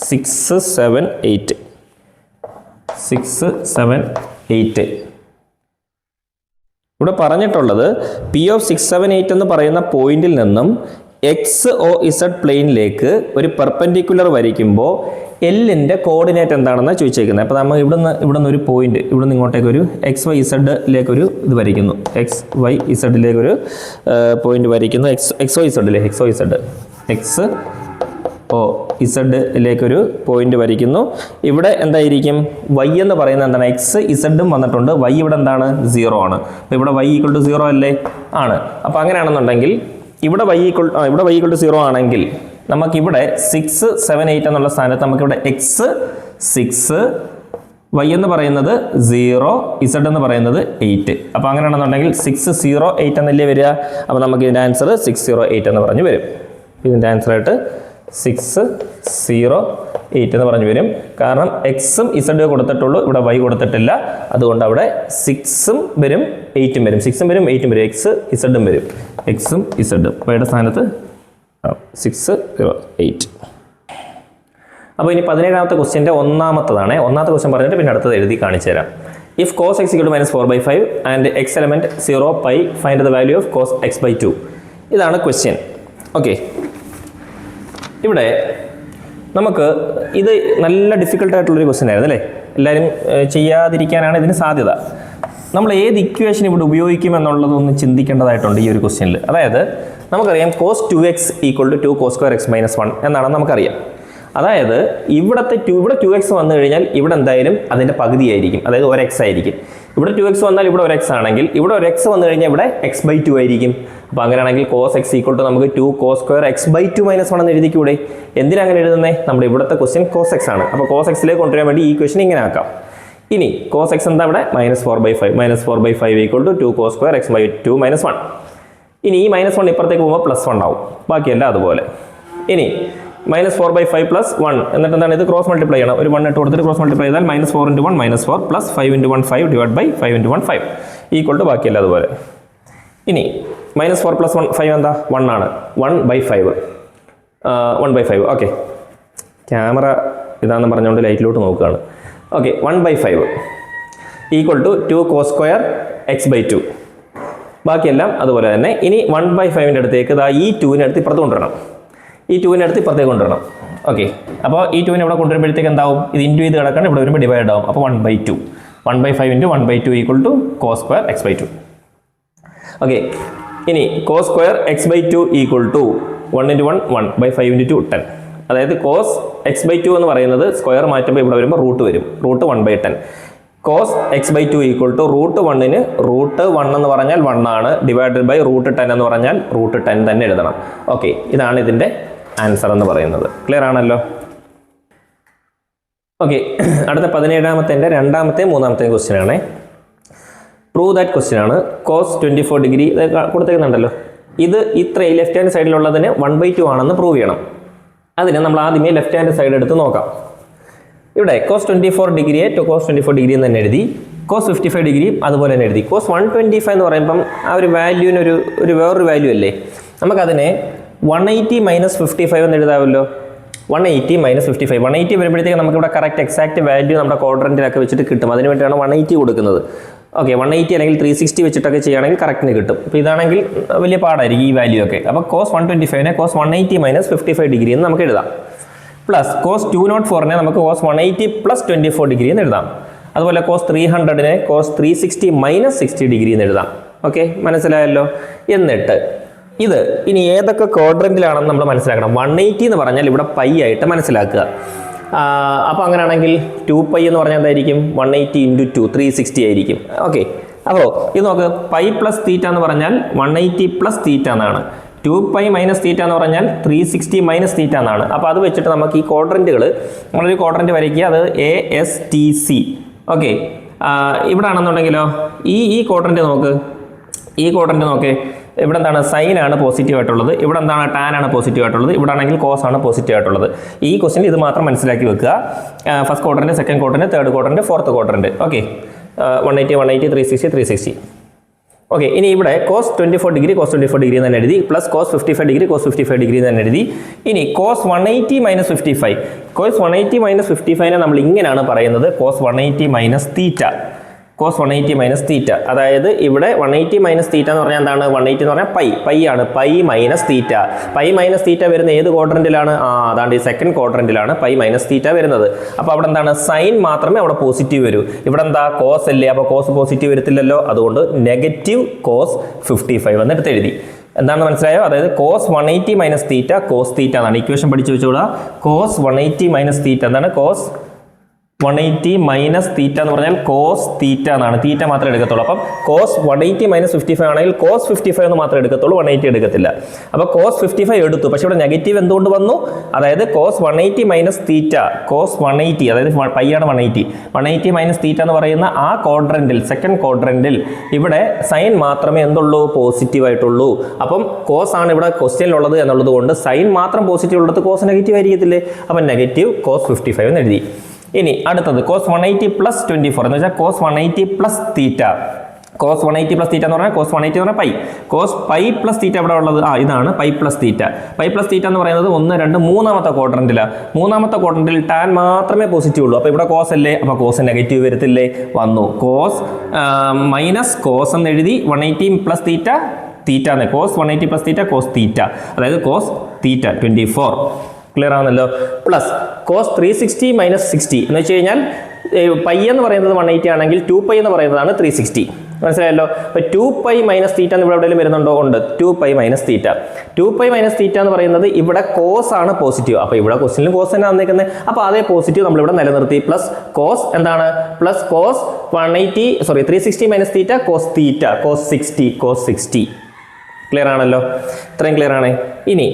6, 7, 8 ഇവിടെ പറഞ്ഞിട്ടുള്ളത് പി ഓഫ് 6, 7, 8 എന്ന് പറയുന്ന പോയിന്റിൽ നിന്നും എക്സ് ഒ ഇസഡ് പ്ലെയിനിലേക്ക് ഒരു പെർപെൻഡിക്കുലർ വരയ്ക്കുമ്പോൾ എല്ലിൻ്റെ കോർഡിനേറ്റ് എന്താണെന്നാണ് ചോദിച്ചേക്കുന്നത്. അപ്പോൾ നമ്മൾ ഇവിടുന്ന് ഒരു പോയിന്റ്, ഇവിടുന്ന് ഇങ്ങോട്ടേക്ക് ഒരു എക്സ് വൈ ഇസഡിലേക്കൊരു ഇത് വരയ്ക്കുന്നു, എക്സ് വൈ ഇസഡിലേക്കൊരു പോയിന്റ് വരയ്ക്കുന്നു, എക്സ് ഒ ഇസഡിലേക്കൊരു പോയിന്റ് വരയ്ക്കുന്നു. ഇവിടെ എന്തായിരിക്കും? വൈ എന്ന് പറയുന്നത് എന്താണ്? എക്സ് ഇസഡും വന്നിട്ടുണ്ട്, വൈ ഇവിടെ എന്താണ്? 0 ആണ്. അപ്പോൾ ഇവിടെ വൈ ഈക്വൾ ടു 0 അല്ലേ? ആണ്. അപ്പോൾ അങ്ങനെയാണെന്നുണ്ടെങ്കിൽ ഇവിടെ വൈ ഈക്വൾ ടു 0 ആണെങ്കിൽ നമുക്കിവിടെ 6, 7, 8 എന്നുള്ള സ്ഥാനത്ത് നമുക്കിവിടെ എക്സ് 6, വൈ എന്ന് പറയുന്നത് 0, ഇസഡ് എന്ന് പറയുന്നത് 8. അപ്പോൾ അങ്ങനെയാണെന്നുണ്ടെങ്കിൽ 6, 0, 8 എന്നല്ലേ വരിക. അപ്പോൾ നമുക്ക് ഇതിൻ്റെ ആൻസർ 6, 0, 8 എന്ന് പറഞ്ഞു വരും. ഇതിൻ്റെ ആൻസറായിട്ട് 6, 0, 8 എന്ന് പറഞ്ഞു വരും. കാരണം എക്സും ഇസഡ് കൊടുത്തിട്ടുള്ളൂ, ഇവിടെ വൈ കൊടുത്തിട്ടില്ല. അതുകൊണ്ട് അവിടെ 6ഉം വരും 8ഉം വരും, 6ഉം വരും 8ഉം വരും, എക്സ് ഇസഡും വരും, എക്സും ഇസഡും. വൈയുടെ സ്ഥാനത്ത് 6, 0, 8. അപ്പോൾ ഇനി 17ാമത്തെ ക്വസ്റ്റ്യൻ്റെ ഒന്നാമത്തെ ക്വസ്റ്റ്യൻ പറഞ്ഞിട്ട് പിന്നെ അടുത്തത് എഴുതി കാണിച്ചു തരാം. If cos x equal to -4/5 and x element 0, π, find the value of cos x/2. ഇതാണ് ക്വസ്റ്റ്യൻ. ഓക്കെ, ഇവിടെ നമുക്ക് ഇത് നല്ല ഡിഫിക്കൽട്ടായിട്ടുള്ളൊരു ക്വസ്റ്റ്യൻ ആയിരുന്നു അല്ലേ? എല്ലാവരും ചെയ്യാതിരിക്കാനാണ് ഇതിന് സാധ്യത. നമ്മൾ ഏത് ഇക്വേഷൻ ഇവിടെ ഉപയോഗിക്കും എന്നുള്ളതൊന്ന് ചിന്തിക്കേണ്ടതായിട്ടുണ്ട് ഈ ഒരു ക്വസ്റ്റ്യനിൽ. അതായത് നമുക്കറിയാം cos 2x = 2 cos square x - 1 എന്നാണെന്ന് നമുക്കറിയാം. അതായത് ഇവിടെ 2x വന്നു കഴിഞ്ഞാൽ ഇവിടെ എന്തായാലും അതിൻ്റെ പകുതിയായിരിക്കും, അതായത് 1x ആയിരിക്കും. ഇവിടെ 2x വന്നാൽ ഇവിടെ 1x ആണെങ്കിൽ ഇവിടെ 1x വന്നു കഴിഞ്ഞാൽ ഇവിടെ x/2 ആയിരിക്കും. അപ്പോൾ അങ്ങനെയാണെങ്കിൽ cos x = നമുക്ക് 2 cos square x/2 - 1 എന്ന് എഴുതിക്കൂടെ? എന്തിനാ അങ്ങനെ എഴുതുന്നത്? നമ്മുടെ ഇവിടുത്തെ ക്വസ്റ്റ്യൻ cos x ആണ്. അപ്പോൾ cos x ലേക്ക് കൊണ്ടുവരാൻ വേണ്ടി ഈ ഇക്വേഷൻ ഇങ്ങനെ ആക്കാം. ഇനി cos x എന്താ ഇവിടെ? -4/5 = 2 cos square x/2 - 1. ഇനി ഈ -1 ഇപ്പുറത്തേക്ക് പോകുമ്പോൾ +1 ആവും, ബാക്കിയല്ല അതുപോലെ. ഇനി -4/5 + 1 എന്നിട്ട് എന്താണ്? ഇത് ക്രോസ് മൾട്ടിപ്ലൈ ചെയ്യണം. ഒരു 1 ഇട്ട് കൊടുത്തിട്ട് ക്രോസ് മൾട്ടിപ്ലൈ ചെയ്താൽ -4 × 1 -4 + 5 × 1 5 / 5 × 1 5 = ബാക്കിയല്ല അതുപോലെ. ഇനി -4 + 1 5 എന്താ? 1 ആണ്. 1/5 ഓക്കെ, ക്യാമറ ഇതാണെന്ന് പറഞ്ഞുകൊണ്ട് ലൈറ്റിലോട്ട് നോക്കുകയാണ്. Okay, 1/5 = 2 cos square x/2. ബാക്കിയെല്ലാം അതുപോലെ തന്നെ. ഇനി 1/5ൻ്റെ അടുത്തേക്ക് ഈ 2നെ അടുത്ത് ഇപ്പുറത്ത് കൊണ്ടുവരണം, ഈ 2നെ അടുത്ത് ഇപ്പുറത്തേക്ക് കൊണ്ടുവരണം. ഓക്കെ, അപ്പോൾ ഈ 2നെ ഇവിടെ കൊണ്ടുവരുമ്പോഴത്തേക്ക് എന്താവും? ഇത് ഇൻറ്റു ചെയ്ത് കിടക്കണം, ഇവിടെ വരുമ്പോൾ ഡിവൈഡ് ആവും. അപ്പോൾ 1/2 1/5 × 1/2 = cos square x/2. ഓക്കെ, ഇനി cos square x/2 = 1 × 1 1/5 × 2 10. അതായത് cos x/2 എന്ന് പറയുന്നത് സ്ക്വയർ മാറ്റുമ്പോൾ ഇവിടെ വരുമ്പോൾ റൂട്ട് വരും, റൂട്ട് 1/10. cos x/2 = √1ന് √1 എന്ന് പറഞ്ഞാൽ 1 ആണ്, ഡിവൈഡഡ് ബൈ √10 എന്ന് പറഞ്ഞാൽ √10 തന്നെ എഴുതണം. ഓക്കെ, ഇതാണ് ഇതിൻ്റെ ആൻസർ എന്ന് പറയുന്നത്. ക്ലിയർ ആണല്ലോ? ഓക്കെ, അടുത്ത 17ാമത്തെ രണ്ടാമത്തെ മൂന്നാമത്തെ ക്വസ്റ്റ്യൻ ആണ്. പ്രൂവ് ദാറ്റ് ക്വസ്റ്റ്യൻ ആണ്. cos 24 ഡിഗ്രി കൊടുത്തേക്കുന്നുണ്ടല്ലോ, ഇത് ഇത്ര ലെഫ്റ്റ് ഹാൻഡ് സൈഡിലുള്ളതിന് 1/2 ആണെന്ന് പ്രൂവ് ചെയ്യണം. അതിന് നമ്മൾ ആദ്യമേ ലെഫ്റ്റ് ഹാൻഡ് സൈഡ് എടുത്ത് നോക്കാം. ഇവിടെ cos 24 ഡിഗ്രിയെ cos 24 ഡിഗ്രി എന്ന് തന്നെ എഴുതി, cos 55 ഡിഗ്രി അതുപോലെ തന്നെ എഴുതി. cos 125 എന്ന് പറയുമ്പം ആ ഒരു വാല്യൂവിന് ഒരു വേറൊരു വാല്യൂ അല്ലേ? നമുക്കതിനെ 180 മൈനസ് 55 എന്ന് എഴുതാമല്ലോ. 180 മൈനസ് 55, 180 വരുമ്പോഴത്തേക്ക് നമുക്കിവിടെ കറക്റ്റ് എക്സാക്ട് വാല്യൂ നമ്മുടെ ക്വാഡ്രൻറ്റിലൊക്കെ വെച്ചിട്ട് കിട്ടും. അതിന് വേണ്ടിയാണ് 180 കൊടുക്കുന്നത്. ഓക്കെ, 180 അല്ലെങ്കിൽ 360 വെച്ചിട്ടൊക്കെ ചെയ്യുകയാണെങ്കിൽ കറക്റ്റിന് കിട്ടും. അപ്പോൾ ഇതാണെങ്കിൽ വലിയ പാടായിരിക്കും ഈ വാല്യൂ ഒക്കെ. അപ്പോൾ cos 125നെ cos 180 മൈനസ് 55 ഡിഗ്രി എന്ന് നമുക്ക് എഴുതാം. പ്ലസ് cos 204നെ നമുക്ക് cos 180 പ്ലസ് 24 ഡിഗ്രി എന്ന് എഴുതാം. അതുപോലെ cos 300നെ cos 360 മൈനസ് 60 ഡിഗ്രി എന്ന് എഴുതാം. ഓക്കെ, മനസ്സിലായല്ലോ. എന്നിട്ട് ഇത് ഇനി ഏതൊക്കെ ക്വാഡ്രൻറ്റിലാണെന്ന് നമ്മൾ മനസ്സിലാക്കണം. 180 എന്ന് പറഞ്ഞാൽ ഇവിടെ പൈ ആയിട്ട് മനസ്സിലാക്കുക. അപ്പോൾ അങ്ങനെയാണെങ്കിൽ 2π എന്ന് പറഞ്ഞാൽ എന്തായിരിക്കും? 180 × 2 360 ആയിരിക്കും. ഓക്കെ, അപ്പോൾ ഇത് നോക്ക്, പൈ പ്ലസ് തീറ്റ എന്ന് പറഞ്ഞാൽ 180 പ്ലസ് തീറ്റ എന്നാണ്. 2π മൈനസ് തീറ്റ എന്ന് പറഞ്ഞാൽ 360 മൈനസ് തീറ്റ എന്നാണ്. അപ്പോൾ അത് വെച്ചിട്ട് നമുക്ക് ഈ ക്വാഡ്രൻറ്റുകൾ, നമ്മളൊരു ക്വാഡ്രൻറ്റ് വരയ്ക്കുക, അത് ASTC. ഓക്കെ, ഇവിടെ ആണെന്നുണ്ടെങ്കിലോ ഈ ക്വാഡ്രൻറ്റ് നോക്ക്, ഈ ക്വാഡ്രൻറ്റ് നോക്കേ, ഇവിടെ എന്താണ്? സൈൻ ആണ് പോസിറ്റീവ് ആയിട്ടുള്ളത്, ഇവിടെ എന്താണ്? ടാൻ ആണ് പോസിറ്റീവ് ആയിട്ടുള്ളത്, ഇവിടെ ആണെങ്കിൽ കോസ് ആണ് പോസിറ്റീവ് ആയിട്ടുള്ളത്. ഈ ക്വസ്റ്റ്യൻ ഇത് മാത്രം മനസ്സിലാക്കി വെക്കുക. First quadrant, second quadrant, third quadrant, fourth quadrant. Okay, 180 180 360 360. Okay, ഇനി ഇവിടെ cos 24 ഡിഗ്രി cos 24 ഡിഗ്രി എന്ന് തന്നെ എഴുതി, plus cos 55 degree cos 55 degree എന്ന് തന്നെ എഴുതി. ഇനി cos 180 മൈനസ് 55, cos 180 മൈനസ് 55നെ നമ്മൾ ഇങ്ങനെയാണ് പറയുന്നത്, cos 180 minus theta. cos 180 minus theta, അതായത് ഇവിടെ 180 മൈനസ് തീറ്റ എന്ന് പറഞ്ഞാൽ എന്താണ്? 180 എന്ന് പറഞ്ഞാൽ പൈ ആണ്. Pi minus theta. Pi minus theta വരുന്ന ഏത് ക്വാഡ്രൻറ്റിലാണ്? അതാണ്ട് ഈ സെക്കൻഡ് ക്വാഡ്രൻറ്റിലാണ് പൈ മൈനസ് തീറ്റ വരുന്നത്. അപ്പോൾ അവിടെ എന്താണ്? സൈൻ മാത്രമേ അവിടെ പോസിറ്റീവ് വരൂ. ഇവിടെ എന്താ? കോസ് അല്ലേ, അപ്പോൾ കോസ് പോസിറ്റീവ് വരത്തില്ലല്ലോ. അതുകൊണ്ട് നെഗറ്റീവ് cos 55 എന്ന് എടുത്ത് എഴുതി. എന്താണെന്ന് മനസ്സിലായോ? അതായത് cos 180 മൈനസ് തീറ്റ cos തീറ്റ എന്നാണ്. ഇക്വേഷൻ പഠിച്ചു വെച്ചോളാം. cos 180 മൈനസ് തീറ്റ എന്താണ്? cos 180 മൈനസ് തീറ്റ എന്ന് പറഞ്ഞാൽ cos തീറ്റ എന്നാണ്. തീറ്റ മാത്രമേ എടുക്കത്തുള്ളൂ. അപ്പം cos 180 മൈനസ് 55 ആണെങ്കിൽ cos 55 എന്ന് മാത്രമേ എടുക്കത്തുള്ളൂ, 180 എടുക്കത്തില്ല. അപ്പോൾ cos 55 എടുത്തു, പക്ഷേ ഇവിടെ നെഗറ്റീവ് എന്തുകൊണ്ട് വന്നു? അതായത് cos 180 മൈനസ് തീറ്റ cos 180, അതായത് പൈ ആണ് 180 മൈനസ് തീറ്റ എന്ന് പറയുന്ന ആ ക്വാഡ്രൻറ്റിൽ, സെക്കൻഡ് ക്വാഡ്രൻറ്റിൽ ഇവിടെ സൈൻ മാത്രമേ എന്തുള്ളൂ? പോസിറ്റീവ് ആയിട്ടുള്ളൂ. അപ്പം കോസ് ആണ് ഇവിടെ ക്വസ്റ്റ്യനിലുള്ളത് എന്നുള്ളത് കൊണ്ട് സൈൻ മാത്രം പോസിറ്റീവ് ഉള്ളത് കോസ് നെഗറ്റീവ് ആയിരിക്കത്തില്ലേ? അപ്പം നെഗറ്റീവ് cos 55 എന്ന് എഴുതി. ഇനി അടുത്തത് cos 180 പ്ലസ് 24 എന്ന് വെച്ചാൽ cos 180 plus theta. cos 180 plus theta എന്ന് പറഞ്ഞാൽ cos 180 എന്ന് പറഞ്ഞാൽ pi. cos pi plus theta ഇവിടെ ഉള്ളത് ഇതാണ് pi plus theta. Pi plus theta എന്ന് പറയുന്നത് 1 2 മൂന്നാമത്തെ ക്വാഡ്രൻറ്റിലാണ്. മൂന്നാമത്തെ ക്വാഡ്രൻറ്റിൽ ടാൻ മാത്രമേ പോസിറ്റീവ് ഉള്ളൂ. അപ്പോൾ ഇവിടെ കോസ് അല്ലേ, അപ്പോൾ കോസ് നെഗറ്റീവ് വരത്തില്ലേ? വന്നു. കോസ് മൈനസ് കോസ് എന്ന് എഴുതി, 180 പ്ലസ് തീറ്റ തീറ്റ എന്ന്, cos 180 പ്ലസ് തീറ്റ cos തീറ്റ, അതായത് cos തീറ്റ 24. ക്ലിയർ ആണല്ലോ. പ്ലസ് cos 360 മൈനസ് 60 എന്ന് വെച്ച് കഴിഞ്ഞാൽ പൈ എന്ന് പറയുന്നത് 180 ആണെങ്കിൽ 2π എന്ന് പറയുന്നതാണ് 360. മനസ്സിലായല്ലോ. അപ്പോൾ 2π മൈനസ് തീറ്റ എന്ന് ഇവിടെ എവിടെയെങ്കിലും വരുന്നുണ്ടോ? ഉണ്ട്. 2π മൈനസ് തീറ്റ. 2π മൈനസ് തീറ്റ എന്ന് പറയുന്നത് ഇവിടെ കോസ് ആണ് പോസിറ്റീവ്. അപ്പോൾ ഇവിടെ ക്വസ്റ്റ്യനിലും കോസ് തന്നെ വന്നിരിക്കുന്നത്. അപ്പോൾ അതേ പോസിറ്റീവ് നമ്മളിവിടെ നിലനിർത്തി. പ്ലസ് കോസ് എന്താണ്? Plus cos 360 minus theta cos തീറ്റ cos 60. ക്ലിയർ ആണല്ലോ. ഇത്രയും ക്ലിയർ ആണ്. ഇനി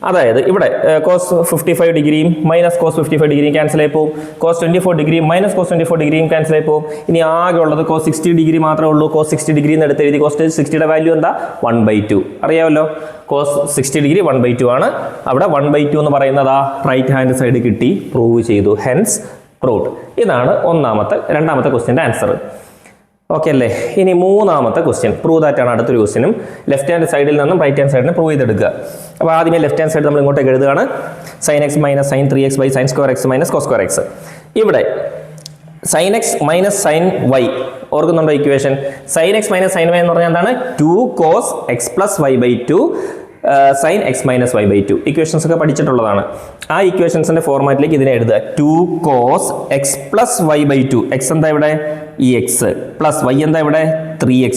അതായത് ഇവിടെ cos 55 ഡിഗ്രിയും മൈനസ് cos 55 ഡിഗ്രിയും ക്യാൻസൽ ആയി പോകും. cos 24 ഡിഗ്രിയും മൈനസ് cos 24 ഡിഗ്രിയും ക്യാൻസൽ ആയി പോകും. ഇനി ആകെ ഉള്ളത് cos 60 ഡിഗ്രി മാത്രമേ ഉള്ളൂ. cos 60 ഡിഗ്രി എന്ന് എടുത്ത് എഴുതി. cos 60യുടെ വാല്യൂ എന്താ? 1/2. അറിയാമല്ലോ. cos 60 ഡിഗ്രി 1/2 ആണ്. അവിടെ 1/2 എന്ന് പറയുന്നത് റൈറ്റ് ഹാൻഡ് സൈഡ് കിട്ടി, പ്രൂവ് ചെയ്തു. Hence proved. ഇതാണ് രണ്ടാമത്തെ ക്വസ്റ്റ്യൻ്റെ ആൻസർ. ഓക്കെ അല്ലേ. ഇനി മൂന്നാമത്തെ ക്വസ്റ്റ്യൻ പ്രൂവ് ദാറ്റാണ് അടുത്തൊരു ക്വസ്റ്റ്യനും. ലെഫ്റ്റ് ഹാൻഡ് സൈഡിൽ നിന്നും റൈറ്റ് ഹാൻഡ് സൈഡിന് പ്രൂവ് ചെയ്തെടുക്കുക. അപ്പോൾ ആദ്യമേ ലെഫ്റ്റ് ഹാൻഡ് സൈഡ് നമ്മൾ ഇങ്ങോട്ടേക്ക് എഴുതുകയാണ്. sin x minus sin 3x by sin square x minus cos square x. ഇവിടെ sin x minus sin y ഓർക്കുന്നുണ്ടോ equation? sin x minus sin y എന്ന് പറഞ്ഞാൽ എന്താണ്? 2 cos x plus y by 2 sin x minus y by 2. Equations ഒക്കെ പഠിച്ചിട്ടുള്ളതാണ്. ആ ഇക്വേഷൻസിന്റെ ഫോർമാറ്റിലേക്ക് ഇതിനെ എഴുതുക. 2 cos x plus y by 2. X എന്താ ഇവിടെ? ഈ എക്സ് പ്ലസ് y എന്താ ഇവിടെ? 3x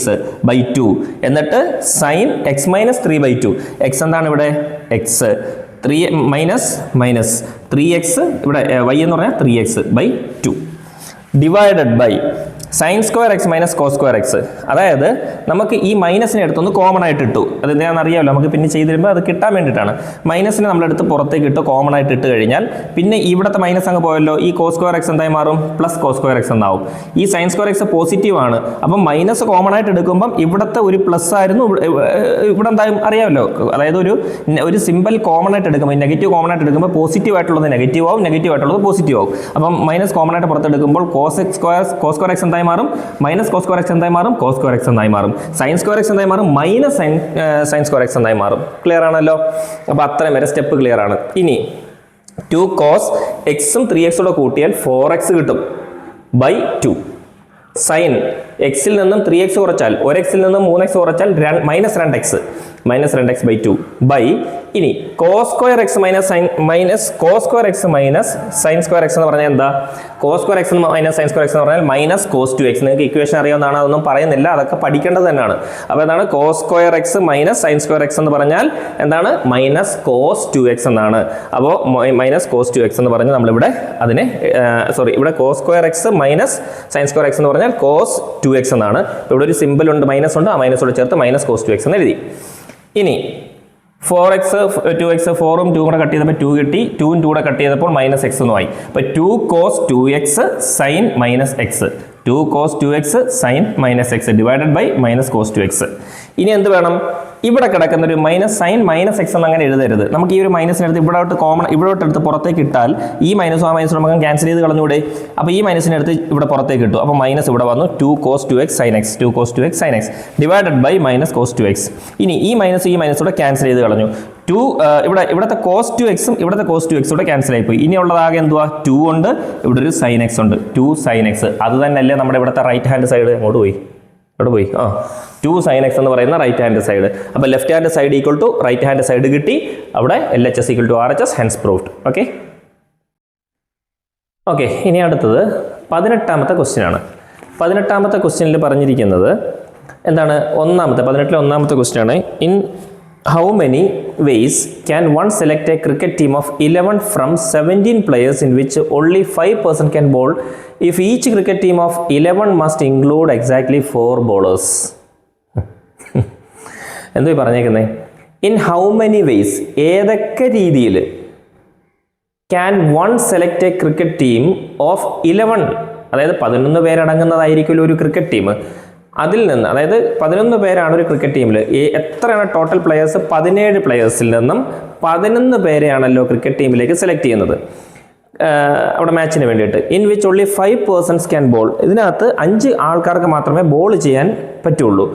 by 2. എന്നിട്ട് sin x minus 3 by 2. X എന്താണ് ഇവിടെ? എക്സ് 3 മൈനസ് 3x, ഇവിടെ y എന്ന് പറഞ്ഞാൽ 3x by 2 divided by sin square x minus cos square x. അതായത് നമുക്ക് ഈ മൈനസിനെ എടുത്തൊന്ന് കോമൺ ആയിട്ട് ഇട്ടു. അത് എന്താണെന്ന് അറിയാമല്ലോ, നമുക്ക് പിന്നെ ചെയ്ത് തരുമ്പോൾ അത് കിട്ടാൻ വേണ്ടിയിട്ടാണ്. മൈനസിനെ നമ്മളെടുത്ത് പുറത്തേക്ക് ഇട്ട് കോമൺ ആയിട്ട് ഇട്ട് കഴിഞ്ഞാൽ പിന്നെ ഇവിടുത്തെ മൈനസ് അങ്ങ് പോയല്ലോ. ഈ cos സ്ക്വയർ എക്സ് എന്തായി മാറും? പ്ലസ് cos സ്ക്വയർ എക്സ് എന്നാവും. ഈ sin സ്ക്വയർ എക്സ് പോസിറ്റീവ് ആണ്. അപ്പം മൈനസ് കോമൺ ആയിട്ട് എടുക്കുമ്പം ഇവിടുത്തെ ഒരു പ്ലസ് ആയിരുന്നു, ഇവിടെ എന്തായാലും അറിയാമല്ലോ. അതായത് ഒരു സിമ്പിൾ കോമൺ ആയിട്ട് എടുക്കുമ്പോൾ, നെഗറ്റീവ് കോമൺ ആയിട്ട് എടുക്കുമ്പോൾ പോസിറ്റീവ് ആയിട്ടുള്ളത് നെഗറ്റീവ് ആവും, നെഗറ്റീവ് ആയിട്ടുള്ളത് പോസിറ്റീവ് ആവും. അപ്പം മൈനസ് കോമൺ ആയിട്ട് പുറത്തെടുക്കുമ്പോൾ cos സ്ക്വയർ എക്സ് എന്തായി എന്തായി മാറും? മൈനസ് കോസ് സ്ക്വയർ എക്സ് എന്തായി മാറും? കോസ് സ്ക്വയർ എക്സ് എന്നായി മാറും. സൈൻ സ്ക്വയർ എക്സ് എന്തായി മാറും? മൈനസ് സൈൻ സ്ക്വയർ എക്സ് എന്നായി മാറും. ക്ലിയർ ആണല്ലോ? അപ്പോൾ അത്രയും വരെ സ്റ്റെപ്പ് ക്ലിയർ ആണ്. ഇനി 2 കോസ് എക്സും 3x കൂടെ കൂട്ടിയാൽ 4x കിട്ടും ബൈ 2. സൈൻ എക്സിൽ നിന്നും 3x കുറച്ചാൽ 1xൽ നിന്നും 3x കുറച്ചാൽ മൈനസ് 2x ബൈ 2 ബൈ ഇനി cos square x minus cos square x minus sine square x എന്ന് പറഞ്ഞാൽ എന്താ? Cos square x minus sine square x എന്ന് പറഞ്ഞാൽ മൈനസ് കോസ് 2x. നിങ്ങൾക്ക് ഇക്വേഷൻ അറിയാവുന്നതാണ്, അതൊന്നും പറയുന്നില്ല, അതൊക്കെ പഠിക്കേണ്ടത് തന്നെയാണ്. അപ്പോൾ എന്താണ് cos square x minus sine square x എന്ന് പറഞ്ഞാൽ എന്താണ്? മൈനസ് കോസ് 2x എന്നാണ്. അപ്പോൾ മൈനസ് കോസ് 2x എന്ന് പറഞ്ഞ് നമ്മളിവിടെ അതിനെ ഇവിടെ cos square x minus sine square x എന്ന് പറഞ്ഞാൽ കോസ് 2x എന്നാണ്. ഇവിടെ ഒരു സിമ്പിൾ ഉണ്ട്, മൈനസ് ഉണ്ട്, ആ മൈനസോട് ചേർത്ത് മൈനസ് കോസ് 2x എന്ന് എഴുതി. ഇനി 4x 2x 4ഉം 2 കൂടെ കട്ട് ചെയ്തപ്പോൾ 2 കിട്ടി, 2ഉം 2 കൂടെ കട്ട് ചെയ്തപ്പോൾ മൈനസ് എക്സ് എന്നുമായി. അപ്പോൾ 2 cos 2x sine minus x, 2 cos 2x sine minus x divided by minus cos 2x. ഇനി എന്ത് വേണം? ഇവിടെ കിടക്കുന്ന ഒരു മൈനസ് സൈൻ മൈനസ് എക്സ് എന്ന് അങ്ങനെ എഴുതരുത്. നമുക്ക് ഈ ഒരു മൈനസിനെടുത്ത് ഇവിടോട്ട് എടുത്ത് പുറത്തേക്ക് ഇട്ടാൽ ഈ മൈനസും ആ മൈനസും നമുക്ക് ക്യാൻസൽ ചെയ്ത് കളഞ്ഞൂടെ? അപ്പോൾ ഈ മൈനസിനെടുത്ത് ഇവിടെ പുറത്തേക്ക് ഇട്ടു, അപ്പോൾ മൈനസ് ഇവിടെ വന്നു 2 cos 2x sine x, 2 cos 2x sine x divided by minus cos 2x. ഇനി ഈ മൈനസ് കൂടെ ക്യാൻസൽ ചെയ്ത് കളഞ്ഞു. ഇവിടുത്തെ കോസ് 2xും ഇവിടുത്തെ കോസ് 2x കൂടെ ക്യാൻസൽ ആയിപ്പോയി. ഇനി ഉള്ളതാകെ എന്തുവാ? 2 ഉണ്ട്, ഇവിടെ ഒരു സൈൻ എക്സ് ഉണ്ട്, 2 സൈൻ എക്സ്. അത് തന്നെയല്ലേ നമ്മുടെ ഇവിടുത്തെ റൈറ്റ് ഹാൻഡ് സൈഡ്? അങ്ങോട്ട് പോയി, ഇവിടെ പോയി. 2 സൈൻ എക്സ് എന്ന് പറയുന്ന റൈറ്റ് ഹാൻഡ് സൈഡ്. അപ്പോൾ left hand side equal to right hand side കിട്ടി. അവിടെ LHS ഈക്വൽ ടു RHS, ഹെൻസ് പ്രൂവ്ഡ്. ഓക്കെ. ഇനി അടുത്തത് 18ാമത്തെ ക്വസ്റ്റ്യൻ ആണ്. 18ാമത്തെ ക്വസ്റ്റ്യനിൽ പറഞ്ഞിരിക്കുന്നത് എന്താണ്? 18ലെ ഒന്നാമത്തെ ക്വസ്റ്റ്യൻ ആണ്. In how many ways can one select a cricket team of 11 from 17 players in which only 5% can bowl if each cricket team of 11 must include exactly 4 bowlers? എന്തോ പറഞ്ഞേക്കുന്നേ? In how many vase, ഏതൊക്കെ രീതിയിൽ can one select A cricket team of 11, അതായത് 11 പേരടങ്ങുന്നതായിരിക്കുമല്ലോ ഒരു cricket team. അതിൽ നിന്ന്, അതായത് 11 പേരാണ് ഒരു ക്രിക്കറ്റ് ടീമിൽ. എത്രയാണ് ടോട്ടൽ പ്ലെയേഴ്സ്? 17 പ്ലെയേഴ്സിൽ നിന്നും 11 പേരെയാണല്ലോ ക്രിക്കറ്റ് ടീമിലേക്ക് സെലക്ട് ചെയ്യുന്നത് അവിടെ മാച്ചിന് വേണ്ടിയിട്ട്. In which only 5 persons can ball, ഇതിനകത്ത് 5 ആൾക്കാർക്ക് മാത്രമേ ബോൾ ചെയ്യാൻ പറ്റുള്ളൂ.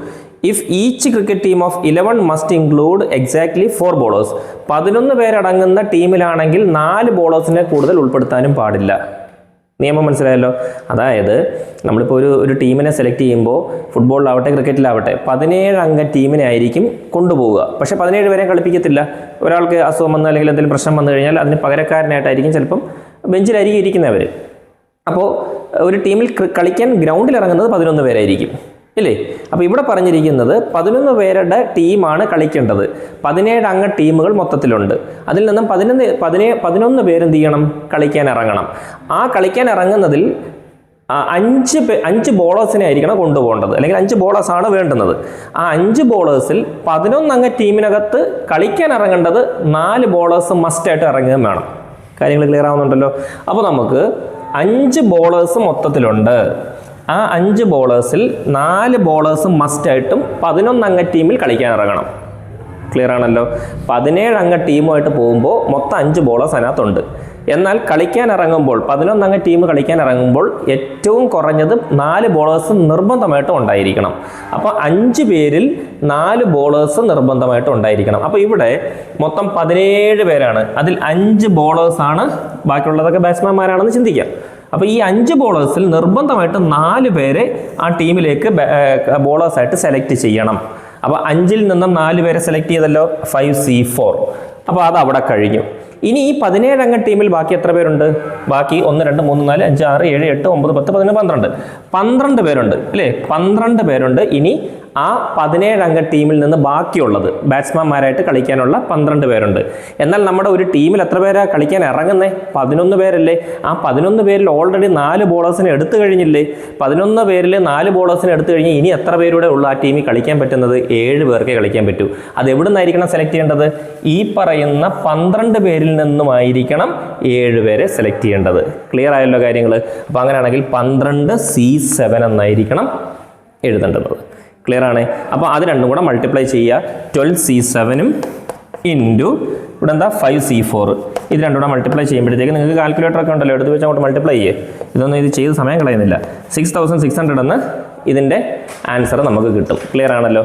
If each cricket team of 11 must include exactly 4 bowlers, 11 പേരടങ്ങുന്ന ടീമിലാണെങ്കിൽ 4 ബോളേഴ്സിനെ കൂടുതൽ ഉൾപ്പെടുത്താനും പാടില്ല. നിയമം മനസ്സിലായല്ലോ? അതായത് നമ്മളിപ്പോൾ ഒരു ടീമിനെ സെലക്ട് ചെയ്യുമ്പോൾ ഫുട്ബോളിലാവട്ടെ ക്രിക്കറ്റിലാവട്ടെ 17 അംഗ ടീമിനെ ആയിരിക്കും കൊണ്ടുപോവുക. പക്ഷേ 17 പേരെ കളിപ്പിക്കത്തില്ല. ഒരാൾക്ക് അസുഖം വന്ന് അല്ലെങ്കിൽ എന്തെങ്കിലും പ്രശ്നം വന്നു കഴിഞ്ഞാൽ അതിന് പകരക്കാരനായിട്ടായിരിക്കും ചിലപ്പം ബെഞ്ചിലായിരിക്കും ഇരിക്കുന്നവർ. അപ്പോൾ ഒരു ടീമിൽ കളിക്കാൻ ഗ്രൗണ്ടിൽ ഇറങ്ങുന്നത് 11 പേരായിരിക്കും, ഇല്ലേ? അപ്പോൾ ഇവിടെ പറഞ്ഞിരിക്കുന്നത് 11 പേരുടെ ടീമാണ് കളിക്കേണ്ടത്. 17 അംഗ ടീമുകൾ മൊത്തത്തിലുണ്ട്. അതിൽ നിന്നും 11 പേരെന്ത് ചെയ്യണം? കളിക്കാൻ ഇറങ്ങണം. ആ കളിക്കാൻ ഇറങ്ങുന്നതിൽ 5 ബോളേഴ്സിനെ ആയിരിക്കണം കൊണ്ടുപോകേണ്ടത്, അല്ലെങ്കിൽ 5 ബോളേഴ്സാണ് വേണ്ടുന്നത്. ആ 5 ബോളേഴ്സിൽ 11 അംഗ ടീമിനകത്ത് കളിക്കാൻ ഇറങ്ങേണ്ടത് 4 ബോളേഴ്സ് മസ്റ്റായിട്ട് ഇറങ്ങുകയും വേണം. കാര്യങ്ങൾ ക്ലിയർ ആവുന്നുണ്ടല്ലോ? അപ്പോൾ നമുക്ക് 5 ബോളേഴ്സ് മൊത്തത്തിലുണ്ട്. ആ 5 ബോളേഴ്സിൽ 4 ബോളേഴ്സ് മസ്റ്റായിട്ടും 11 അംഗ ടീമിൽ കളിക്കാൻ ഇറങ്ങണം. ക്ലിയർ ആണല്ലോ? 17 അംഗ ടീമുമായിട്ട് പോകുമ്പോൾ മൊത്തം 5 ബോളേഴ്സ് അതിനകത്തുണ്ട്. എന്നാൽ കളിക്കാൻ ഇറങ്ങുമ്പോൾ 11 അംഗ ടീം കളിക്കാൻ ഇറങ്ങുമ്പോൾ ഏറ്റവും കുറഞ്ഞത് 4 ബോളേഴ്സ് നിർബന്ധമായിട്ടും ഉണ്ടായിരിക്കണം. അപ്പോൾ 5 പേരിൽ 4 ബോളേഴ്സ് നിർബന്ധമായിട്ടും ഉണ്ടായിരിക്കണം. അപ്പോൾ ഇവിടെ മൊത്തം 17 പേരാണ്. അതിൽ 5 ബോളേഴ്സാണ്, ബാക്കിയുള്ളതൊക്കെ ബാറ്റ്സ്മാൻമാരാണെന്ന് ചിന്തിക്കാം. അപ്പോൾ ഈ 5 ബോളേഴ്സിൽ നിർബന്ധമായിട്ട് 4 പേരെ ആ ടീമിലേക്ക് ബോളേഴ്സായിട്ട് സെലക്ട് ചെയ്യണം. അപ്പോൾ 5ൽ നിന്നും 4 പേരെ സെലക്ട് ചെയ്തല്ലോ, 5C4. അപ്പോൾ അത് അവിടെ കഴിഞ്ഞു. ഇനി ഈ 17 അംഗ ടീമിൽ ബാക്കി എത്ര പേരുണ്ട്? ബാക്കി 1 2 3 4 5 6 7 8 9 10 11 12 പേരുണ്ട്, അല്ലേ? 12 പേരുണ്ട്. ഇനി ആ 17 അംഗ ടീമിൽ നിന്ന് ബാക്കിയുള്ളത് ബാറ്റ്സ്മാൻമാരായിട്ട് കളിക്കാനുള്ള 12 പേരുണ്ട്. എന്നാൽ നമ്മുടെ ഒരു ടീമിൽ എത്ര പേരാ കളിക്കാൻ ഇറങ്ങുന്നേ? 11 പേരല്ലേ? ആ 11 പേരിൽ ഓൾറെഡി 4 ബോളേഴ്സിനെ എടുത്തു കഴിഞ്ഞില്ലേ? 11 പേരിൽ 4 ബോളേഴ്സിനെ എടുത്തു കഴിഞ്ഞ് ഇനി എത്ര പേരുടെ ഉള്ളു ആ ടീമിൽ കളിക്കാൻ പറ്റുന്നത്? 7 പേർക്കേ കളിക്കാൻ പറ്റൂ. അത് എവിടെ നിന്നായിരിക്കണം സെലക്ട് ചെയ്യേണ്ടത്? ഈ പറയുന്ന 12 പേരിൽ നിന്നുമായിരിക്കണം 7 പേരെ സെലക്ട് ചെയ്യേണ്ടത്. ക്ലിയർ ആയല്ലോ കാര്യങ്ങൾ? അപ്പോൾ അങ്ങനെയാണെങ്കിൽ 12C7 എന്നായിരിക്കണം എഴുതേണ്ടത്. ക്ലിയർ ആണ്? അപ്പോൾ അത് രണ്ടും കൂടെ മൾട്ടിപ്ലൈ ചെയ്യുക. 12C7ഉം ഇൻറ്റു ഇവിടെ എന്താ 5C4. ഇത് രണ്ടും കൂടെ മൾട്ടിപ്ലൈ ചെയ്യുമ്പോഴത്തേക്ക് നിങ്ങൾക്ക് കാൽക്കുലേറ്റർ ഒക്കെ ഉണ്ടല്ലോ, എടുത്ത് വെച്ച് അങ്ങോട്ട് മൾട്ടിപ്ലൈ ചെയ്യേ. ഇതൊന്നും ഇത് ചെയ്ത് സമയം കളയുന്നില്ല. 6600 എന്ന് ഇതിൻ്റെ ആൻസർ നമുക്ക് കിട്ടും. ക്ലിയർ ആണല്ലോ?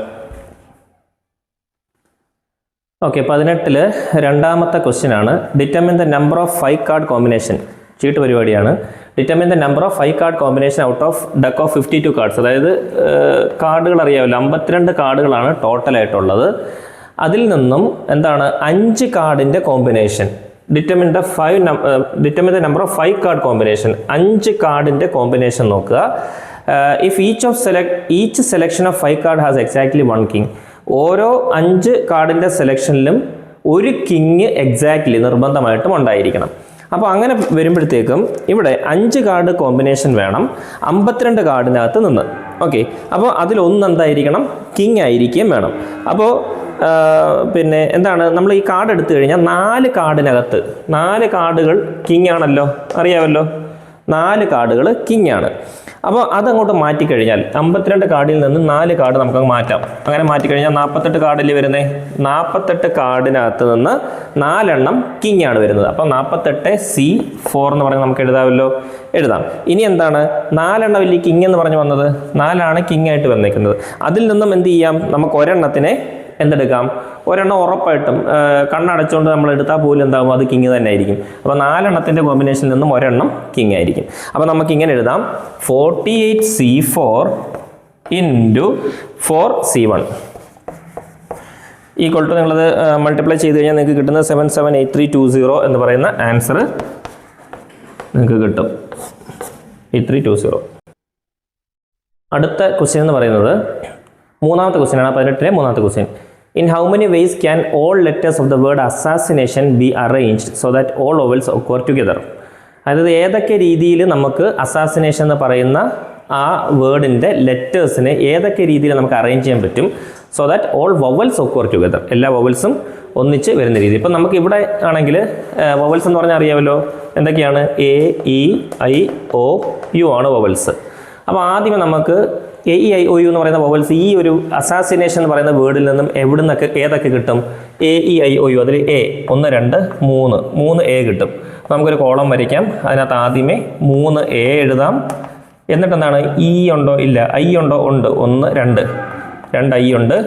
ഓക്കെ, 18 രണ്ടാമത്തെ ക്വസ്റ്റ്യൻ ആണ്. Determine the number of 5 card combination. ചീട്ട് പരിപാടിയാണ്. Determine the number of 5 card combination out of duck of 52 cards. അതായത് കാർഡുകൾ അറിയാമല്ലോ, 52 കാർഡുകളാണ് ടോട്ടലായിട്ടുള്ളത്. അതിൽ നിന്നും എന്താണ് 5 കാർഡിൻ്റെ combination. Determine the number of 5 card combination. 5 കാർഡിൻ്റെ കോമ്പിനേഷൻ നോക്കുക. If each selection of 5 card has exactly 1 king. ഓരോ 5 കാർഡിൻ്റെ സെലക്ഷനിലും ഒരു കിങ് എക്സാക്ട്ലി നിർബന്ധമായിട്ടും ഉണ്ടായിരിക്കണം. അപ്പോൾ അങ്ങനെ വരുമ്പോഴത്തേക്കും ഇവിടെ 5 കാർഡ് കോമ്പിനേഷൻ വേണം 52 കാർഡിനകത്ത് നിന്ന്. ഓക്കെ, അപ്പോൾ അതിലൊന്ന് എന്തായിരിക്കണം? കിങ് ആയിരിക്കുകയും വേണം. അപ്പോൾ പിന്നെ എന്താണ്, നമ്മൾ ഈ കാർഡ് എടുത്തു കഴിഞ്ഞാൽ 4 കാർഡിനകത്ത് 4 കാർഡുകൾ കിങ് ആണല്ലോ, അറിയാമല്ലോ. 4 കാർഡുകൾ കിങ് ആണ്. അപ്പോൾ അതങ്ങോട്ട് മാറ്റിക്കഴിഞ്ഞാൽ 52 കാർഡിൽ നിന്ന് 4 കാർഡ് നമുക്ക് മാറ്റാം. അങ്ങനെ മാറ്റിക്കഴിഞ്ഞാൽ 48 കാർഡിൽ വരുന്നത്. 48 കാർഡിനകത്ത് നിന്ന് 4 എണ്ണം കിങ് ആണ് വരുന്നത്. അപ്പോൾ 48C4 എന്ന് പറഞ്ഞ് നമുക്ക് എഴുതാം. ഇനി എന്താണ്, 4 എണ്ണം വലിയ കിങ് എന്ന് പറഞ്ഞു വന്നത്, 4 കിങ് ആയിട്ട് വന്നേക്കുന്നത്. അതിൽ നിന്നും എന്ത് ചെയ്യാം, നമുക്ക് ഒരെണ്ണത്തിനെ എന്തെടുക്കാം, ഒരെണ്ണം ഉറപ്പായിട്ടും കണ്ണടച്ചുകൊണ്ട് നമ്മൾ എടുത്താൽ പോലും എന്താകും, അത് കിങ് തന്നെ ആയിരിക്കും. അപ്പോൾ 4 എണ്ണത്തിൻ്റെ കോമ്പിനേഷനിൽ നിന്നും ഒരെണ്ണം കിങ് ആയിരിക്കും. അപ്പോൾ നമുക്ക് ഇങ്ങനെ എഴുതാം, 48C4 into 4C1 equal to, നിങ്ങളത് മൾട്ടിപ്ലൈ ചെയ്ത് കഴിഞ്ഞാൽ നിങ്ങൾക്ക് കിട്ടുന്ന 778320 എന്ന് പറയുന്ന ആൻസർ നിങ്ങൾക്ക് കിട്ടും. 8320. അടുത്ത ക്വസ്റ്റ്യൻ എന്ന് പറയുന്നത് മൂന്നാമത്തെ ക്വസ്റ്റ്യൻ ആണ്. 18 മൂന്നാമത്തെ question. In how many vase can all letters of the word assassination be arranged so that all vowels occur together. അതായത് ഏതൊക്കെ രീതിയിൽ നമുക്ക് അസാസിനേഷൻ എന്ന് പറയുന്ന ആ വേർഡിൻ്റെ ലെറ്റേഴ്സിനെ ഏതൊക്കെ രീതിയിൽ നമുക്ക് അറേഞ്ച് ചെയ്യാൻ പറ്റും, so that all vowels occur together, എല്ലാ വവൽസും ഒന്നിച്ച് വരുന്ന രീതി. ഇപ്പം നമുക്ക് ഇവിടെ ആണെങ്കിൽ വവൽസ് എന്ന് പറഞ്ഞാൽ അറിയാമല്ലോ എന്തൊക്കെയാണ്, A E I O U ആണ് വവൽസ്. അപ്പോൾ ആദ്യമേ നമുക്ക് AEIOU എന്ന് പറയുന്ന വവൽസ് ഈ ഒരു അസാസിനേഷൻ എന്ന് പറയുന്ന വേർഡിൽ നിന്നും ഏതൊക്കെ കിട്ടും, AEIOU. അതിൽ A 1 2 3 A കിട്ടും. നമുക്കൊരു കോളം വരയ്ക്കാം. അതിനകത്ത് ആദ്യമേ 3 A എഴുതാം. എന്നിട്ട് എന്താണ്, E ഉണ്ടോ, ഇല്ല. I ഉണ്ടോ, ഉണ്ട്. 1 2 I ഉണ്ട്.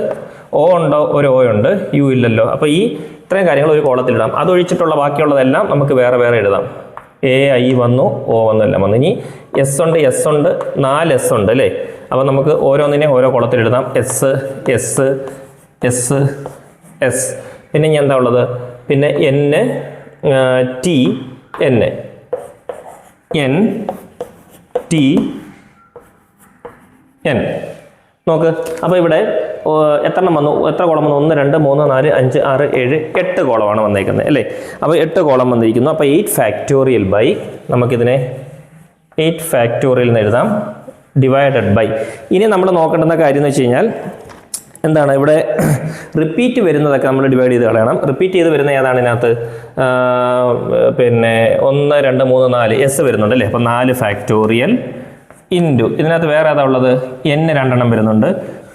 O ഉണ്ടോ, ഒരു O ഉണ്ട്. U ഇല്ലല്ലോ. അപ്പോൾ ഈ ഇത്രയും കാര്യങ്ങൾ ഒരു കോളത്തിലിടാം. അതൊഴിച്ചിട്ടുള്ള ബാക്കിയുള്ളതെല്ലാം നമുക്ക് വേറെ വേറെ എഴുതാം. AI വന്നു, O വന്നു, എല്ലാം വന്നു. ഇനി S ഉണ്ട്, 4 S ഉണ്ട് അല്ലേ. അപ്പോൾ നമുക്ക് ഓരോന്നിനെ ഓരോ കുളത്തിലിടാം. എസ്. പിന്നെ ഇനി എന്താ ഉള്ളത്, പിന്നെ N T N നോക്ക്. അപ്പോൾ ഇവിടെ എത്ര കോളം വന്നു, 1 2 3 4 5 6 7 8 കോളമാണ് വന്നേക്കുന്നത് അല്ലേ. അപ്പോൾ 8 കോളം വന്നിരിക്കുന്നു. അപ്പോൾ 8 ഫാക്ടോറിയൽ ബൈ, നമുക്കിതിനെ 8 ഫാക്ടോറിയൽ എന്ന് എഴുതാം, ഡിവൈഡഡ് ബൈ. ഇനി നമ്മൾ നോക്കേണ്ടുന്ന കാര്യം എന്ന് വെച്ച് കഴിഞ്ഞാൽ എന്താണ്, ഇവിടെ റിപ്പീറ്റ് വരുന്നതൊക്കെ നമ്മൾ ഡിവൈഡ് ചെയ്ത് കളയണം. റിപ്പീറ്റ് ചെയ്ത് വരുന്ന ഏതാണ് ഇതിനകത്ത്, പിന്നെ 1 2 3 4 എസ് വരുന്നുണ്ട് അല്ലേ. അപ്പോൾ 4 ഫാക്ടോറിയൽ ഇൻറ്റു ഇതിനകത്ത് വേറെ ഏതാ ഉള്ളത്, N 2 എണ്ണം വരുന്നുണ്ട്,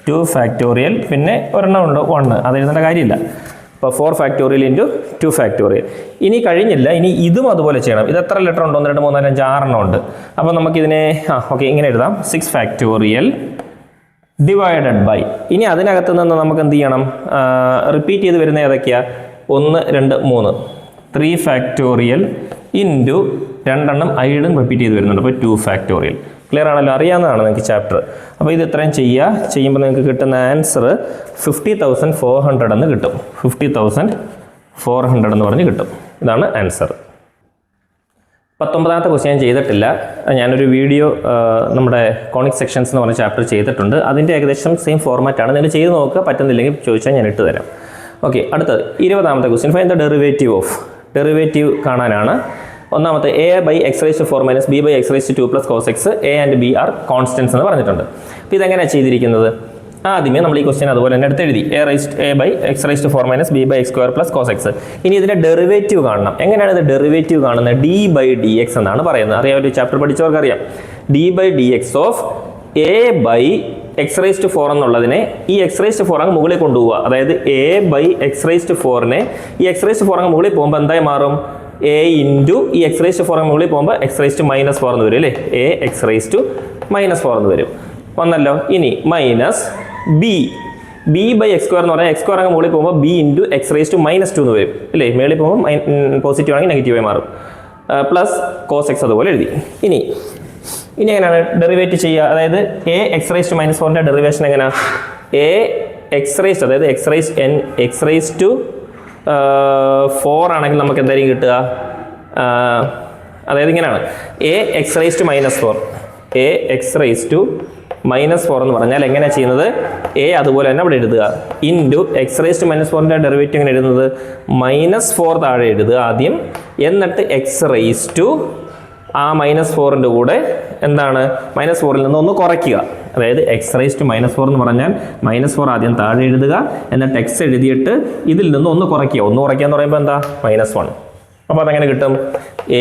2 ഫാക്ടോറിയൽ, പിന്നെ ഒരെണ്ണം ഉണ്ട് 1, അത് എഴുതേണ്ട കാര്യമില്ല. അപ്പോൾ 4 ഫാക്ടോറിയൽ ഇൻറ്റു 2 ഫാക്ടോറിയൽ. ഇനി കഴിഞ്ഞില്ല, ഇനി ഇതും അതുപോലെ ചെയ്യണം. ഇത് എത്ര ലെറ്റർ ഉണ്ട്, 1 2 3 4 5 6 എണ്ണം ഉണ്ട്. അപ്പോൾ നമുക്കിതിനെ ഓക്കെ ഇങ്ങനെ എഴുതാം, 6 ഫാക്ടോറിയൽ ഡിവൈഡഡ് ബൈ. ഇനി അതിനകത്ത് നിന്ന് നമുക്ക് എന്ത് ചെയ്യണം, റിപ്പീറ്റ് ചെയ്ത് വരുന്ന ഏതൊക്കെയാണ്, 1 2 3 3 ഫാക്ടോറിയൽ ഇൻറ്റു 2 എണ്ണം ഐഡും റിപ്പീറ്റ് ചെയ്ത് വരുന്നുണ്ട്. അപ്പോൾ 2 ഫാക്ടോറിയൽ. ക്ലിയർ ആണല്ലോ, അറിയാവുന്നതാണ് നിങ്ങൾക്ക് ചാപ്റ്റർ. അപ്പോൾ ഇത് ഇത്രയും ചെയ്യുമ്പോൾ നിങ്ങൾക്ക് കിട്ടുന്ന ആൻസർ 50,400 എന്ന് കിട്ടും. 50,400 എന്ന് പറഞ്ഞ് കിട്ടും. ഇതാണ് ആൻസർ. 19ാമത്തെ ക്വസ്റ്റ്യൻ ഞാൻ ചെയ്തിട്ടില്ല. ഞാനൊരു വീഡിയോ നമ്മുടെ കോണിക് സെക്ഷൻസ് എന്ന് പറഞ്ഞ ചാപ്റ്റർ ചെയ്തിട്ടുണ്ട്. അതിൻ്റെ ഏകദേശം സെയിം ഫോർമാറ്റാണ്. നിങ്ങൾ ചെയ്ത് നോക്കുക, പറ്റുന്നില്ലെങ്കിൽ ചോദിച്ചാൽ ഞാൻ ഇട്ട് തരാം. ഓക്കെ, അടുത്തത് 20ാമത്തെ ക്വസ്റ്റ്യൻ. ഫൈൻഡ് ദ ഡെറിവേറ്റീവ് കാണാനാണ്. ഒന്നാമത്തെ A by x raised to 4 minus B by x raised to 2 plus cos x. A and B are constants എന്ന് പറഞ്ഞിട്ടുണ്ട്. അപ്പോൾ ഇതെങ്ങനെയാണ് ചെയ്തിരിക്കുന്നത്, ആദ്യമേ നമ്മൾ ഈ ക്വസ്റ്റ്യൻ അതുപോലെ തന്നെ എടുത്തെഴുതി. A by x raised to 4 minus B by x square plus cos x. ഇനി ഇതിൻ്റെ ഡെറിവേറ്റീവ് കാണണം. എങ്ങനെയാണ് ഇത് ഡെറിവേറ്റീവ് കാണുന്നത്, D by dx എന്നാണ് പറയുന്നത്. അറിയാമല്ലോ, ചാപ്റ്റർ പഠിച്ചവർക്ക് അറിയാം. D by dx of A by x raise to 4 എന്നുള്ളതിനെ ഈ എക്സ് റേസ് ടു 4 അങ്ങ് മുകളിൽ കൊണ്ടുപോവുക. അതായത് a by x raise to 4നെ ഈ എക്സ് റേസ് ടു 4 അങ്ങ് മുകളിൽ പോകുമ്പോൾ എന്തായി മാറും? എ ഇൻറ്റു ഈ എക്സ് റേസ് ടു 4 അങ്ങ് മുകളിൽ പോകുമ്പോൾ എക്സ് റേസ് ടു -4 എന്ന് വരും അല്ലേ? എ എക്സ് റേസ് ടു -4 എന്ന് വരും. വന്നല്ലോ. ഇനി minus B by x square എന്ന് പറഞ്ഞാൽ എക്സ് സ്ക്വയർ അങ്ങ് മുകളിൽ പോകുമ്പോൾ B into x raise to -2 എന്ന് വരും അല്ലേ? മേളിൽ പോകുമ്പോൾ പോസിറ്റീവ് ആണെങ്കിൽ നെഗറ്റീവായി മാറും. പ്ലസ് കോസ് എക്സ് അതുപോലെ എഴുതി. ഇനി എങ്ങനെയാണ് ഡെറിവേറ്റ് ചെയ്യുക? അതായത് എ എക്സ് റേസ് ടു -4ൻ്റെ ഡെറിവേഷൻ എങ്ങനെയാണ്? എ എക്സ് റേസ് അതായത് എക്സ് റേസ് ടു 4 ആണെങ്കിൽ നമുക്ക് എന്തായിരിക്കും കിട്ടുക? അതായത് ഇങ്ങനെയാണ് a x raise to -4 a x raise to -4 എന്ന് പറഞ്ഞാൽ എങ്ങനെയാണ് ചെയ്യുന്നത്? എ അതുപോലെ തന്നെ അവിടെ എഴുതുക ഇൻറ്റു എക്സ് റേസ് ടു -4ൻ്റെ ഡെറിവേറ്റീവ് എങ്ങനെ എഴുതുന്നത്? -4 താഴെ എഴുതുക ആദ്യം, എന്നിട്ട് എക്സ് റേസ് ടു ആ -4ൻ്റെ കൂടെ എന്താണ് -4ൽ നിന്ന് ഒന്ന് കുറയ്ക്കുക. അതായത് എക്സ് റേസ് ടു -4 എന്ന് പറഞ്ഞാൽ -4 ആദ്യം താഴെ എഴുതുക, എന്നിട്ട് എക്സ് എഴുതിയിട്ട് ഇതിൽ നിന്ന് ഒന്ന് കുറയ്ക്കുക. ഒന്ന് കുറയ്ക്കുക എന്ന് പറയുമ്പോൾ എന്താ? -1. അപ്പോൾ അതെങ്ങനെ കിട്ടും?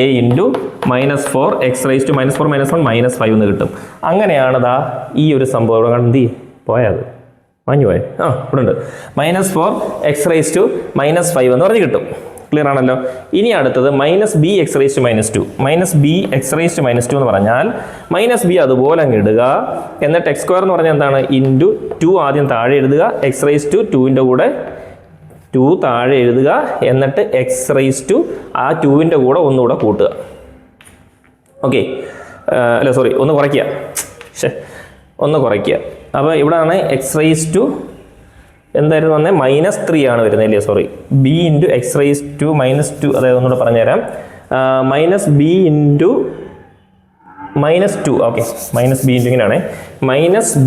A into -4 x raise to -4 -1 -5 എന്ന് കിട്ടും. അങ്ങനെയാണതാ ഈ ഒരു സംഭവം ഇവിടെ കണ്ടി പോയത് മാഞ്ഞു പോയെ. ഇവിടെ ഉണ്ട് -4 എക്സ് റേസ് ടു -5 എന്ന് പറഞ്ഞ് കിട്ടും. ക്ലിയർ ആണല്ലോ. ഇനി അടുത്തത് -b x raise to -2 -b x raise to -2 എന്ന് പറഞ്ഞാൽ -b അതുപോലെ അങ്ങ് ഇടുക, എന്നിട്ട് എക്സ് സ്ക്വയർ എന്ന് പറഞ്ഞാൽ എന്താണ്? ഇൻറ്റു 2 ആദ്യം താഴെ എഴുതുക, എക്സ് റേസ് ടു 2ൻ്റെ കൂടെ 2 താഴെ എഴുതുക, എന്നിട്ട് എക്സ് റേസ് ടു ആ 2ൻ്റെ കൂടെ ഒന്നുകൂടെ കൂട്ടുക. ഓക്കെ, അല്ല സോറി, ഒന്ന് കുറയ്ക്കുക. ഒന്ന് കുറയ്ക്കുക. അപ്പോൾ ഇവിടെയാണ് എക്സ് റേസ് ടു എന്തായിരുന്നു വന്നത്? -3 ആണ് വരുന്നത് അല്ലേ? Sorry, B into x raise to -2. അതായത് ഒന്നുകൂടെ പറഞ്ഞുതരാം. -b into -2. Okay, -b into ഇങ്ങനെയാണ്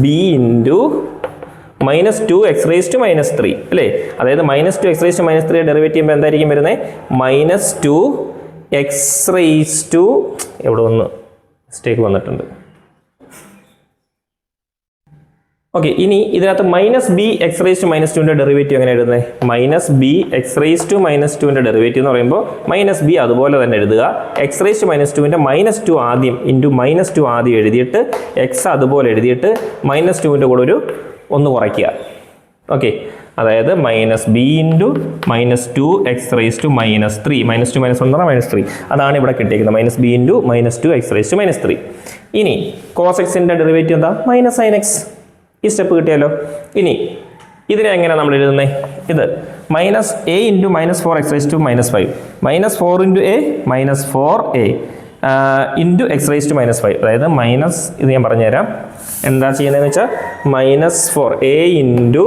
-b into -2 x raise to -3 അല്ലേ? അതായത് -2 എക്സ് റേസ് ടു -3 ഡെറിവേറ്റ് ചെയ്യുമ്പോൾ എന്തായിരിക്കും വരുന്നത്? -2 എക്സ് റേസ് ടു എവിടെ ഒന്ന് മിസ്റ്റേക്ക് വന്നിട്ടുണ്ട്. ഓക്കെ, ഇനി ഇതിനകത്ത് -b എക്സ് റേസ് ടു -2ൻ്റെ ഡെറിവേറ്റീവ് എങ്ങനെ എഴുതുന്നത്? -b എക്സ് റേസ് ടു -2ൻ്റെ ഡെറിവേറ്റീവ് എന്ന് പറയുമ്പോൾ -b അതുപോലെ തന്നെ എഴുതുക, എക്സ് റേസ് ടു -2ൻ്റെ -2 ആദ്യം ഇൻറ്റു -2 ആദ്യം എഴുതിയിട്ട് എക്സ് അതുപോലെ എഴുതിയിട്ട് -2ൻ്റെ കൂടെ ഒന്ന് കുറയ്ക്കുക. ഓക്കെ, അതായത് -b into -2 x raise to -3 -2 -1 എന്ന് പറഞ്ഞാൽ -3. അതാണ് ഇവിടെ കിട്ടിയിരിക്കുന്നത്. -b into -2 x raise to -3. ഇനി കോസ് എക്സിൻ്റെ ഡെറിവേറ്റീവ് എന്താ? -sin x. ഈ സ്റ്റെപ്പ് കിട്ടിയല്ലോ. ഇനി ഇതിനെ എങ്ങനെയാണ് നമ്മൾ എഴുതുന്നത്? ഇത് -a into -4 x raise to -5 -4 into a -4a into x raise to -5. അതായത് ഇത് ഞാൻ പറഞ്ഞുതരാം എന്താ ചെയ്യുന്നതെന്ന് വെച്ചാൽ -4a into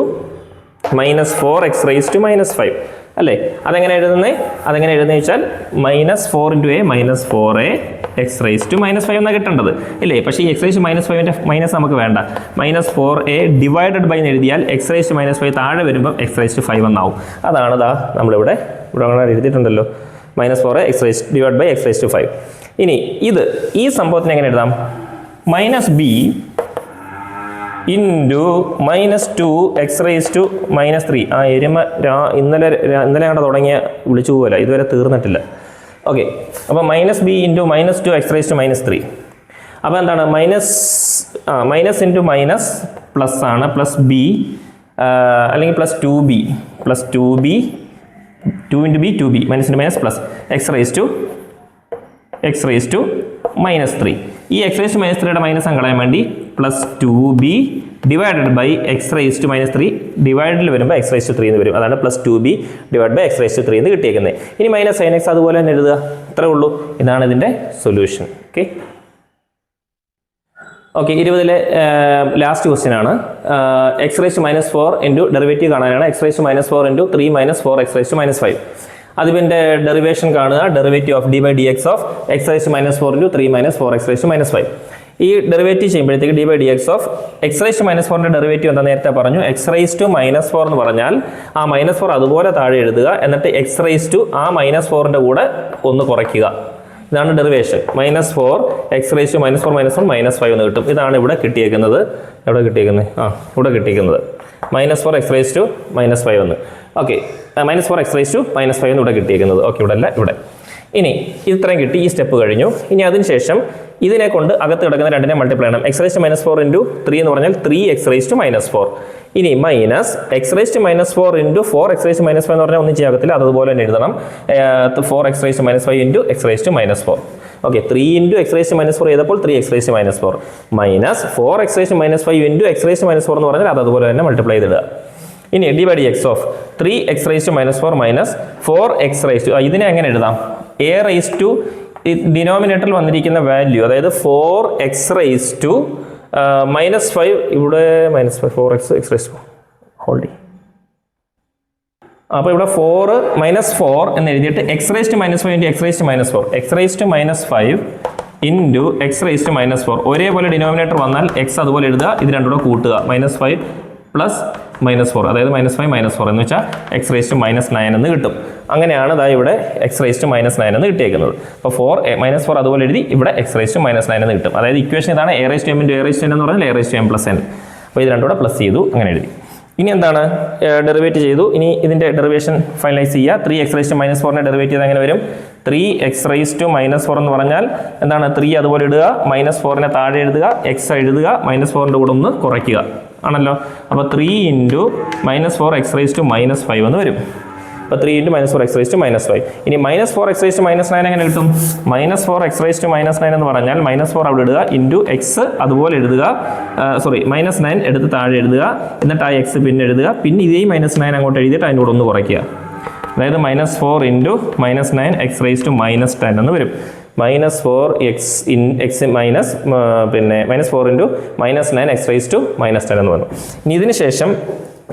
-4 x raise to -5 അല്ലേ? അതെങ്ങനെ എഴുതുന്നത് വെച്ചാൽ -4 into a -4a x raise to -5 എന്നാണ് കിട്ടേണ്ടത് ഇല്ലേ? പക്ഷേ ഈ എക്സ് റേസ് ടു -5ൻ്റെ മൈനസ് നമുക്ക് വേണ്ട. -4a ഡിവൈഡഡ് ബൈ എന്ന് എഴുതിയാൽ എക്സ് റേസ് ടു -5 താഴെ വരുമ്പോൾ എക്സ് റേസ് ടു 5 എന്നാവും. അതാണ് നമ്മളിവിടെ എഴുതിയിട്ടുണ്ടല്ലോ, -4a x raise divide by x raise to 5. ഇനി ഈ സംഭവത്തിന് എങ്ങനെ എഴുതാം? -b into -2 x raise to -3. ആ എരുമ ഇന്നലെ കണ്ട തുടങ്ങിയ വിളിച്ചു പോകല, ഇതുവരെ തീർന്നിട്ടില്ല. ഓക്കെ, അപ്പോൾ -b into -2 x raise to -3. അപ്പോൾ എന്താണ്? മൈനസ് ഇൻറ്റു മൈനസ് പ്ലസ് ആണ്, പ്ലസ് ബി അല്ലെങ്കിൽ plus 2b 2 into B 2b minus into minus plus x raise to -3. ഈ എക്സ് റേസ് ടു -3യുടെ മൈനസ് കളയാൻ വേണ്ടി plus 2b divided by x raise to -3 ഡിവൈഡിൽ വരുമ്പോൾ എക്സ് റേസ് ടു 3 എന്ന് വരും. അതാണ് plus 2b divide by x raise to 3 എന്ന് കിട്ടിയേക്കുന്നത്. ഇനി -sin x അതുപോലെ തന്നെ എഴുതുക. ഇത്രേ ഉള്ളൂ. ഇതാണ് ഇതിൻ്റെ സൊല്യൂഷൻ. ഓക്കെ, 20ലെ ലാസ്റ്റ് ക്വസ്റ്റ്യൻ ആണ്. X raise to -4 into derivative കാണാനാണ്. X raise to -4 into 3 - 4 x raise to -5. അതിൻ്റെ ഡെറിവേഷൻ കാണുക. Derivative of d by dx of x raise to -4 into 3 - 4 x raise to -5. ഈ ഡെറിവേറ്റീവ് ചെയ്യുമ്പോഴത്തേക്ക് d by dx of x raise to -4ൻ്റെ derivative എന്താ നേരത്തെ പറഞ്ഞു? X raise to -4 എന്ന് പറഞ്ഞാൽ ആ -4 അതുപോലെ താഴെ എഴുതുക, എന്നിട്ട് എക്സ് റേസ് ടു ആ -4ൻ്റെ കൂടെ ഒന്ന് കുറയ്ക്കുക. ഇതാണ് ഡെറിവേഷൻ. -4 എക്സ് റേസ് ടു -4 - 1 -5 എന്ന് കിട്ടും. ഇതാണ് ഇവിടെ കിട്ടിയേക്കുന്നത്. ഇവിടെ കിട്ടിയിരിക്കുന്നത് -4 എക്സ് റേസ് ടു -5 എന്ന്. ഓക്കെ, -4 എക്സ് റേസ് ടു -5 എന്ന് ഇവിടെ കിട്ടിയേക്കുന്നത്. ഓക്കെ, ഇവിടെ അല്ല ഇവിടെ. ഇനി ഇത്രയും കിട്ടി, ഈ സ്റ്റെപ്പ് കഴിഞ്ഞു. ഇനി അതിനുശേഷം ഇതിനെ കൊണ്ട് അകത്ത് കിടക്കുന്ന രണ്ടിനെ മൾട്ടിപ്ലൈ ചെയ്യണം. എക്സ് റേസ്റ്റ് മൈനസ് 4 ഇൻറ്റു 3 എന്ന് പറഞ്ഞാൽ 3x റേസ്റ്റ് മൈനസ് 4. ഇനി minus x raised minus 4 into 4x റേസ്റ്റ് മൈനസ് 5 എന്ന് പറഞ്ഞാൽ ഒന്നും ചെയ്യാകത്തില്ല, അതുപോലെ തന്നെ എഴുതണം. 4x റേസ്റ്റ് minus 5 into x raised minus 4. Okay, 3 into x raised minus 4 ചെയ്തപ്പോൾ 3x റേസ്റ്റ് മൈനസ് 4 മൈനസ് 4x റേസ്റ്റ് minus 5 into x raised minus 4 എന്ന് പറഞ്ഞാൽ അത് അതുപോലെ തന്നെ മൾട്ടിപ്ലൈ ചെയ്തിടുക. ഇനി ഡിവൈഡ് എക്സ് ഓഫ് 3x റേസ്റ്റ് മൈനസ് 4 മൈനസ് 4x റേസ്റ്റ്, ഇതിനെ എങ്ങനെ എഴുതാം? എ റേസ് ടു ഡിനോമിനേറ്ററിൽ വന്നിരിക്കുന്ന വാല്യൂ, അതായത് 4x റേസ് ടു മൈനസ് 5, ഇവിടെ minus 5 4x X raise hold ചെയ്യും. അപ്പോൾ ഇവിടെ 4 മൈനസ് 4 എന്ന് എഴുതിയിട്ട് x raised minus 5 into x raised minus 4, x raised minus 5 into x raised minus 4. ഒരേപോലെ ഡിനോമിനേറ്റർ വന്നാൽ എക്സ് അതുപോലെ എഴുതുക, ഇത് രണ്ടും കൂടെ കൂട്ടുക. -5 പ്ലസ് -4, അതായത് -5 -4 എന്ന് വെച്ചാൽ എക്സ് റേസ്റ്റ് -9 എന്ന് കിട്ടും. അങ്ങനെയാണ് ഇതാ ഇവിടെ എക്സ് റേസ്റ്റ് -9 എന്ന് കിട്ടിയേക്കുന്നത്. അപ്പോൾ 4 അതുപോലെ എഴുതി, ഇവിടെ എക്സ് റേസ്റ്റ് -9 എന്ന് കിട്ടും. അതായത് ഇക്വേഷൻ ഇതാണ്, a raised m into a raised n എന്ന് പറഞ്ഞാൽ A raised M plus N. അപ്പോൾ ഇത് രണ്ടും കൂടെ പ്ലസ് ചെയ്തു, അങ്ങനെ എഴുതി. ഇനി എന്താണ്, ഡെറിവേറ്റ് ചെയ്തു. ഇനി ഇതിൻ്റെ ഡെറിവേഷൻ ഫൈനലൈസ് ചെയ്യുക. 3x റേസ്റ്റ് മൈനസ് 4നെ ഡെറിവേറ്റ് ചെയ്ത് എങ്ങനെ വരും? 3x റേസ്റ്റ് മൈനസ് 4 എന്ന് പറഞ്ഞാൽ എന്താണ്, 3 അതുപോലെ ഇടുക, -4നെ താഴെ എഴുതുക, എക്സ് എഴുതുക, -4ൻ്റെ കൂടെ ഒന്ന് കുറയ്ക്കുക ആണല്ലോ. അപ്പോൾ 3 ഇൻറ്റു -4x റേസ്റ്റ് -5 എന്ന് വരും. അപ്പോൾ 3 ഇൻറ്റു -4x റേസ്റ്റ് -5. ഇനി -4x റേസ്റ്റ് -9 എങ്ങനെ കിട്ടും? -4x റേസ്റ്റ് -9 എന്ന് പറഞ്ഞാൽ -4 അവിടെ ഇടുക, ഇൻറ്റു എക്സ് അതുപോലെ എഴുതുക, -9 എടുത്ത് താഴെ എഴുതുക, എന്നിട്ട് ആ എക്സ് പിന്നെ എഴുതുക, പിന്നെ ഇതേ -9 അങ്ങോട്ട് എഴുതിയിട്ട് അതിൻ്റെ കൂടെ ഒന്ന് കുറയ്ക്കുക. അതായത് -4 ഇൻറ്റു -9 എക്സ് റേസ്റ്റ് -10 എന്ന് വരും. -4x മൈനസ് പിന്നെ -4 ഇൻറ്റു -9 എക്സ് റേസ്റ്റ് -10 എന്ന് വന്നു. ഇനി ഇതിന് ശേഷം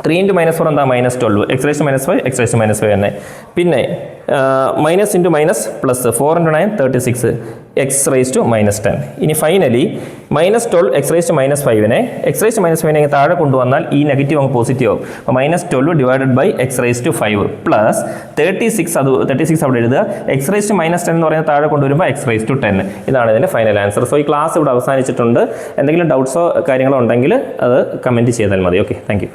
3 ഇൻറ്റു -4 എന്താ? -12, എക്സ് റേസ്റ്റ് -5 എക്സ് റേസ്റ്റ് -5 തന്നെ. പിന്നെ minus into minus plus 4 into 9 36 x raised -10. ഇനി finally -12 x raised -5നെ x raised -5നെ താഴെ കൊണ്ടുവന്നാൽ ഈ നെഗറ്റീവ് അങ്ങ് പോസിറ്റീവ് ആവും. അപ്പോൾ -12 divided by x raised 5 plus 36 അവിടെ എഴുതുക, എക്സ് റേസ്റ്റ് -10 എന്ന് പറയുന്നത് താഴെ കൊണ്ടുവരുമ്പോൾ എക്സ് റേസ്റ്റ് 10. ഇതാണ് ഇതിൻ്റെ ഫൈനൽ ആൻസർ. സോ ഈ ക്ലാസ് ഇവിടെ അവസാനിച്ചിട്ടുണ്ട്. എന്തെങ്കിലും ഡൗട്ട്സോ കാര്യങ്ങളോ ഉണ്ടെങ്കിൽ അത് കമൻറ്റ് ചെയ്താൽ മതി. Okay, thank you.